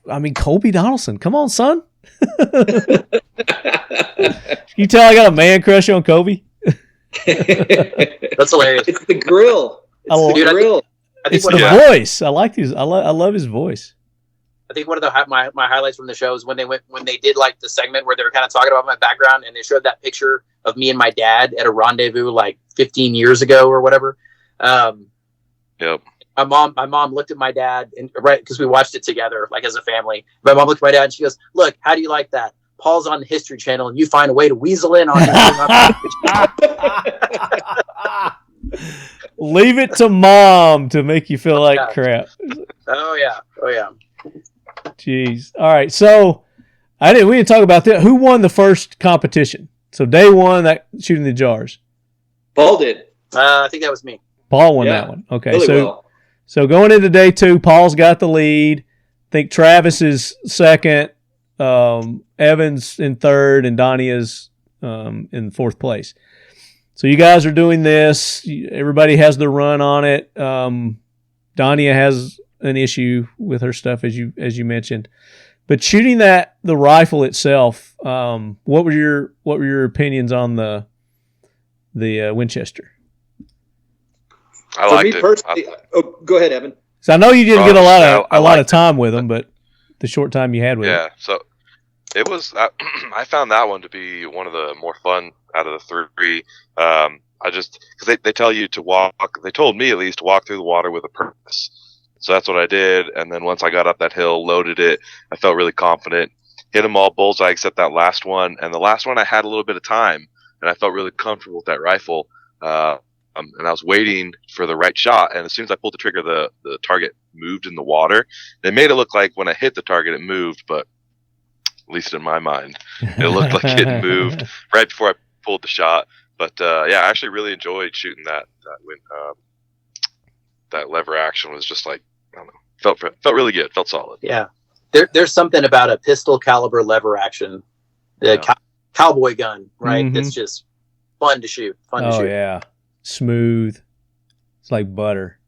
I mean, Colby Donaldson, come on, son. You tell I got a man crush on Colby. That's hilarious. It's the grill. It's the voice. I like his. I love his voice. I think one of my highlights from the show is when they did like the segment where they were kind of talking about my background, and they showed that picture of me and my dad at a rendezvous like 15 years ago or whatever. Yep. My mom looked at my dad, and right, because we watched it together, like as a family. My mom looked at my dad and she goes, "Look, how do you like that? Paul's on the History Channel, and you find a way to weasel in on Leave it to mom to make you feel like crap." Oh yeah. Jeez. All right. So we didn't talk about that. Who won the first competition? So day one, that shooting the jars. Paul did. I think that was me. Paul won that one. Okay. Really So going into day two, Paul's got the lead. I think Travis is second, Evans in third, and Dania's in fourth place. So you guys are doing this. Everybody has their run on it. Dania has an issue with her stuff, as you mentioned. But shooting the rifle itself, what were your opinions on the Winchester? I liked it. Personally, go ahead, Evan. So I know you didn't get a lot of time with them, but the short time you had with them. Yeah, so it was. I found that one to be one of the more fun out of the three. Because they tell you to walk. They told me at least to walk through the water with a purpose. So that's what I did. And then once I got up that hill, loaded it, I felt really confident. Hit them all bullseye except that last one. And the last one I had a little bit of time, and I felt really comfortable with that rifle. And I was waiting for the right shot. And as soon as I pulled the trigger, the target moved in the water. They made it look like when I hit the target, it moved, but at least in my mind, it looked like it moved right before I pulled the shot. But I actually really enjoyed shooting that lever action. Was just like, I don't know, felt really good, felt solid. Yeah, there's something about a pistol caliber lever action, cowboy gun, right? Mm-hmm. That's just fun to shoot. Oh yeah, smooth. It's like butter.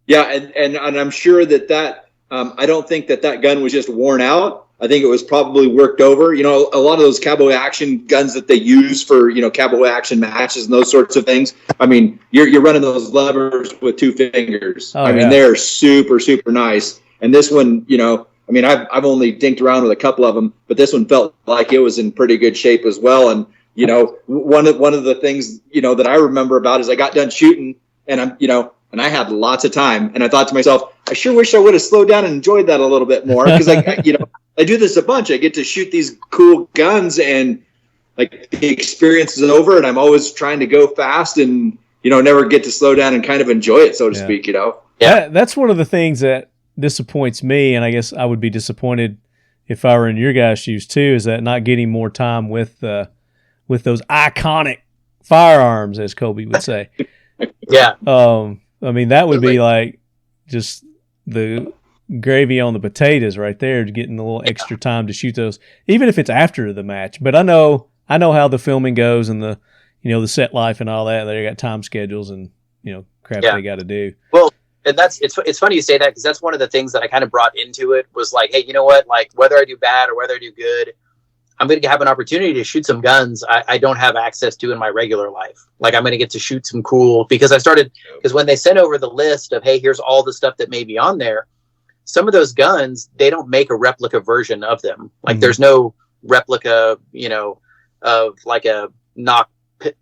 Yeah, and I'm sure that I don't think that gun was just worn out. I think it was probably worked over. You know, a lot of those cowboy action guns that they use for, cowboy action matches and those sorts of things. I mean, you're running those levers with two fingers. Oh, I mean, they're super, super nice. And this one, I've only dinked around with a couple of them, but this one felt like it was in pretty good shape as well. And, one of the things, that I remember about is I got done shooting and and I had lots of time. And I thought to myself, I sure wish I would have slowed down and enjoyed that a little bit more, because I do this a bunch. I get to shoot these cool guns, and like the experience is over, and I'm always trying to go fast and never get to slow down and kind of enjoy it, so to speak. Yeah, that's one of the things that disappoints me, and I guess I would be disappointed if I were in your guys' shoes too, is that not getting more time with those iconic firearms, as Colby would say. Yeah. I mean, that would be like just the gravy on the potatoes right there, getting a little extra time to shoot those, even if it's after the match. But I know how the filming goes, and the the set life and all that. They got time schedules and crap they got to do. Well, and it's funny you say that, because that's one of the things that I kind of brought into it, was like, hey, you know what? Like, whether I do bad or whether I do good, I'm going to have an opportunity to shoot some guns I don't have access to in my regular life. Like, I'm going to get to shoot some cool, because when they sent over the list of, hey, here's all the stuff that may be on there, some of those guns, they don't make a replica version of them. Like, there's no replica, of like a knock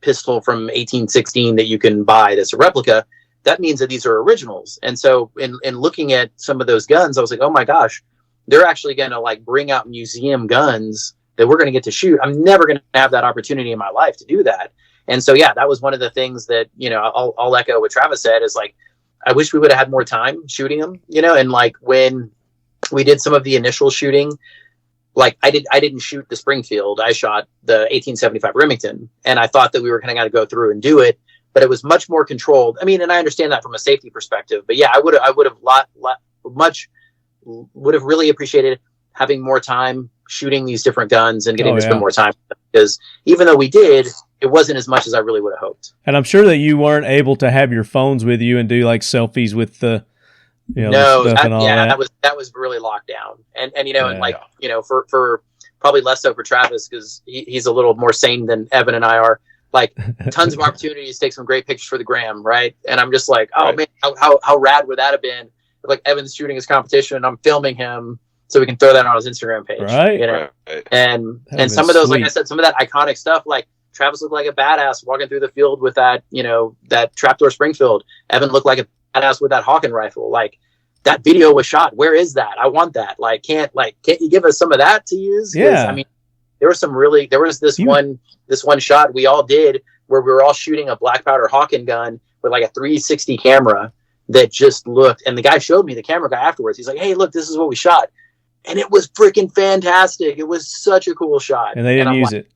pistol from 1816 that you can buy that's a replica. That means that these are originals. And so in looking at some of those guns, I was like, oh my gosh, they're actually going to like bring out museum guns that we're going to get to shoot. I'm never going to have that opportunity in my life to do that. And so, yeah, that was one of the things that, I'll echo what Travis said, is like, I wish we would have had more time shooting them, and like when we did some of the initial shooting, like I didn't shoot the Springfield. I shot the 1875 Remington, and I thought that we were kind of going to go through and do it, but it was much more controlled. I mean, and I understand that from a safety perspective, but yeah, I would have really appreciated having more time shooting these different guns and getting to spend more time, because even though we did, it wasn't as much as I really would have hoped. And I'm sure that you weren't able to have your phones with you and do like selfies with the, no, the stuff and all that. that was really locked down. And for probably less so for Travis, because he's a little more sane than Evan and I are. Like, tons of opportunities to take some great pictures for the gram, right? And I'm just like, oh man, how rad would that have been? If, like, Evan's shooting his competition and I'm filming him, so we can throw that on his Instagram page, right? Right. And some of those, like I said, some of that iconic stuff, like Travis looked like a badass walking through the field with that, that Trapdoor Springfield. Evan looked like a badass with that Hawken rifle. Like, that video was shot. Where is that? I want that. Like, can't you give us some of that to use? Yeah. I mean, there was this one shot we all did where we were all shooting a black powder Hawken gun with like a 360 camera that just looked, and the guy showed me, the camera guy, afterwards. He's like, hey, look, this is what we shot. And it was freaking fantastic. It was such a cool shot. And they didn't use it.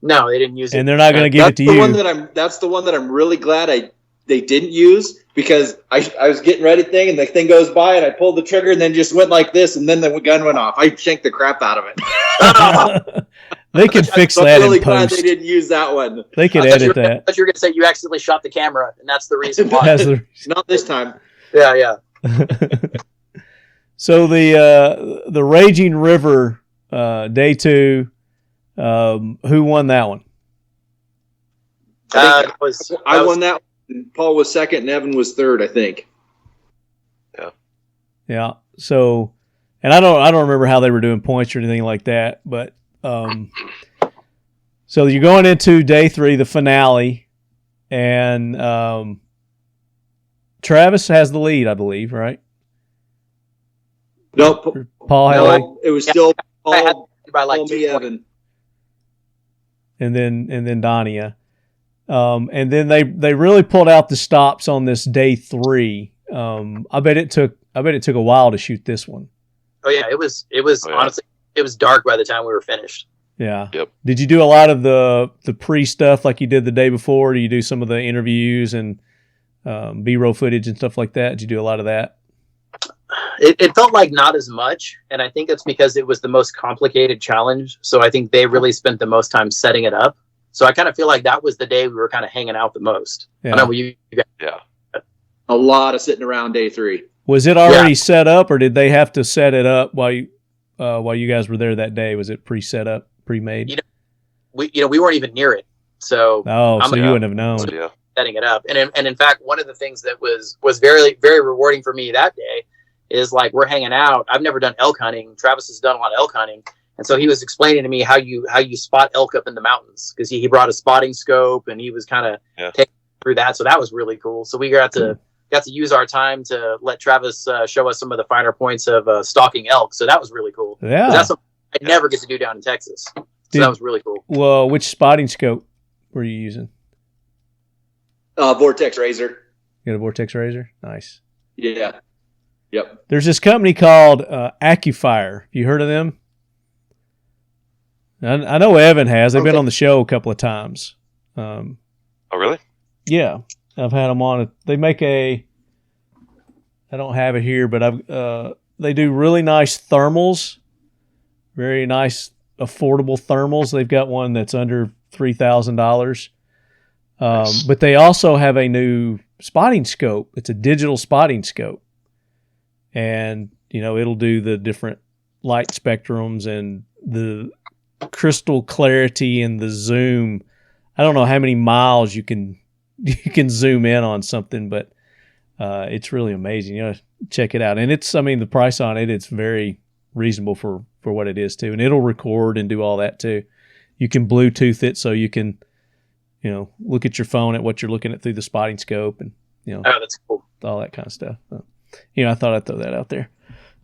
No, they didn't use it. And they're not going to give it to you. That's the one that I'm really glad they didn't use, because I was getting ready and the thing goes by and I pulled the trigger and then just went like this, and then the gun went off. I shanked the crap out of it. They could fix that really in post. Glad they didn't use that one. They could edit that. I thought you were going to say you accidentally shot the camera, and that's the reason why. Not this time. Yeah. So the Raging River day 2, who won that one? I won that one. Paul was second and Evan was third, I think. Yeah. So, and I don't remember how they were doing points or anything like that, but so you're going into day 3, the finale, and Travis has the lead, I believe, right? Nope. Paul had it was still Paul by like Paul, me, Evan. And then Dania. And then they really pulled out the stops on this day 3. I bet it took a while to shoot this one. Oh yeah, it was honestly, it was dark by the time we were finished. Yeah. Yep. Did you do a lot of the pre stuff like you did the day before? Do you do some of the interviews and B-roll footage and stuff like that? Did you do a lot of that? It felt like not as much, and I think it's because it was the most complicated challenge. So I think they really spent the most time setting it up. So I kind of feel like that was the day we were kind of hanging out the most. Yeah. I know you guys. Yeah. A lot of sitting around day 3. Was it already set up, or did they have to set it up while you guys were there that day? Was it pre-set up, pre-made? We weren't even near it. So so you wouldn't have known. Setting it up, and in fact, one of the things that was very, very rewarding for me that day is, like, we're hanging out. I've never done elk hunting. Travis has done a lot of elk hunting, and so he was explaining to me how you spot elk up in the mountains, because he brought a spotting scope and he was kind of taking through that. So that was really cool. So we got to got to use our time to let Travis show us some of the finer points of stalking elk. So that was really cool. Yeah. That's something I never get to do down in Texas. So that was really cool. Well, which spotting scope were you using? Vortex Razor. You got a Vortex Razor? Nice. Yeah. Yep. There's this company called Accuphire. You heard of them? I know Evan has. They've been on the show a couple of times. Oh, really? Yeah. I've had them on. They make I don't have it here, but they do really nice thermals. Very nice, affordable thermals. They've got one that's under $3,000. Nice. But they also have a new spotting scope. It's a digital spotting scope. And, it'll do the different light spectrums and the crystal clarity and the zoom. I don't know how many miles you can zoom in on something, but it's really amazing. Check it out. And the price on it, it's very reasonable for what it is too. And it'll record and do all that too. You can Bluetooth it so you can, look at your phone at what you're looking at through the spotting scope and, oh, that's cool. All that kind of stuff. I thought I'd throw that out there.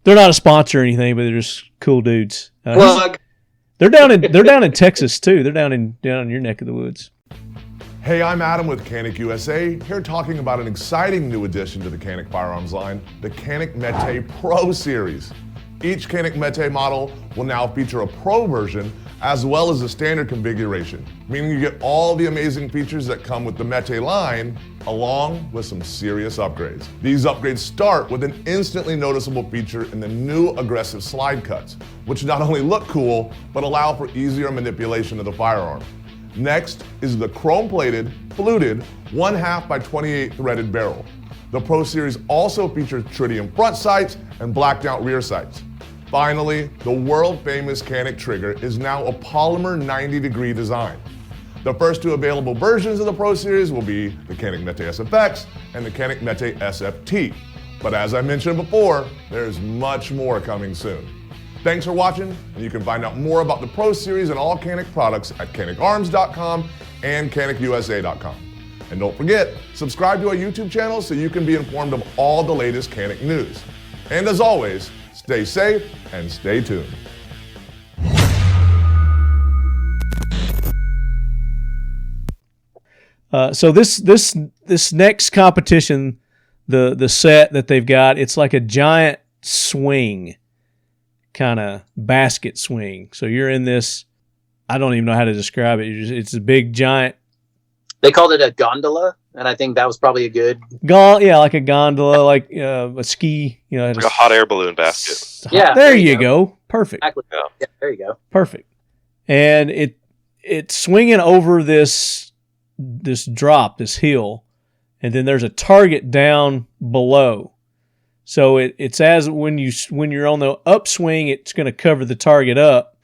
They're not a sponsor or anything, but they're just cool dudes. They're down in Texas too. They're down in your neck of the woods. Hey, I'm Adam with Canik USA, here talking about an exciting new addition to the Canik firearms line, the Canik Mete Pro Series. Each Canik Mete model will now feature a Pro version as well as a standard configuration, meaning you get all the amazing features that come with the Mete line, along with some serious upgrades. These upgrades start with an instantly noticeable feature in the new aggressive slide cuts, which not only look cool, but allow for easier manipulation of the firearm. Next is the chrome-plated, fluted 1/2 by 28 threaded barrel. The Pro Series also features tritium front sights and blacked out rear sights. Finally, the world-famous Canik trigger is now a polymer 90-degree design. The first two available versions of the Pro Series will be the Canik Mete SFX and the Canik Mete SFT. But as I mentioned before, there's much more coming soon. Thanks for watching, and you can find out more about the Pro Series and all Canik products at canikarms.com and canikusa.com. And don't forget, subscribe to our YouTube channel so you can be informed of all the latest Canik news. And as always, stay safe and stay tuned. So this next competition, the set that they've got, it's like a giant swing, kind of basket swing. So you're in this, I don't even know how to describe it. It's a big giant. They called it a gondola, and I think that was probably a good. Like a gondola, like a ski. Like a hot air balloon basket. Yeah, there you go. Perfect. Exactly. Yeah, there you go. Perfect. And it's swinging over this drop, this hill, and then there's a target down below. So it's as when you're on the upswing, it's going to cover the target up.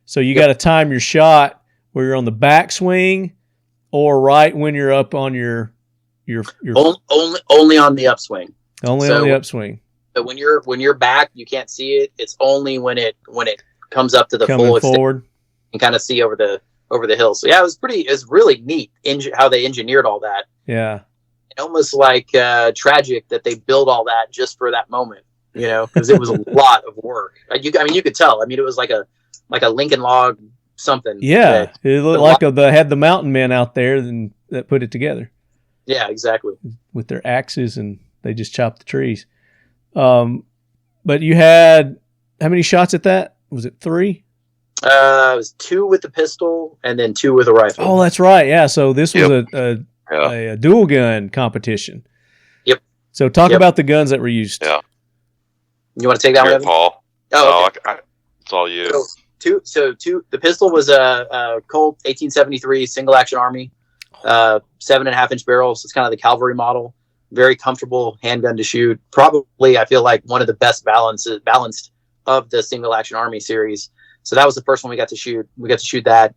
So you got to time your shot where you're on the backswing, or right when you're up on your only on the upswing. Only on the upswing. So when you're back, you can't see it. It's only when it comes up to the coming full forward and kind of see over the hill. So yeah, it's really neat how they engineered all that. Yeah. Almost like tragic that they built all that just for that moment, because it was a lot of work. You could tell. It was like a Lincoln log something. Yeah, it looked like they had the mountain men out there that put it together. Yeah, exactly. With their axes, and they just chopped the trees. But you had how many shots at that? Was it 3? It was 2 with the pistol and then 2 with a rifle. Oh, that's right. Yeah. So this was a dual gun competition. Yep. So talk about the guns that were used. Yeah. You want to take that one, Paul? Oh, okay. It's all you. So the pistol was a Colt 1873 single action army, 7.5-inch barrels. It's kind of the cavalry model. Very comfortable handgun to shoot. Probably, I feel like one of the best balanced of the single action army series. So that was the first one we got to shoot. We got to shoot that.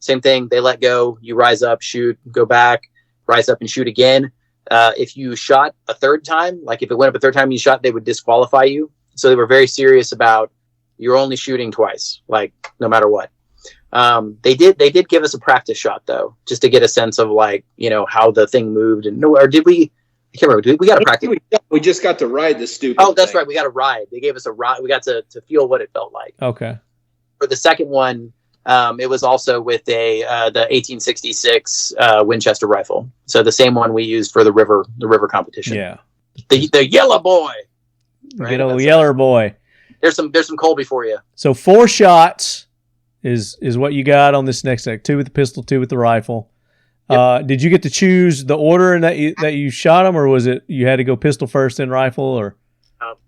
Same thing. They let go. You rise up, shoot, go back, rise up and shoot again. If you shot a third time, like if it went up a third time you shot, they would disqualify you. So they were very serious about you're only shooting twice, like no matter what. They did give us a practice shot though, just to get a sense of like, how the thing moved. And or did we I can't remember. We got to practice. We just got to ride the stupid. Oh, that's thing. right. We got to ride. They gave us a ride. We got to feel what it felt like. Okay. For the second one, it was also with the 1866 Winchester Rifle. So the same one we used for the river competition. Yeah. The yellow boy. Right? Good old yeller boy. There's some Colby for you. So 4 shots is what you got on this next deck. 2 with the pistol, 2 with the rifle. Yep. Did you get to choose the order in that you shot them, or was it you had to go pistol first then rifle, or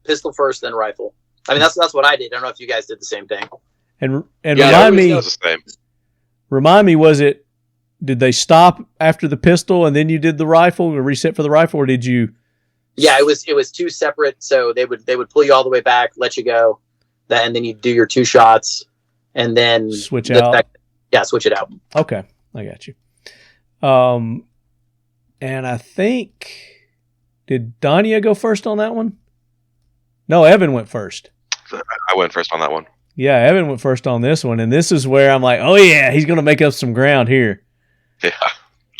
pistol first then rifle? I mean, that's what I did. I don't know if you guys did the same thing. And yeah, remind me, did they stop after the pistol and then you did the rifle or reset for the rifle, or did you? Yeah, it was 2 separate. So they would pull you all the way back, let you go, and then you do your 2 shots, and then switch out. Switch it out. Okay, I got you. And I think, did Dania go first on that one? No, Evan went first. I went first on that one. Yeah, Evan went first on this one, and this is where I'm like, oh yeah, he's going to make up some ground here. Yeah,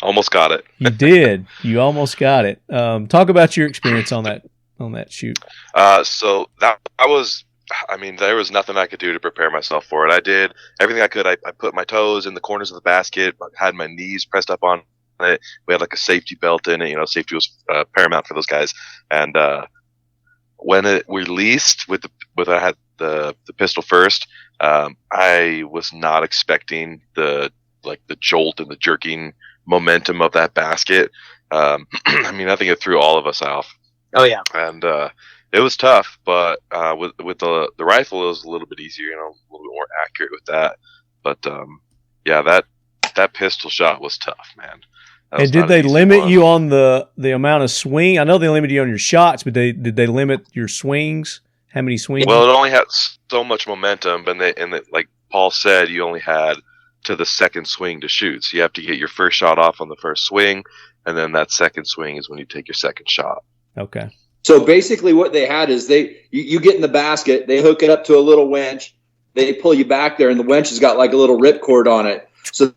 almost got it. You did. You almost got it. Talk about your experience on that shoot. So that was, I mean, there was nothing I could do to prepare myself for it. I did everything I could. I put my toes in the corners of the basket, had my knees pressed up on it. We had like a safety belt in it. You know, safety was paramount for those guys. And when it released I had the pistol first, I was not expecting the jolt and the jerking momentum of that basket. I mean, I think it threw all of us off. Oh yeah. And it was tough, but with the rifle, it was a little bit easier, you know, a little bit more accurate with that. But yeah, that pistol shot was tough, man. And did they limit you on the amount of swing? I know they limited you on your shots, but did they limit your swings? How many swings? Well, it only had so much momentum, and like Paul said, you only had to the second swing to shoot. So you have to get your first shot off on the first swing, and then that second swing is when you take your second shot. Okay. So basically what they had is you get in the basket, they hook it up to a little winch, they pull you back there, and the winch has got like a little ripcord on it. So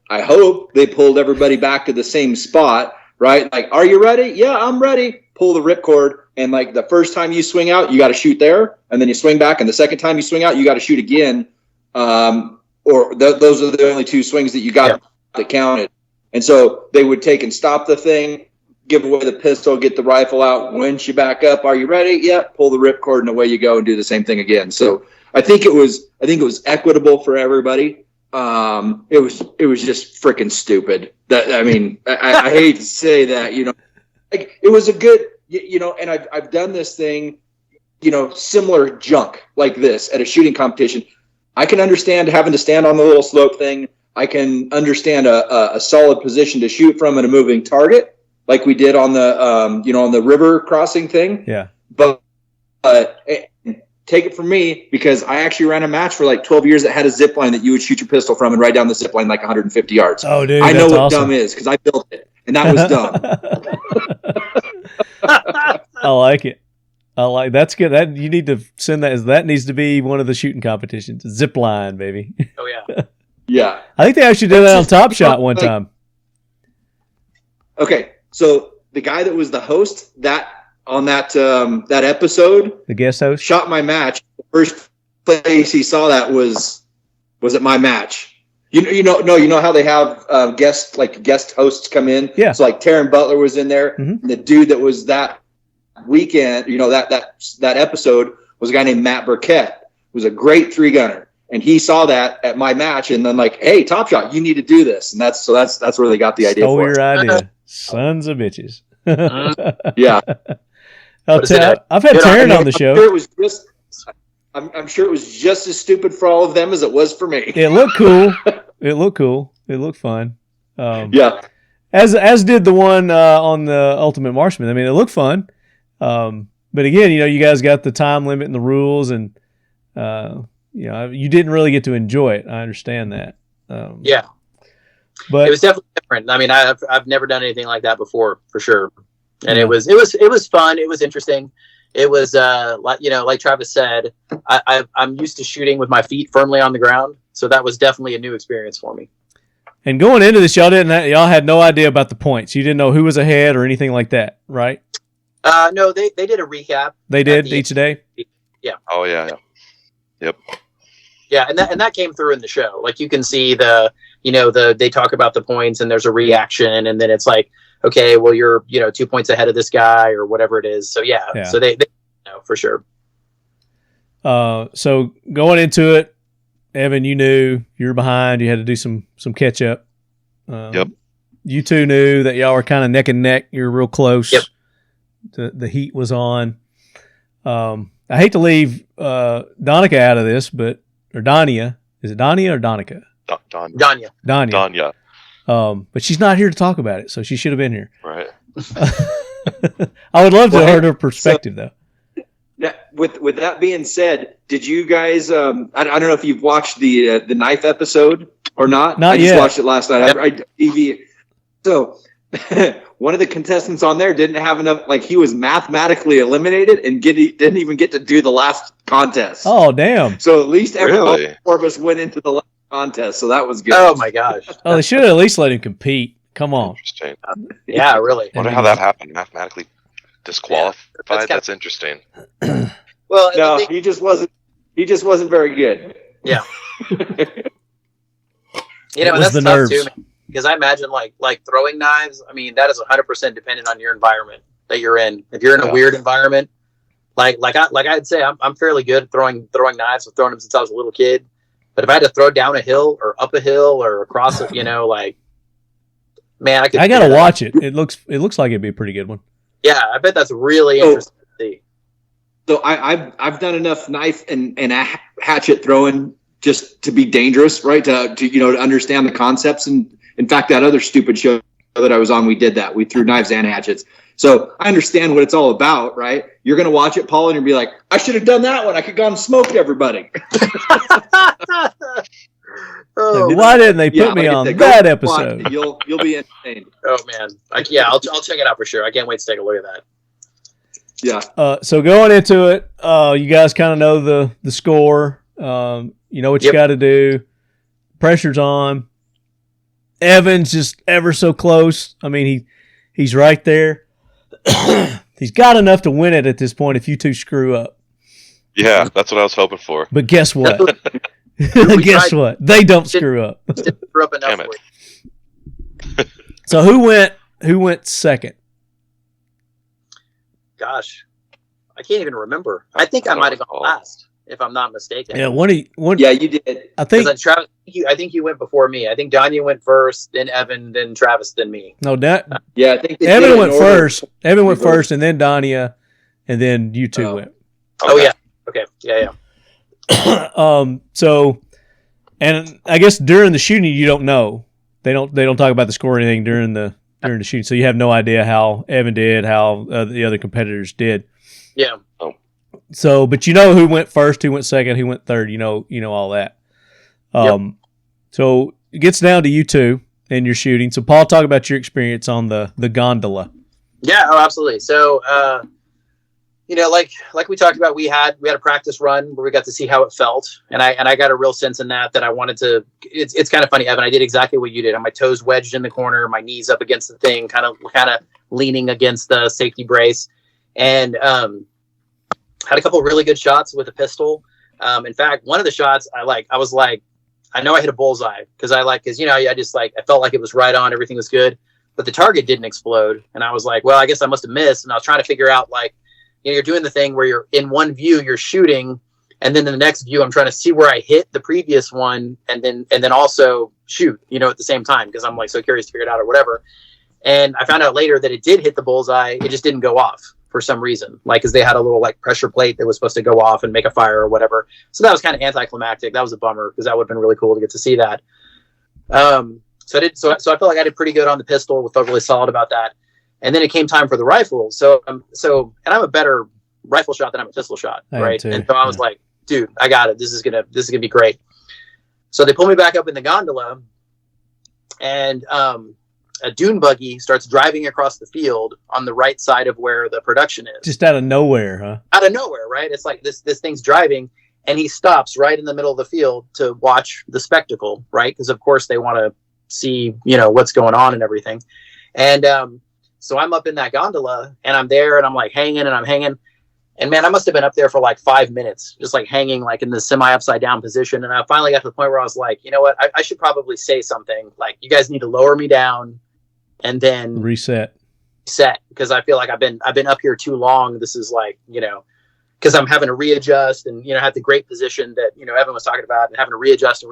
I hope they pulled everybody back to the same spot, right? Like, are you ready? Yeah, I'm ready. Pull the ripcord, and like the first time you swing out, you got to shoot there, and then you swing back, and the second time you swing out, you got to shoot again. Those are the only 2 swings that you got that counted. And so they would take and stop the thing, give away the pistol, get the rifle out, winch you back up. Are you ready? Yeah. Pull the ripcord, and away you go, and do the same thing again. So I think it was equitable for everybody. It was just freaking stupid. I hate to say that, you know, like it was a good, you know, and I've done this thing, you know, similar junk like this at a shooting competition. I can understand having to stand on the little slope thing. I can understand a solid position to shoot from and a moving target, like we did on the, on the river crossing thing. Yeah. But take it from me, because I actually ran a match for like 12 years that had a zip line that you would shoot your pistol from and ride down the zip line like 150 yards. Oh, dude, I know what awesome. dumb is because I built it, and that was dumb. I like it. That's good. That you need to send that. That needs to be one of the shooting competitions. Zip line, baby. Oh yeah. Yeah. I think they actually did that on Top Shot one time. Okay, so the guy that was the host on that episode, the guest host, shot my match. The first place he saw that was at my match. You know how they have guest hosts come in. Yeah. So like Taryn Butler was in there. Mm-hmm. And the dude that was that weekend, you know, that episode was a guy named Matt Burkett. Who was a great 3-gunner, and he saw that at my match, and then like, hey, Top Shot, you need to do this, and that's where they got the idea. Stole your idea, sons of bitches. Yeah. I've had Taryn on the show. I'm sure it was just as stupid for all of them as it was for me. It looked cool. It looked fun. Yeah. As did the one on the Ultimate Marksman. I mean, it looked fun. But again, you know, you guys got the time limit and the rules, and you didn't really get to enjoy it. I understand that. Yeah. But it was definitely different. I mean, I've never done anything like that before, for sure. And it was fun. It was interesting. It was like Travis said, I'm used to shooting with my feet firmly on the ground, so that was definitely a new experience for me. And going into this, y'all had no idea about the points. You didn't know who was ahead or anything like that, right? No, they did a recap. They did each day? Yeah. Oh, yeah. Yep. Yeah, and that came through in the show. Like, you can see they talk about the points and there's a reaction, and then it's like, okay, well, you're 2 points ahead of this guy or whatever it is. So yeah. So they for sure. So going into it, Evan, you knew you were behind. You had to do some catch up. Yep. You two knew that y'all were kind of neck and neck. You were real close. Yep. The heat was on. I hate to leave Donica out of this, or Dania. Is it Dania or Donica? Dania. But she's not here to talk about it, so she should have been here. Right. I would love to hear her perspective, though. Yeah, with that being said, did you guys? I don't know if you've watched the knife episode or not. Not I yet. just watched it last night. So one of the contestants on there didn't have enough. Like, he was mathematically eliminated and didn't even get to do the last contest. Oh, damn! So at least all Really? four of us went into the last contest. So that was good. Oh my gosh. Oh, they should have at least let him compete. Come on. Interesting. Yeah, really. Wonder how that happened. Mathematically disqualified. Yeah, That's interesting. Well, No, he just wasn't. He just wasn't very good. Yeah. It was that's the tough nerves. too, man, because I imagine like throwing knives. I mean, that is 100% dependent on your environment that you're in. If you're in a weird environment, like I'd say, I'm fairly good at throwing knives. I've thrown them since I was a little kid. But if I had to throw down a hill or up a hill or across it, man, I gotta watch it. It looks like it'd be a pretty good one. Yeah, I bet that's really interesting to see. So I've done enough knife and hatchet throwing just to be dangerous, right? To understand the concepts. And in fact, that other stupid show that I was on, we did that. We threw knives and hatchets. So I understand what it's all about, right? You're going to watch it, Paul, and you'll be like, I should have done that one. I could have gone and smoked everybody. Why didn't they put me on that episode? You'll be entertained. Oh man, I'll check it out for sure. I can't wait to take a look at that. Yeah. So going into it, you guys kind of know the score. You know what you got to do. Pressure's on. Evan's just ever so close. I mean, he's right there. He's got enough to win it at this point if you two screw up. Yeah, that's what I was hoping for. But guess what? Guess what? They don't screw up. Screw up enough Damn for it. you. So who went second? Gosh, I can't even remember. I think I might have gone last, if I'm not mistaken. Yeah, one. Yeah, you did. I think Travis. I think you went before me. I think Dania went first, then Evan, then Travis, then me. no. Yeah, I think Evan went first. Evan went first, and then Dania, and then you two went. Oh yeah. Okay. Yeah. So, and I guess during the shooting, you don't know. They don't talk about the score or anything during the shooting, so you have no idea how Evan did, how the other competitors did. Yeah. So, but you know who went first, who went second, who went third. You know all that. So it gets down to you two and your shooting. So, Paul, talk about your experience on the gondola. Yeah. Oh, absolutely. So, like we talked about, we had a practice run where we got to see how it felt, and I got a real sense in that I wanted to. It's kind of funny, Evan. I did exactly what you did. I had my toes wedged in the corner, my knees up against the thing, kind of leaning against the safety brace, and had a couple of really good shots with a pistol. In fact, one of the shots I was like, I know I hit a bullseye because I felt like it was right on, everything was good, but the target didn't explode, and I was like, well, I guess I must have missed, and I was trying to figure out you're doing the thing where you're in one view, you're shooting, and then in the next view, I'm trying to see where I hit the previous one, and then also shoot, at the same time, because I'm so curious to figure it out or whatever. And I found out later that it did hit the bullseye. It just didn't go off for some reason, because they had a little pressure plate that was supposed to go off and make a fire or whatever. So that was kind of anticlimactic. That was a bummer because that would have been really cool to get to see that. So I felt like I did pretty good on the pistol. Felt really solid about that. And then it came time for the rifle. And I'm a better rifle shot than I'm a pistol shot, right? And so I was like, dude, I got it. This is gonna be great. So they pull me back up in the gondola, and a dune buggy starts driving across the field on the right side of where the production is. Just out of nowhere, huh? Out of nowhere, right? It's like this thing's driving, and he stops right in the middle of the field to watch the spectacle, right? Because of course they want to see, what's going on and everything. And so I'm up in that gondola and I'm there and I'm like hanging and I'm hanging. And man, I must have been up there for like 5 minutes, just like hanging like in the semi upside down position. And I finally got to the point where I was like, you know what, I should probably say something like, you guys need to lower me down and then reset, because I feel like I've been up here too long. This is like, because I'm having to readjust and, have the great position that, Evan was talking about and having to readjust.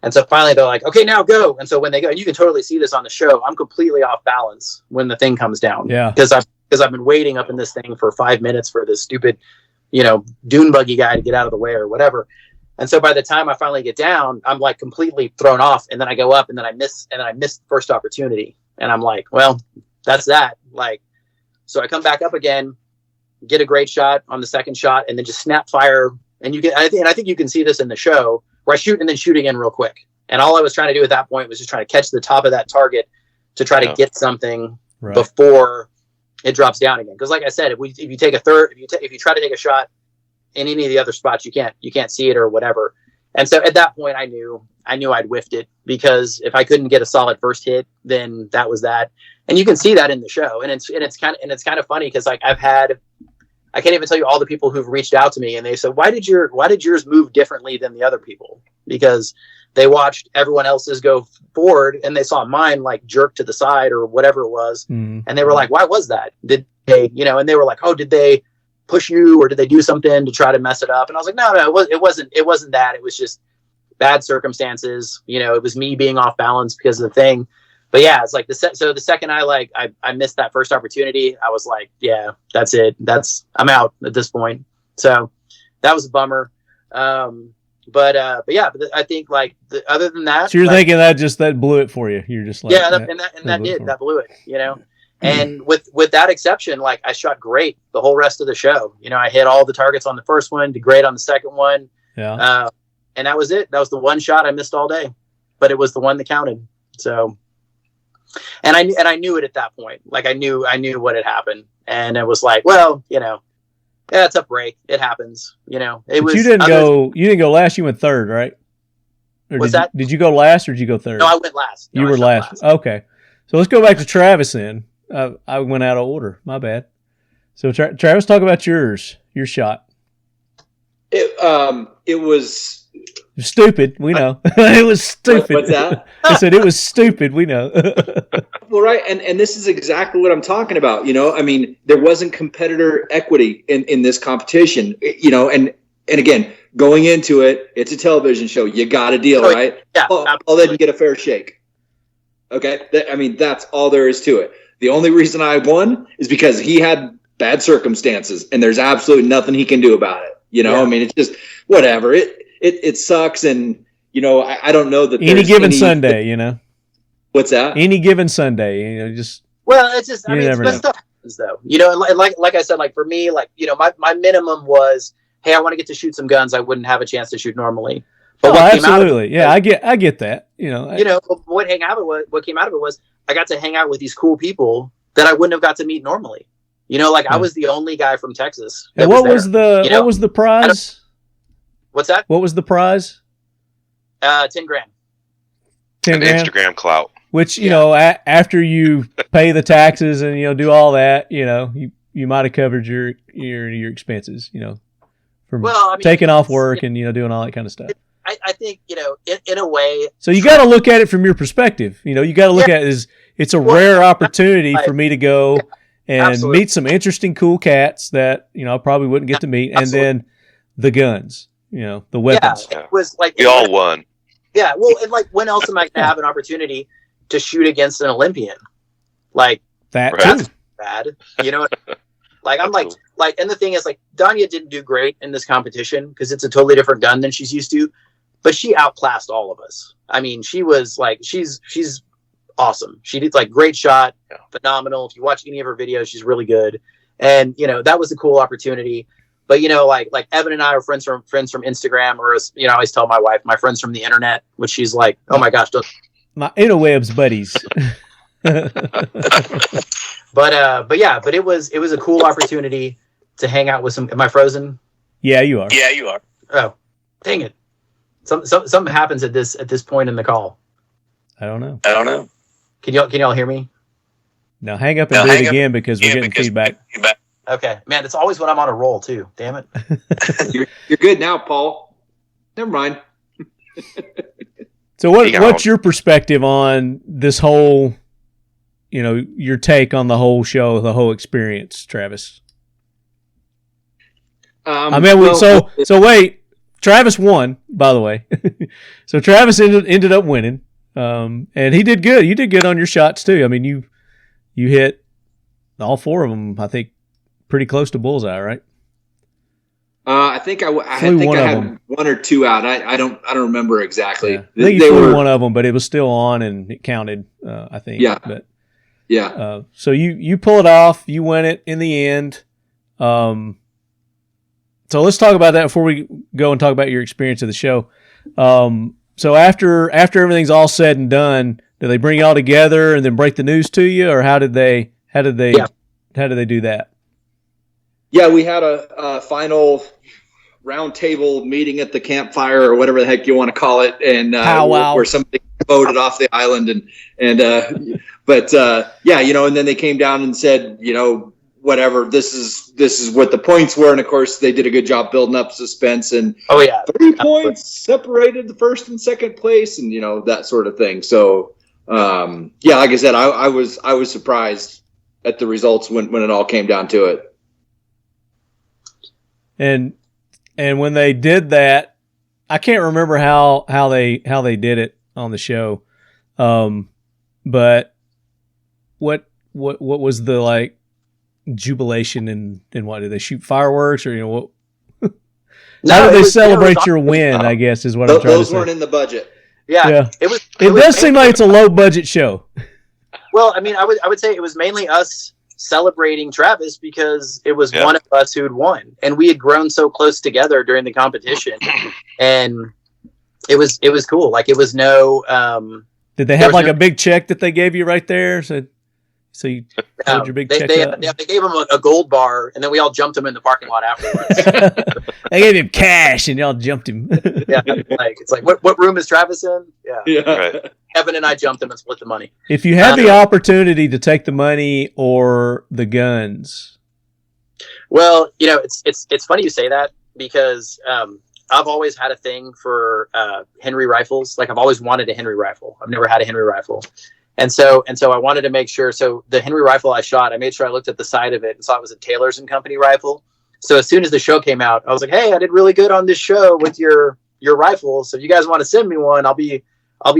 And so finally they're like, okay, now go. And so when they go, and you can totally see this on the show, I'm completely off balance when the thing comes down. Yeah. Because I've been waiting up in this thing for 5 minutes for this stupid, dune buggy guy to get out of the way or whatever. And so by the time I finally get down, I'm like completely thrown off. And then I go up and then I miss the first opportunity. And I'm like, well, that's that. Like, so I come back up again, get a great shot on the second shot, and then just snap fire. And I think you can see this in the show where I shoot and then shoot again real quick. And all I was trying to do at that point was just trying to catch the top of that target to try to get something before it drops down again. Because like I said, if you take a third, if you try to take a shot in any of the other spots, you can't see it or whatever. And so at that point I knew I'd whiffed it, because if I couldn't get a solid first hit, then that was that. And you can see that in the show. And it's kind of funny because like I can't even tell you all the people who've reached out to me and they said, why did yours move differently than the other people? Because they watched everyone else's go forward and they saw mine like jerk to the side or whatever it was. And they were like, why was that? Did they, and they were like, oh, did they push you or did they do something to try to mess it up? And I was like, no, it wasn't that. It was just bad circumstances. It was me being off balance because of the thing. But yeah, it's like so the second I missed that first opportunity, I was like, yeah, that's it. I'm out at this point. So that was a bummer. But yeah, I think like other than that, so you're thinking that blew it for you. You're just like, yeah, that blew it, and with that exception, like I shot great the whole rest of the show. I hit all the targets on the first one, did great on the second one. Yeah. And that was it. That was the one shot I missed all day, but it was the one that counted. So, and I knew it at that point. Like I knew what had happened, and it was like, well, yeah, it's a break. It happens. It was. You didn't go last. You went third, right? Or what's that? Did you go last or did you go third? No, I went last. You were last. Okay. So let's go back to Travis then. I went out of order. My bad. So Travis, talk about your shot. It was stupid. We know. It was stupid. What's that? I said it was stupid. We know. Well, right. And this is exactly what I'm talking about. I mean, there wasn't competitor equity in this competition, and again, going into it, it's a television show. You got a deal, right? Yeah. I'll let you get a fair shake. Okay. That's all there is to it. The only reason I won is because he had bad circumstances and there's absolutely nothing he can do about it. I mean, it's just whatever. It sucks. And, I don't know that any given Sunday, What's that? Any given Sunday, just. Well, it's just, stuff happens though, like I said, like for me, like, my minimum was, hey, I want to get to shoot some guns I wouldn't have a chance to shoot normally. But absolutely. I get that, what came out of it was I got to hang out with these cool people that I wouldn't have got to meet normally. I was the only guy from Texas. And what was the prize? What's that? What was the prize? $10,000. 10 grand. Instagram clout. Which, after you pay the taxes and, do all that, you might have covered your expenses, from taking off work and, doing all that kind of stuff. I think, in a way. So you got to look at it from your perspective. You got to look at it as it's a rare opportunity for me to go and meet some interesting, cool cats that, I probably wouldn't get to meet. And then the guns, the weapons. Yeah, it was like. We all won. Yeah. Well, and like, when else am I going to have an opportunity to shoot against an Olympian? Like, that's bad. Like, I'm like, and the thing is, like, Dania didn't do great in this competition because it's a totally different gun than she's used to, but she outclassed all of us. I mean, she was like, she's awesome. She did like great shot, phenomenal. If you watch any of her videos, she's really good. And, that was a cool opportunity. But, like Evan and I are friends from Instagram, or as, I always tell my wife, my friends from the internet, which she's like, oh my gosh. My interwebs buddies. But it was a cool opportunity to hang out with some. Am I frozen? Yeah, you are. Yeah, you are. Oh, dang it! Something happens at this point in the call. I don't know. Can y'all hear me? Now hang up and do it again because we're getting feedback. Okay, man, it's always when I'm on a roll too. Damn it. You're good now, Paul. Never mind. So what's your perspective on this whole, your take on the whole show, the whole experience, Travis? So wait, Travis won, by the way. So Travis ended up winning, and he did good. You did good on your shots too. I mean, you hit all 4 of them, I think, pretty close to bullseye, right? I think I had 1 or 2 out. I don't remember exactly. Yeah. I think you flew one of them, but it was still on and it counted. I think. Yeah. But yeah. So you pull it off. You win it in the end. So let's talk about that before we go and talk about your experience of the show. So after everything's all said and done, do they bring you all together and then break the news to you, or how did they do that? Yeah, we had a final round table meeting at the campfire or whatever the heck you want to call it, and where somebody voted off the island, and and then they came down and said, whatever, this is what the points were, and of course they did a good job building up suspense, and 30 points separated the first and second place, and that sort of thing. So like I said, I was surprised at the results when it all came down to it. And when they did that, I can't remember how they did it on the show, but what was the jubilation and what did they shoot fireworks or what? How did they celebrate your win? I guess is what I'm trying to say. Those weren't in the budget. Yeah. It does seem like it's a low budget show. Well, I mean, I would say it was mainly us celebrating Travis because it was one of us who'd won, and we had grown so close together during the competition, and it was cool. Like, it was no. Did they have a big check that they gave you right there? So you held your big check up? They gave him a gold bar, and then we all jumped him in the parking lot afterwards. They gave him cash, and y'all jumped him. Yeah, it's like what room is Travis in? Yeah. Right. Evan and I jumped him and split the money. If you had the opportunity to take the money or the guns, well, it's funny you say that because I've always had a thing for Henry rifles. Like, I've always wanted a Henry rifle. I've never had a Henry rifle. And so I wanted to make sure. So the Henry rifle I shot, I made sure I looked at the side of it and saw it was a Taylor's and Company rifle. So as soon as the show came out, I was like, "Hey, I did really good on this show with your rifle. So if you guys want to send me one, I'll be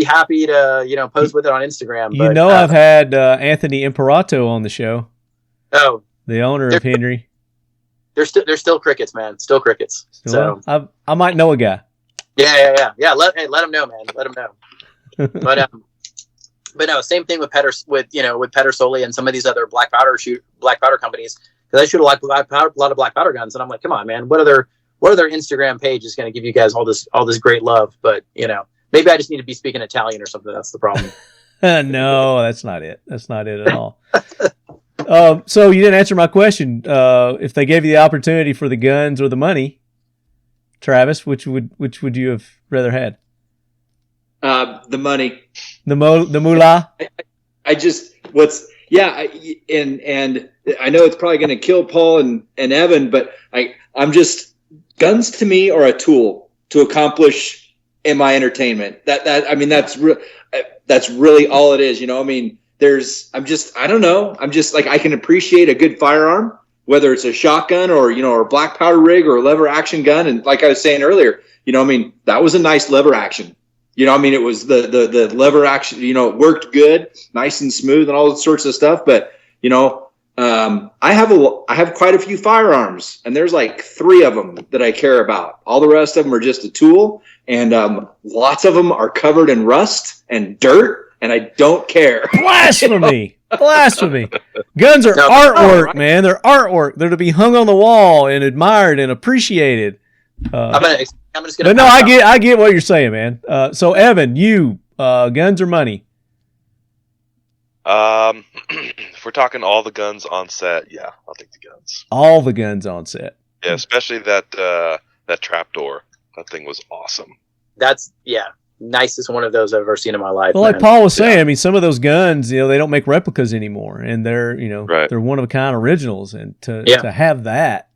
happy to pose with it on Instagram." But, I've had Anthony Imperato on the show. Oh, the owner of Henry. They're still crickets, man. Still crickets. So I might know a guy. Yeah. Let him know, man. Let him know. But no, same thing with Pedersoli and some of these other black powder companies, because I shoot a lot of black powder guns, and I'm like, come on, man, what other Instagram page is going to give you guys all this great love? But maybe I just need to be speaking Italian or something. That's the problem. No, that's not it. That's not it at all. So you didn't answer my question. If they gave you the opportunity for the guns or the money, Travis, which would you have rather had? The money. The moolah. And I know it's probably going to kill Paul and Evan, but I'm just, guns to me are a tool to accomplish in my entertainment. That's really all it is. I don't know. I'm just like, I can appreciate a good firearm, whether it's a shotgun or a black powder rig or a lever action gun. And like I was saying earlier, that was a nice lever action. It was the lever action, it worked good, nice and smooth and all sorts of stuff. But, I have quite a few firearms, and there's like 3 of them that I care about. All the rest of them are just a tool, and lots of them are covered in rust and dirt, and I don't care. Blasphemy. Blasphemy. Guns are artwork, right? Man. They're artwork. They're to be hung on the wall and admired and appreciated. I'm just gonna. But no, I get what you're saying, man. So Evan, you guns or money? If we're talking all the guns on set, yeah, I'll take the guns. All the guns on set. Yeah, especially that trapdoor. That thing was awesome. That's nicest one of those I've ever seen in my life. Well, like Paul was saying, I mean, some of those guns, they don't make replicas anymore, and they're, they're one of a kind originals, and to have that,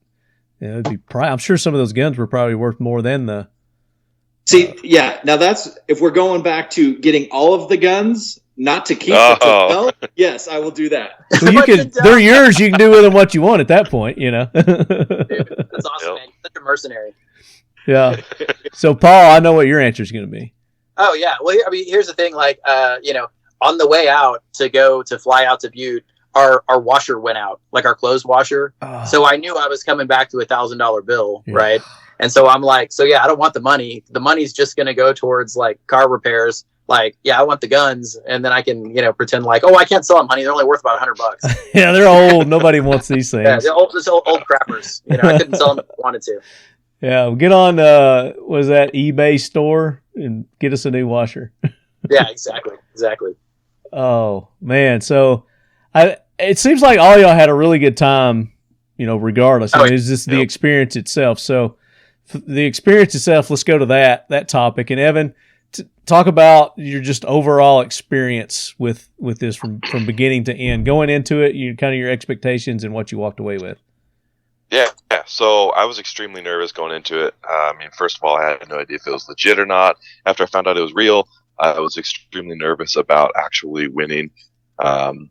it'd be I'm sure some of those guns were probably worth more than the. See, now that's if we're going back to getting all of the guns, not to keep it to sell. Yes, I will do that. Well, they're yours. You can do with them what you want at that point. Dude, that's awesome, man. You're such a mercenary. Yeah. So, Paul, I know what your answer is going to be. Oh, yeah. Well, I mean, here's the thing. Like, on the way out to fly out to Butte, our washer went out, like our clothes washer. Oh. So I knew I was coming back to $1,000 bill, right? And so I'm like, I don't want the money. The money's just going to go towards like car repairs. Like, I want the guns, and then I can, pretend like, I can't sell them, honey. They're only worth about $100. Yeah, they're old. Nobody wants these things. Yeah, they're old crappers. I couldn't sell them if I wanted to. Yeah, we'll get on, was that eBay store and get us a new washer. Yeah, exactly. Oh, man. So it seems like all y'all had a really good time, regardless. I mean, it's just the experience itself. So the experience itself, let's go to that topic. And Evan, talk about your just overall experience with this from beginning to end. Going into it, kind of your expectations and what you walked away with. Yeah. So I was extremely nervous going into it. I mean, first of all, I had no idea if it was legit or not. After I found out it was real, I was extremely nervous about actually winning, and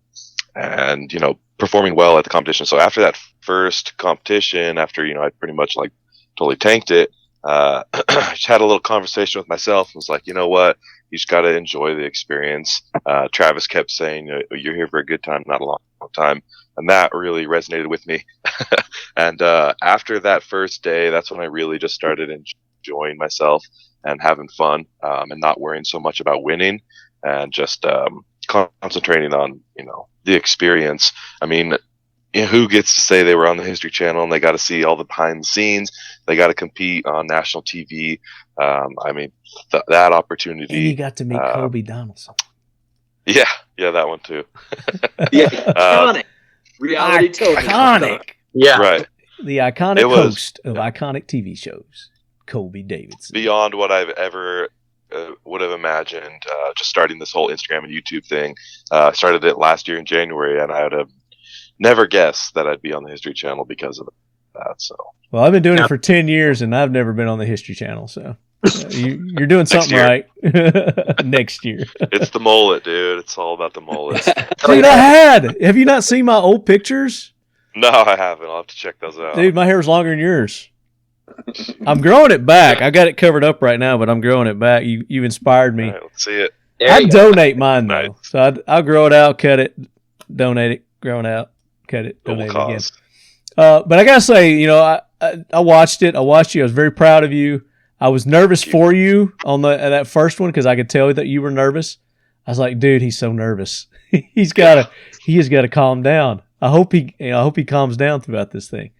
performing well at the competition. So after that first competition, after I pretty much like totally tanked it, I just had a little conversation with myself and was like, you know what? You just got to enjoy the experience. Travis kept saying, you're here for a good time, not a long time. And that really resonated with me. And after that first day, that's when I really just started enjoying myself and having fun, and not worrying so much about winning, and just concentrating on, the experience. I mean, who gets to say they were on the History Channel and they got to see all the behind the scenes? They got to compete on national TV. I mean, that opportunity. And you got to meet Colby Donaldson. Yeah, that one too. Iconic. Reality television. Iconic. Yeah. Right. The iconic host of iconic TV shows, Colby Davidson. Beyond what I've ever would have imagined, just starting this whole Instagram and YouTube thing. I started it last year in January, and I would have never guessed that I'd be on the History Channel because of that. So, well, I've been doing it for 10 years, and I've never been on the History Channel. So, you're doing something right next year. It's the mullet, dude. It's all about the mullet. Dude, have you not seen my old pictures? No, I haven't. I'll have to check those out. Dude, my hair's longer than yours. I'm growing it back. I got it covered up right now, but I'm growing it back. You inspired me. All right, let's see it. I donate mine though, so I'll grow it out, cut it, donate it, grow it out, cut it, donate it again. But I gotta say, I watched it. I watched you. I was very proud of you. I was nervous for you on that first one because I could tell that you were nervous. I was like, dude, he's so nervous. He has got to calm down. I hope he calms down throughout this thing.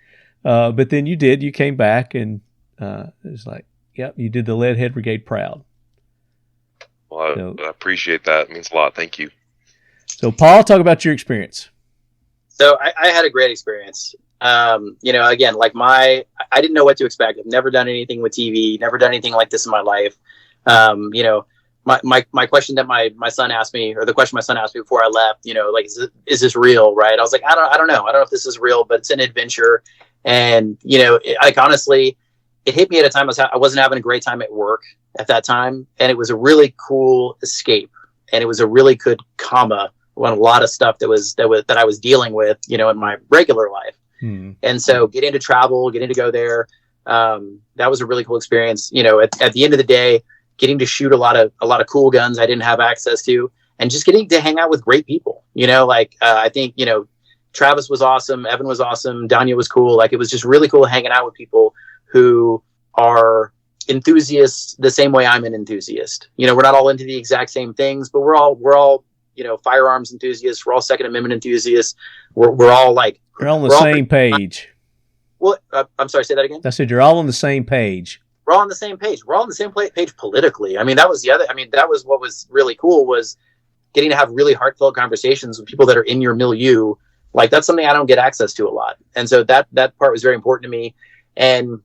But then you did. You came back, and it was like, yep, you did the Leadhead Brigade proud. Well, I appreciate that. It means a lot. Thank you. So, Paul, talk about your experience. So I had a great experience. Again, like I didn't know what to expect. I've never done anything with TV, never done anything like this in my life. My question that my son asked me, or the question my son asked me before I left, is this real? Right. I was like, I don't know. I don't know if this is real, but it's an adventure. And, honestly, it hit me at a time I wasn't having a great time at work at that time. And it was a really cool escape. And it was a really good comma on a lot of stuff that I was dealing with, in my regular life. And so getting to travel, getting to go there, that was a really cool experience. At the end of the day, getting to shoot a lot of cool guns I didn't have access to, and just getting to hang out with great people. I think, Travis was awesome. Evan was awesome. Dania was cool. Like, it was just really cool hanging out with people who are enthusiasts the same way I'm an enthusiast. We're not all into the exact same things, but we're all firearms enthusiasts. We're all Second Amendment enthusiasts. We're all like, you're on the same page. Well, I'm sorry, say that again. I said you're all on the same page. We're all on the same page. We're all on the same page politically. I mean, that was that was what was really cool, was getting to have really heartfelt conversations with people that are in your milieu. Like, that's something I don't get access to a lot. And so that part was very important to me. And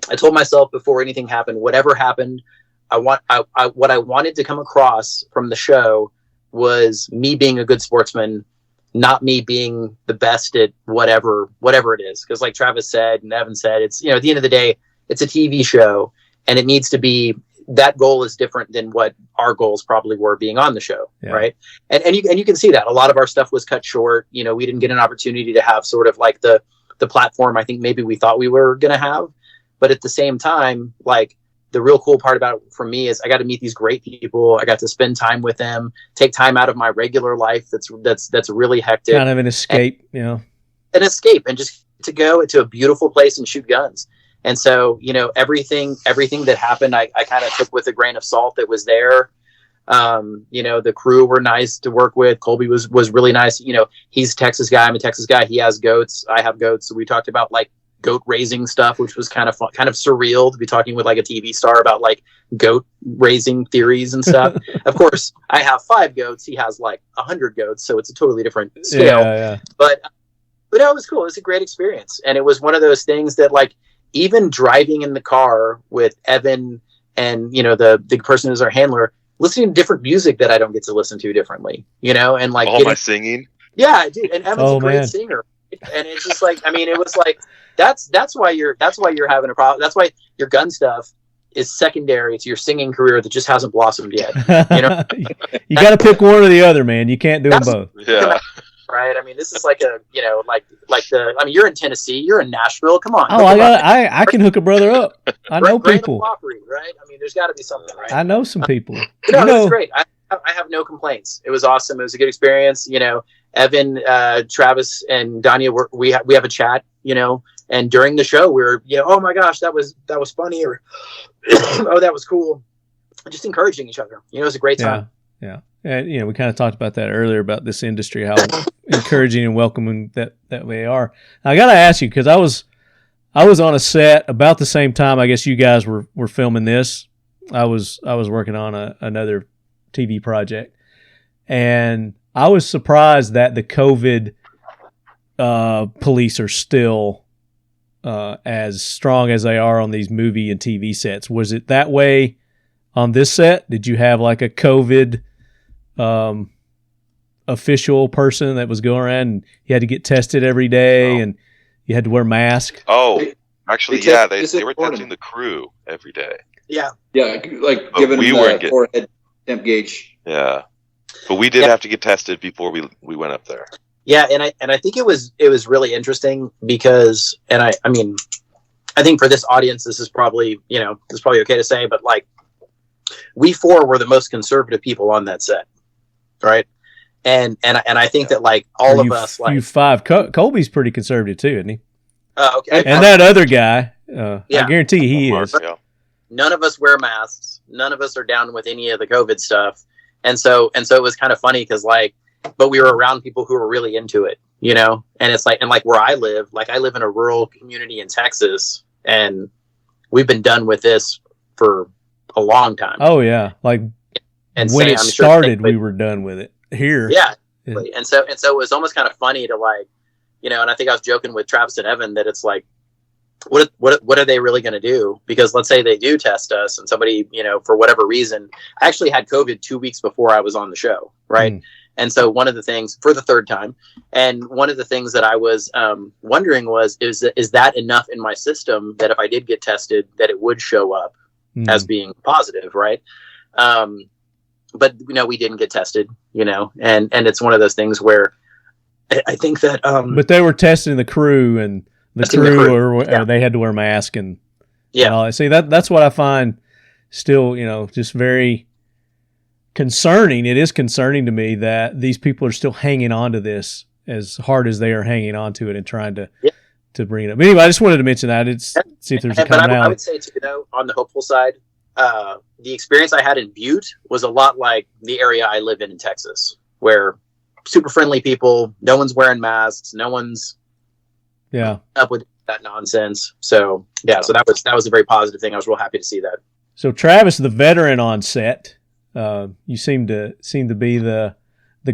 I told myself before anything happened, whatever happened, what I wanted to come across from the show was me being a good sportsman, not me being the best at whatever it is. Because like Travis said and Evan said, it's, you know, at the end of the day, it's a TV show, and it needs to be, that goal is different than what our goals probably were being on the show. Yeah. Right. And you can see that a lot of our stuff was cut short. You know, we didn't get an opportunity to have sort of like the platform I think maybe we thought we were going to have. But at the same time, like, the real cool part about it for me is I got to meet these great people. I got to spend time with them, take time out of my regular life. That's really hectic. Kind of an escape, an escape, and just to go to a beautiful place and shoot guns. And so, you know, everything that happened, I kind of took with a grain of salt that was there. You know, the crew were nice to work with. Colby was really nice. You know, he's a Texas guy. I'm a Texas guy. He has goats. I have goats. So we talked about like goat raising stuff, which was kind of fun, kind of surreal to be talking with like a TV star about like goat raising theories and stuff. Of course, I have 5 goats. He has like 100 goats. So it's a totally different scale. Yeah. But no, it was cool. It was a great experience. And it was one of those things that, like, even driving in the car with Evan and, you know, the person who's our handler, listening to different music that I don't get to listen to differently, you know, and like my singing. Yeah, dude. And Evan's a great singer. And it's just like, I mean, it was like, that's why you're having a problem. That's why your gun stuff is secondary to your singing career that just hasn't blossomed yet. You know, you got to pick one or the other, man. You can't do them both. Yeah. Right. I mean, this is like a, you know, I mean, you're in Tennessee, you're in Nashville. Come on. Oh, I can hook a brother up. I know people. Right. I mean, there's got to be something, right? I know some people. No, it was great. I have no complaints. It was awesome. It was a good experience. You know, Evan, Travis, and Dania, we have a chat, you know, and during the show we're, you know, oh my gosh, that was funny, or oh, that was cool. Just encouraging each other. You know, it was a great time. Yeah. And, you know, we kind of talked about that earlier about this industry, how encouraging and welcoming that they are. Now, I got to ask you, because I was on a set about the same time I guess you guys were filming this. I was working on another TV project, and I was surprised that the COVID police are still as strong as they are on these movie and TV sets. Was it that way on this set? Did you have like a COVID official person that was going around and you had to get tested every day and you had to wear a mask? Oh, actually, yeah, they were testing the crew every day. Yeah, like giving them the forehead temp gauge. Yeah, but we did have to get tested before we went up there. Yeah, and I think it was really interesting because, and I mean, I think for this audience, this is probably okay to say, but like, we 4 were the most conservative people on that set, right? And I think that like all of us, like you 5, Colby's pretty conservative too, isn't he? Okay. And that other guy, I guarantee he is. Yeah. None of us wear masks. None of us are down with any of the COVID stuff, and so it was kind of funny because like, but we were around people who were really into it, you know. And it's like, and like where I live in a rural community in Texas, and we've been done with this for a long time. Oh yeah, like and when it started, we were done with it here. Yeah. And so it was almost kind of funny to like, you know, and I think I was joking with Travis and Evan that it's like, what are they really going to do? Because let's say they do test us and somebody, you know, for whatever reason, I actually had COVID 2 weeks before I was on the show. Right. And so one of the things, for the 3rd time, and one of the things that I was wondering was, is that enough in my system that if I did get tested, that it would show up as being positive, right? But you know, we didn't get tested, you know, and it's one of those things where I think that. But they were testing the crew, and the crew they had to wear masks, and see that's what I find still, you know, just very concerning. It is concerning to me that these people are still hanging on to this as hard as they are hanging on to it and trying to bring it up. But anyway, I just wanted to mention that. See if there's a commonality. I would say too, though, on the hopeful side, the experience I had in Butte was a lot like the area I live in Texas, where super friendly people, no one's wearing masks, no one's up with that nonsense. So so that was a very positive thing. I was real happy to see that. So Travis, the veteran on set, you seem to be the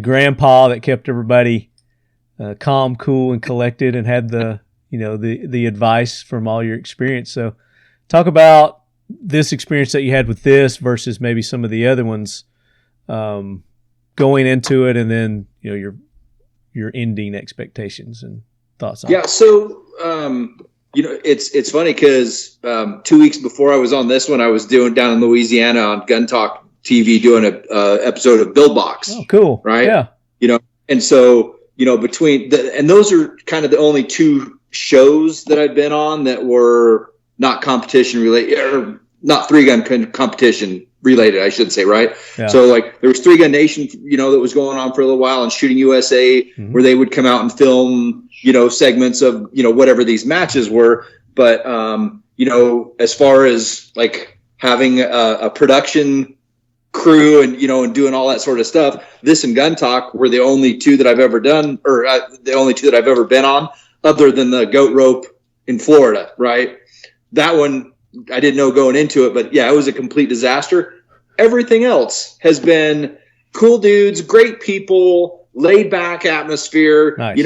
grandpa that kept everybody calm, cool, and collected, and had the advice from all your experience. So talk about this experience that you had with this versus maybe some of the other ones, going into it, and then your ending expectations and thoughts on it. Yeah. So, it's funny because 2 weeks before I was on this one, I was down in Louisiana on Gun Talk TV doing a episode of Build Box. Oh, cool. Right. Yeah. And so, and those are kind of the only two shows that I've been on that were not competition related, or not 3-gun competition related, I should say. Right. Yeah. So like there was 3-Gun Nation, that was going on for a little while, and Shooting USA, where they would come out and film, segments of, whatever these matches were. But, as far as like having a production crew and, and doing all that sort of stuff, this and Gun Talk were the only two that I've ever done, or the only two that I've ever been on, other than the goat rope in Florida. Right. That one I didn't know going into it, but yeah, it was a complete disaster. Everything else has been cool dudes, great people, laid back atmosphere, nice.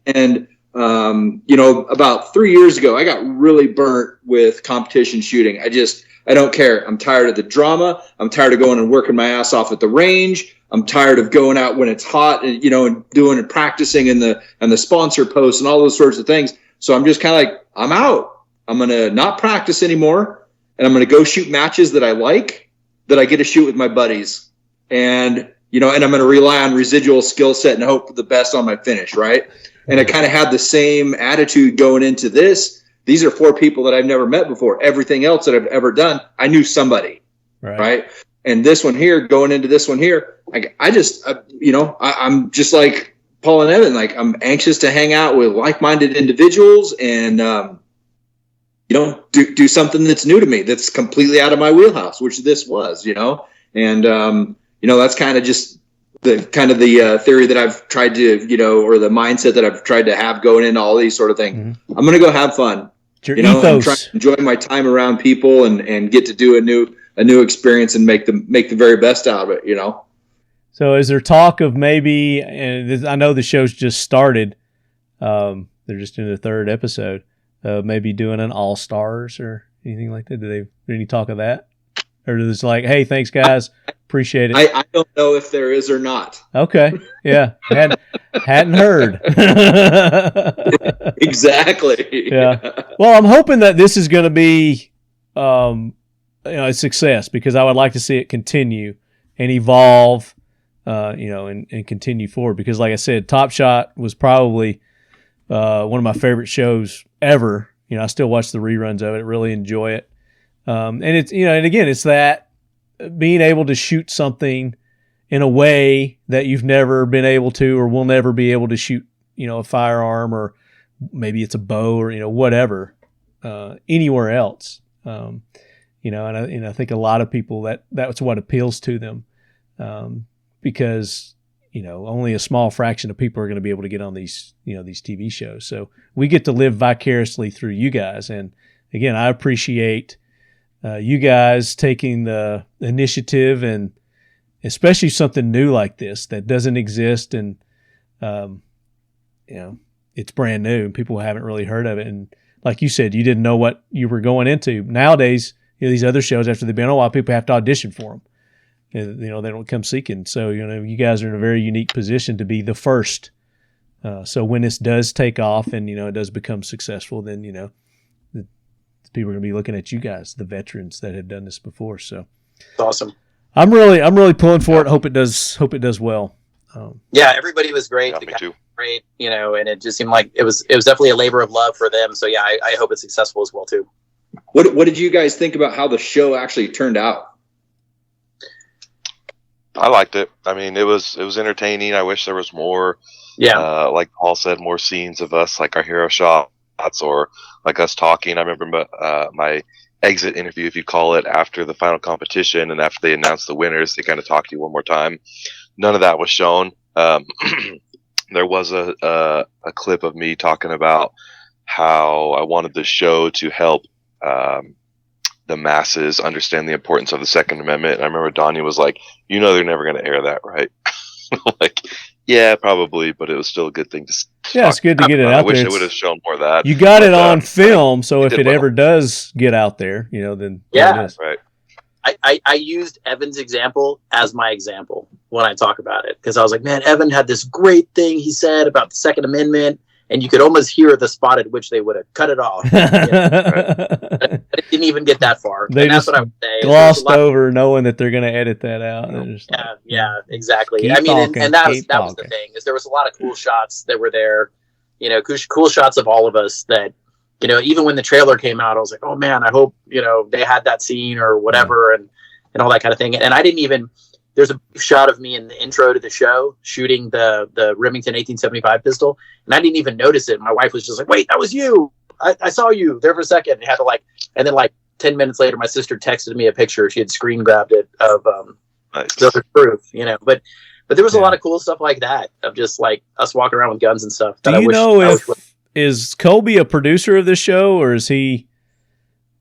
And about 3 years ago, I got really burnt with competition shooting. I don't care. I'm tired of the drama. I'm tired of going and working my ass off at the range. I'm tired of going out when it's hot and, and doing and practicing and the sponsor posts and all those sorts of things. So I'm just kind of like, I'm out. I'm going to not practice anymore. And I'm going to go shoot matches that I like, that I get to shoot with my buddies. And, and I'm going to rely on residual skill set and hope for the best on my finish. Right. And I kind of had the same attitude going into this. These are 4 people that I've never met before. Everything else that I've ever done, I knew somebody. Right. And this one here, going into this one here, I'm just like Paul and Evan, like I'm anxious to hang out with like-minded individuals and, do something that's new to me, that's completely out of my wheelhouse, which this was, and, that's kind of just the theory that I've tried to, or the mindset that I've tried to have going into all these sort of things. Mm-hmm. I'm going to go have fun, and try to enjoy my time around people and get to do a new experience and make the very best out of it, So is there talk of maybe, and I know the show's just started, they're just in the 3rd episode, maybe doing an All-Stars or anything like that? Did any talk of that? Or is it like, hey, thanks guys, appreciate it? I don't know if there is or not. Okay, yeah, hadn't heard. Exactly. Yeah. Well, I'm hoping that this is going to be, a success, because I would like to see it continue and evolve, and continue forward. Because, like I said, Top Shot was probably one of my favorite shows ever. I still watch the reruns of it. Really enjoy it. And it's, and again, it's that being able to shoot something in a way that you've never been able to, or will never be able to shoot, a firearm, or maybe it's a bow, or, whatever, anywhere else. And I think a lot of people that's what appeals to them. Because, only a small fraction of people are going to be able to get on these TV shows. So we get to live vicariously through you guys. And again, I appreciate you guys taking the initiative, and especially something new like this that doesn't exist. And, it's brand new and people haven't really heard of it. And like you said, you didn't know what you were going into. Nowadays, these other shows, after they've been on a while, people have to audition for them. They don't come seeking. So, you guys are in a very unique position to be the first. So when this does take off and, it does become successful, then, people are going to be looking at you guys, the veterans that have done this before. So it's awesome. I'm really pulling for it. Hope it does well. Yeah, everybody was great. Me too. Great, and it just seemed like it was definitely a labor of love for them. So yeah, I hope it's successful as well too. What did you guys think about how the show actually turned out? I liked it. I mean, it was entertaining. I wish there was more. Yeah. Like Paul said, more scenes of us, like our hero shots, or like us talking. I remember my exit interview, if you call it, after the final competition, and after they announced the winners, they kind of talked to you one more time. None of that was shown. There was a clip of me talking about how I wanted the show to help the masses understand the importance of the Second Amendment. And I remember Dania was like, "They're never going to air that, right?" Like, Yeah, probably, but it was still a good thing to. Yeah, it's good to get it out I wish there. it would have shown more of that. You got it on film, so if it well. ever does get out there, then Yeah. it is. Right. I used Evan's example as my example when I talk about it, because I was like, man, Evan had this great thing he said about the Second Amendment, and you could almost hear the spot at which they would have cut it off. But it didn't even get that far. They and just that's what I would say. glossed over knowing that they're going to edit that out. Yeah, exactly. Keep I mean, talking, and that was talking. the thing, is there was a lot of cool shots that were there, cool shots of all of us that, even when the trailer came out, I was like, oh man, I hope, they had that scene or whatever, and all that kind of thing. And I didn't even, there's a shot of me in the intro to the show shooting the Remington 1875 pistol, and I didn't even notice it. My wife was just like, wait, that was you. I saw you there for a second. And had to and then 10 minutes later, my sister texted me a picture. She had screen grabbed it of nice. the proof, but there was a lot of cool stuff like that, of just us walking around with guns and stuff. Do you know is Colby a producer of this show, or is he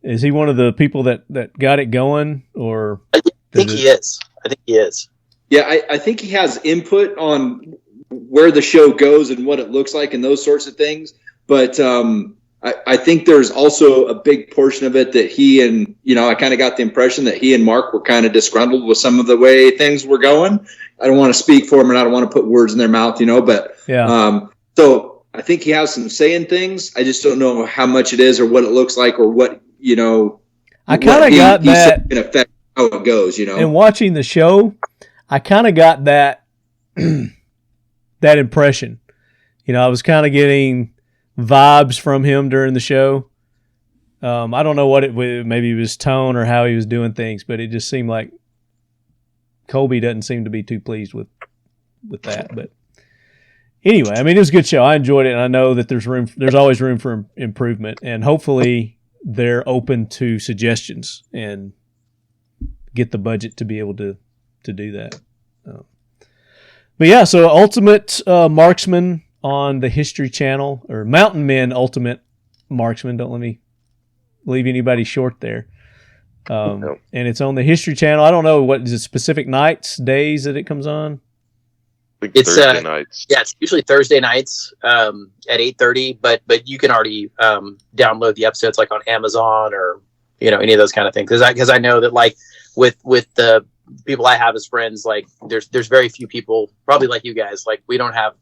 one of the people that got it going, or? I think he is. Yeah, I think he has input on where the show goes and what it looks like and those sorts of things. But I think there's also a big portion of it that he and, I kind of got the impression that he and Mark were kind of disgruntled with some of the way things were going. I don't want to speak for him, and I don't want to put words in their mouth, but so I think he has some say in things. I just don't know how much it is or what it looks like or what, I kind of got that in effect, how it goes, And watching the show, I kind of got that that impression. I was kind of getting vibes from him during the show. I don't know what maybe it was tone or how he was doing things, but it just seemed like Colby doesn't seem to be too pleased with that. But anyway, I mean, it was a good show. I enjoyed it, and I know that there's always room for improvement, and hopefully they're open to suggestions and get the budget to be able to do that. But yeah, so Ultimate Marksman on the History Channel, or Mountain Men Ultimate Marksman. Don't let me leave anybody short there. And it's on the History Channel. I don't know, what is it, specific nights, days that it comes on? It's Thursday nights. Yeah, it's usually Thursday nights at 8:30. But you can already download the episodes on Amazon or any of those kind of things. Because I know that with the people I have as friends, there's very few people, probably like you guys, we don't have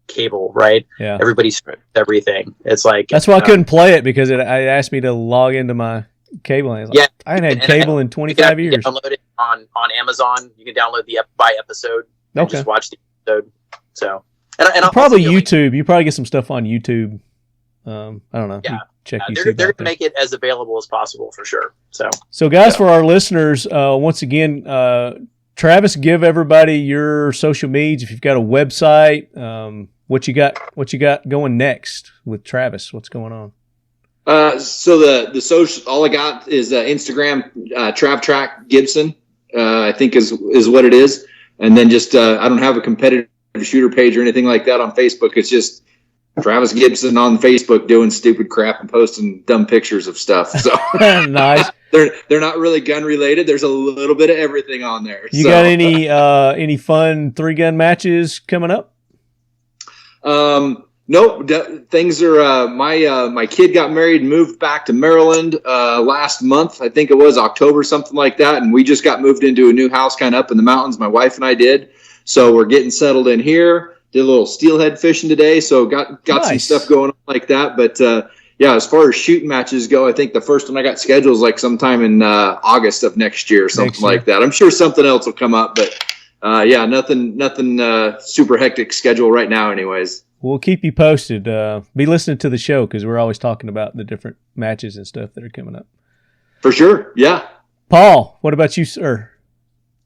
cable, right? Yeah. Everybody's everything. It's that's why I couldn't play it, because it asked me to log into my cable. I I hadn't had cable in 25 years. You can download it on Amazon. You can download the by episode. And just watch the episode. So, and probably YouTube. You probably get some stuff on YouTube. I don't know. Yeah, check they're YouTube. going to make it as available as possible for sure. So guys, for our listeners, once again, Travis, give everybody your social medias. If you've got a website, what you got going next with Travis? What's going on? So the social, all I got is Instagram, Trap Track Gibson, I think is what it is. And then just, I don't have a competitive shooter page or anything like that on Facebook. It's just Travis Gibson on Facebook doing stupid crap and posting dumb pictures of stuff. So nice. They're not really gun related. There's a little bit of everything on there. You got any fun 3-gun matches coming up? Nope. Things are, my kid got married and moved back to Maryland, last month. I think it was October, something like that. And we just got moved into a new house kind of up in the mountains. My wife and I did. So we're getting settled in here. Did a little steelhead fishing today. So got nice. Some stuff going on like that. But, yeah, as far as shooting matches go, I think the first one I got scheduled is sometime in, August of next year or something like that. I'm sure something else will come up, but, yeah, nothing, super hectic schedule right now anyways. We'll keep you posted. Be listening to the show, because we're always talking about the different matches and stuff that are coming up. For sure, yeah. Paul, what about you, sir?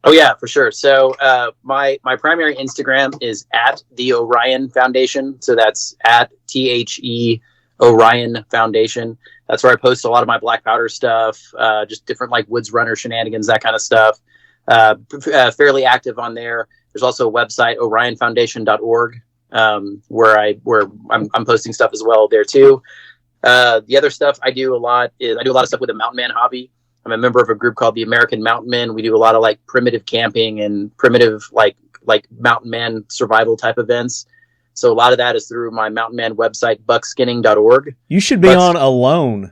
Oh, yeah, for sure. So my primary Instagram is at the Orion Foundation. So that's at THE Orion Foundation. That's where I post a lot of my black powder stuff, just different woods runner shenanigans, that kind of stuff. Fairly active on there. There's also a website, orionfoundation.org. Where I'm posting stuff as well there too. The other stuff I do a lot of stuff with the mountain man hobby. I'm a member of a group called the American Mountain Men. We do a lot of primitive camping and primitive like mountain man survival type events. So a lot of that is through my mountain man website, buckskinning.org. You should be on alone.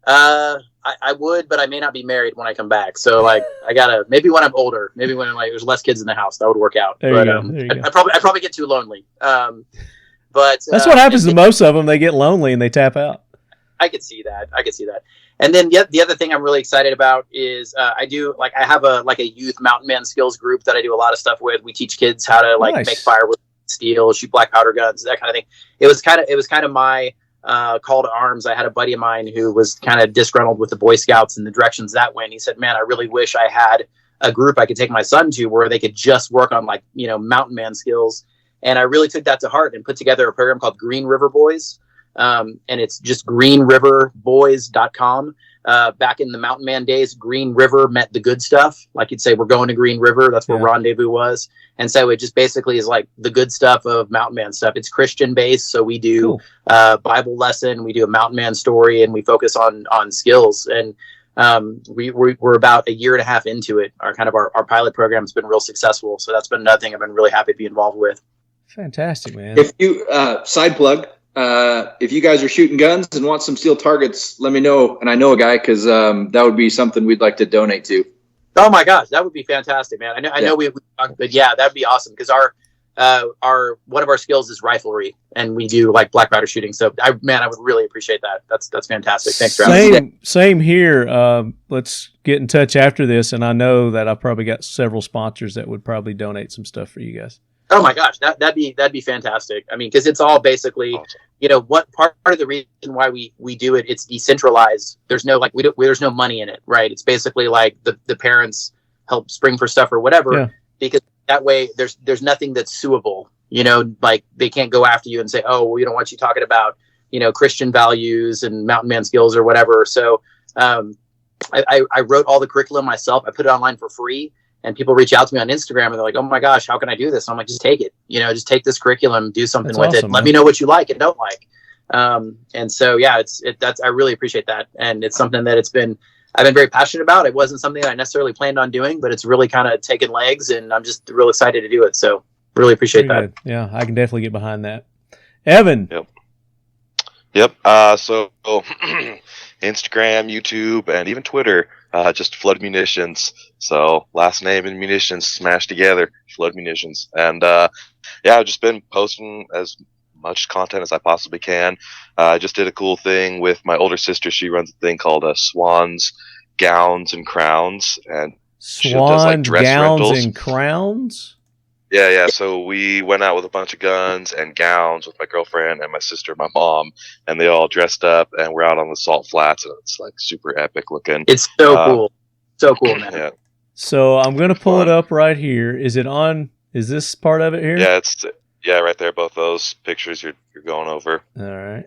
I would, but I may not be married when I come back. So like, I gotta, maybe when I'm older, maybe when like there's less kids in the house, that would work out. But I probably get too lonely. But that's what happens to most of them. They get lonely and they tap out. I could see that. And then the other thing I'm really excited about is I have a youth mountain man skills group that I do a lot of stuff with. We teach kids how to make firewood, steel, shoot black powder guns, that kind of thing. It was kind of my call to arms. I had a buddy of mine who was kind of disgruntled with the Boy Scouts and the directions that went. He said, man, I really wish I had a group I could take my son to where they could just work on mountain man skills. And I really took that to heart and put together a program called Green River Boys. And it's just greenriverboys.com. Back in the mountain man days, Green River meant the good stuff. Like you'd say, we're going to Green River. That's where Rendezvous was. And so it just basically is like the good stuff of mountain man stuff. It's Christian based. So we do Bible lesson, we do a mountain man story, and we focus on skills. And we're about a year and a half into it. Our pilot program has been real successful. So that's been another thing I've been really happy to be involved with. Fantastic, man. If you side plug, if you guys are shooting guns and want some steel targets, let me know. And I know a guy, because that would be something we'd like to donate to. Oh my gosh, that would be fantastic, man. I know we talked, but yeah, that'd be awesome, because our one of our skills is riflery, and we do like black powder shooting. So I would really appreciate that. That's fantastic. Thanks, Travis. Same here. Let's get in touch after this, and I know that I've probably got several sponsors that would probably donate some stuff for you guys. Oh my gosh, that'd be fantastic. I mean, because it's all basically, what part of the reason why we do it, it's decentralized. There's no there's no money in it, right? It's basically like the parents help spring for stuff or whatever, because that way there's nothing that's suable. Like they can't go after you and say, oh, well, we don't want you talking about Christian values and mountain man skills or whatever. So I wrote all the curriculum myself. I put it online for free. And people reach out to me on Instagram and they're like, oh my gosh, how can I do this? I'm like, just take it, just take this curriculum, do something with it. Let me know what you like and don't like. And so, yeah, I really appreciate that. And it's something that I've been very passionate about. It wasn't something that I necessarily planned on doing, but it's really kind of taken legs, and I'm just real excited to do it. So really appreciate that. Good. Yeah, I can definitely get behind that. Evan. Yep. So Instagram, YouTube, and even Twitter, just Flood Munitions. So last name and munitions smashed together, Flood Munitions. And I've just been posting as much content as I possibly can. I just did a cool thing with my older sister. She runs a thing called Swans, Gowns, and Crowns. And she does like dress gowns, rentals. And crowns? Yeah. So we went out with a bunch of guns and gowns with my girlfriend and my sister and my mom, and they all dressed up, and we're out on the salt flats, and it's like super epic looking. It's so cool. So cool, man. Yeah. So I'm going to pull it up right here. Is this part of it here? Yeah, right there. Both those pictures you're going over. All right.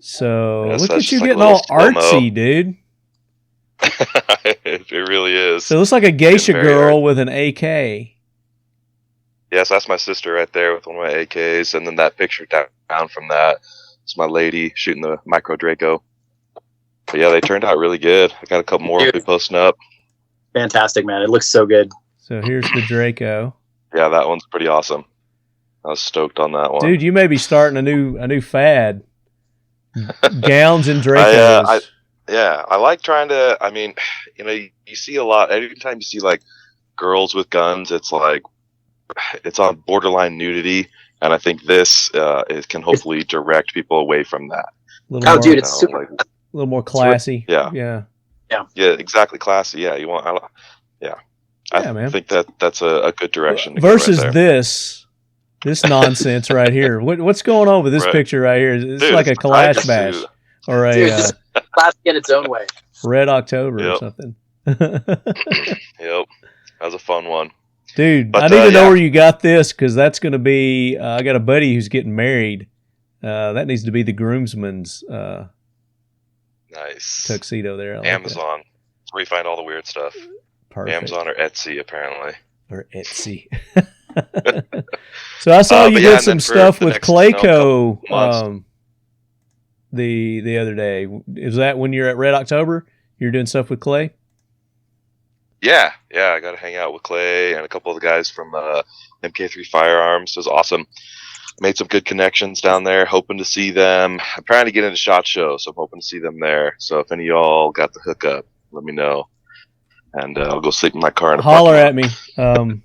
So look at you getting all artsy, dude. It really is. So it looks like a geisha girl with an AK. Yes, that's my sister right there with one of my AKs, and then that picture down from that is my lady shooting the micro Draco. But yeah, they turned out really good. I got a couple more we'll be posting up. Fantastic, man. It looks so good. So here's the Draco. Yeah, that one's pretty awesome. I was stoked on that one. Dude, you may be starting a new fad. Gowns and Dracos. I like trying to, you see a lot, every time you see like girls with guns, it's like, it's on borderline nudity. And I think this it can hopefully direct people away from that. It's super. A little more classy. Yeah, exactly. Classy. Yeah. I think that's a good direction. Versus this nonsense right here. What's going on with this picture right here? It's like a Kalash bash or a classic in its own way. Red October or something. Yep, that was a fun one, dude. But, I need to know where you got this, because that's going to be. I got a buddy who's getting married. That needs to be the groomsman's nice tuxedo there. Amazon. That's where you find all the weird stuff. Perfect. Amazon or Etsy, apparently. Or Etsy. So I saw you did some stuff with Clayco the other day. Is that when you're at Red October? You're doing stuff with Clay? Yeah, I got to hang out with Clay and a couple of the guys from MK3 Firearms. It was awesome. Made some good connections down there. Hoping to see them. I'm trying to get into SHOT Show, so I'm hoping to see them there. So if any of y'all got the hookup, let me know. And I'll go sleep in my car. Holler at me. Holler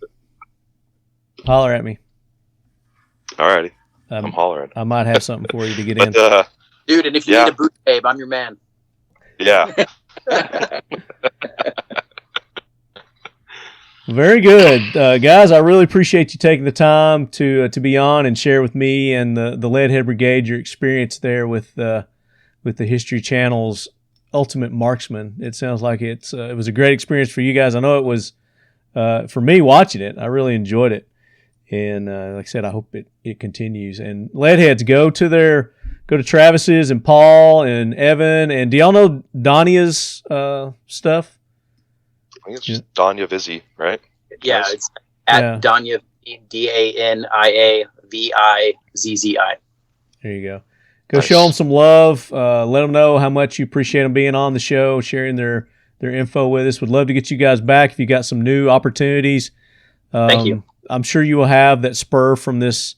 at me. Alrighty. I'm hollering. I might have something for you to get in. Dude, and if you need a boot babe, I'm your man. Yeah. Very good. Guys, I really appreciate you taking the time to be on and share with me and the Leadhead Brigade your experience there with the History Channel's Ultimate Marksman. It sounds like it was a great experience for you guys. I know it was for me watching it. I really enjoyed it. And like I said, I hope it continues. And Leadheads, go to Travis's and Paul and Evan. And do y'all know Dania's stuff? I think it's just Dania Vizzi, right? Yeah, it's at Dania, DaniaVizzi. There you go. Go show them some love. Let them know how much you appreciate them being on the show, sharing their info with us. Would love to get you guys back if you got some new opportunities. Thank you. I'm sure you will have that spur from this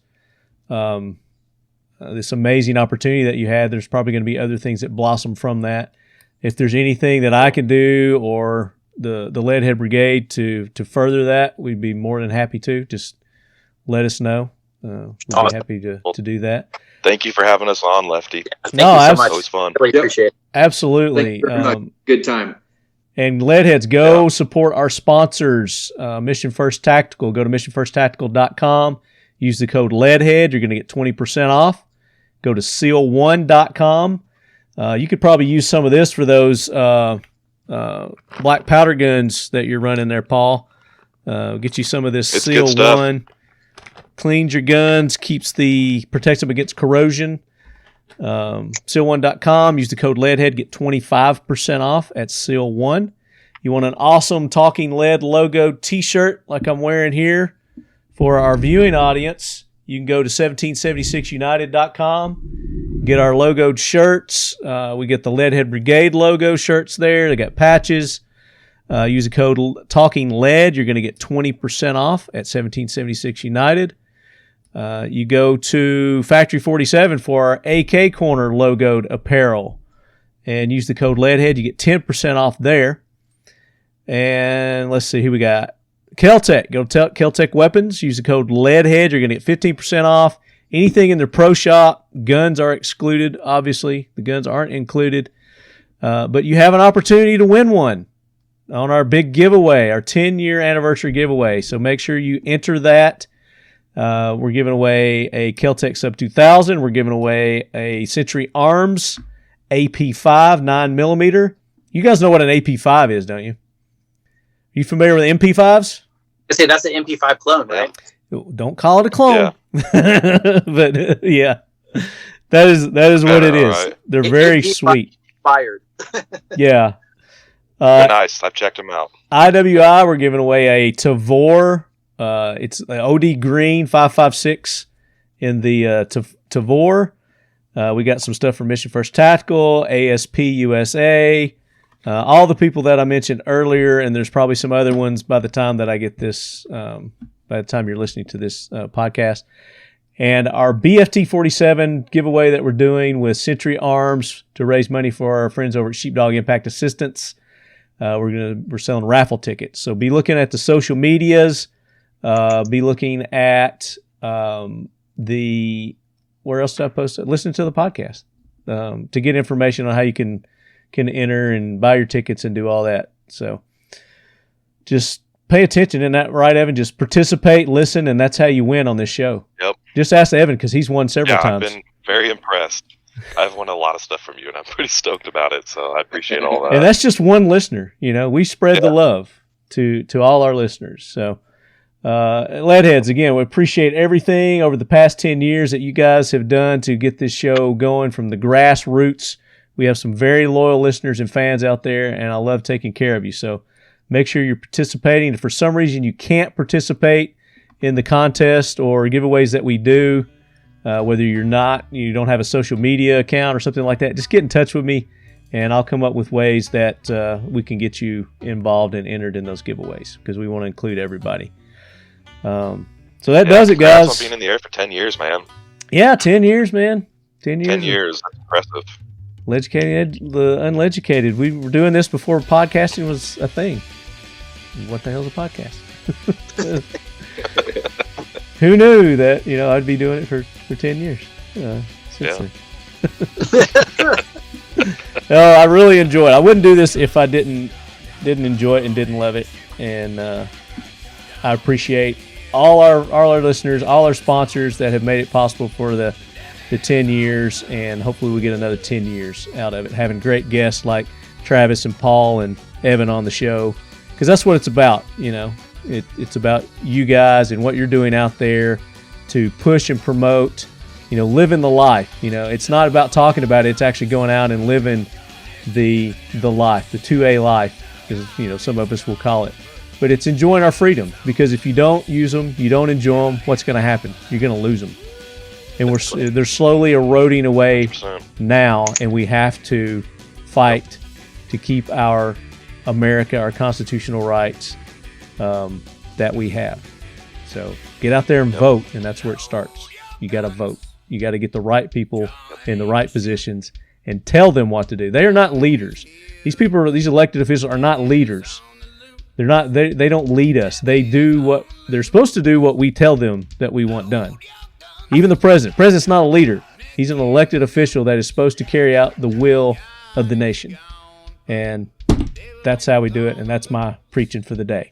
this amazing opportunity that you had. There's probably going to be other things that blossom from that. If there's anything that I can do or the Leadhead Brigade to further that, we'd be more than happy to. Just let us know. We'd be happy to do that. Thank you for having us on, Lefty. Thank you so much. It was fun. Really appreciate it. Absolutely. Good time. And Leadheads, go support our sponsors, Mission First Tactical. Go to missionfirsttactical.com. Use the code Leadhead. You're going to get 20% off. Go to seal1.com. You could probably use some of this for those black powder guns that you're running there, Paul. Get you some of this It's Seal good stuff. 1. Cleans your guns, protects them against corrosion. Seal1.com. Use the code Leadhead. Get 25% off at Seal1. You want an awesome Talking Lead logo T-shirt like I'm wearing here for our viewing audience? You can go to 1776united.com. Get our logoed shirts. We get the Leadhead Brigade logo shirts there. They got patches. Use the code Talking Lead. You're going to get 20% off at 1776 United. You go to Factory 47 for our AK Corner logoed apparel and use the code Leadhead. You get 10% off there. And let's see who we got. Keltec. Go to Keltec Weapons. Use the code Leadhead. You're going to get 15% off. Anything in their pro shop. Guns are excluded, obviously. The guns aren't included. But you have an opportunity to win one on our big giveaway, our 10-year anniversary giveaway. So make sure you enter that. We're giving away a Keltec Sub 2000. We're giving away a Century Arms AP5 9mm. You guys know what an AP5 is, don't you? You familiar with MP5s? I say that's an MP5 clone, right? Don't call it a clone. Yeah. But yeah, that is what it is. Right. They're very sweet. Fired. Yeah. They're nice. I've checked them out. IWI, we're giving away a Tavor. It's an OD Green 5.56 in the Tavor. We got some stuff from Mission First Tactical, ASP USA, all the people that I mentioned earlier, and there's probably some other ones by the time that I get this, by the time you're listening to this podcast. And our BFT 47 giveaway that we're doing with Century Arms to raise money for our friends over at Sheepdog Impact Assistance. We're selling raffle tickets. So be looking at the social medias. Be looking at where else did I post it? Listen to the podcast to get information on how you can enter and buy your tickets and do all that. So just pay attention. Isn't that right, Evan? Just participate, listen, and that's how you win on this show. Yep. Just ask Evan because he's won several times. I've been very impressed. I've won a lot of stuff from you, and I'm pretty stoked about it. So I appreciate all that. And that's just one listener. You know, we spread the love to all our listeners. So. Leadheads, again, we appreciate everything over the past 10 years that you guys have done to get this show going from the grassroots. We have some very loyal listeners and fans out there, and I love taking care of you. So make sure you're participating. If for some reason you can't participate in the contest or giveaways that we do, whether you don't have a social media account or something like that, just get in touch with me, and I'll come up with ways that we can get you involved and entered in those giveaways because we want to include everybody. So that does it, guys. On being in the air for 10 years, man. Yeah, 10 years, man. 10 years. 10 years. That's impressive. Educated, the uneducated. We were doing this before podcasting was a thing. What the hell is a podcast? Who knew that, I'd be doing it for 10 years. I really enjoy it. I wouldn't do this if I didn't enjoy it and didn't love it. And I appreciate all our listeners, all our sponsors that have made it possible for the 10 years, and hopefully we get another 10 years out of it. Having great guests like Travis and Paul and Evan on the show, because that's what it's about. It's about you guys and what you're doing out there to push and promote, living the life. It's not about talking about it. It's actually going out and living the life, the 2A life, as some of us will call it. But it's enjoying our freedom, because if you don't use them, you don't enjoy them, what's going to happen? You're going to lose them. And they're slowly eroding away 100%. now, and we have to fight to keep our America, our constitutional rights that we have. So get out there and vote, and that's where it starts. You got to vote. You got to get the right people in the right positions and tell them what to do. They are not leaders. These elected officials are not leaders. They're not. They don't lead us. They do what they're supposed to do. What we tell them that we want done. Even the president. President's not a leader. He's an elected official that is supposed to carry out the will of the nation. And that's how we do it, and that's my preaching for the day.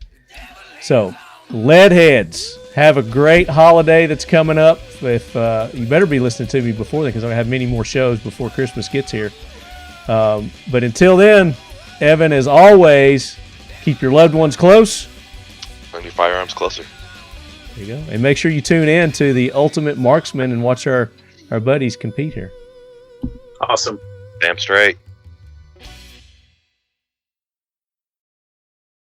So, lead heads, have a great holiday that's coming up. If you better be listening to me before then, because I'm going to have many more shows before Christmas gets here. But until then, Evan, as always, keep your loved ones close. And your firearms closer. There you go. And make sure you tune in to the Ultimate Marksman and watch our buddies compete here. Awesome. Damn straight.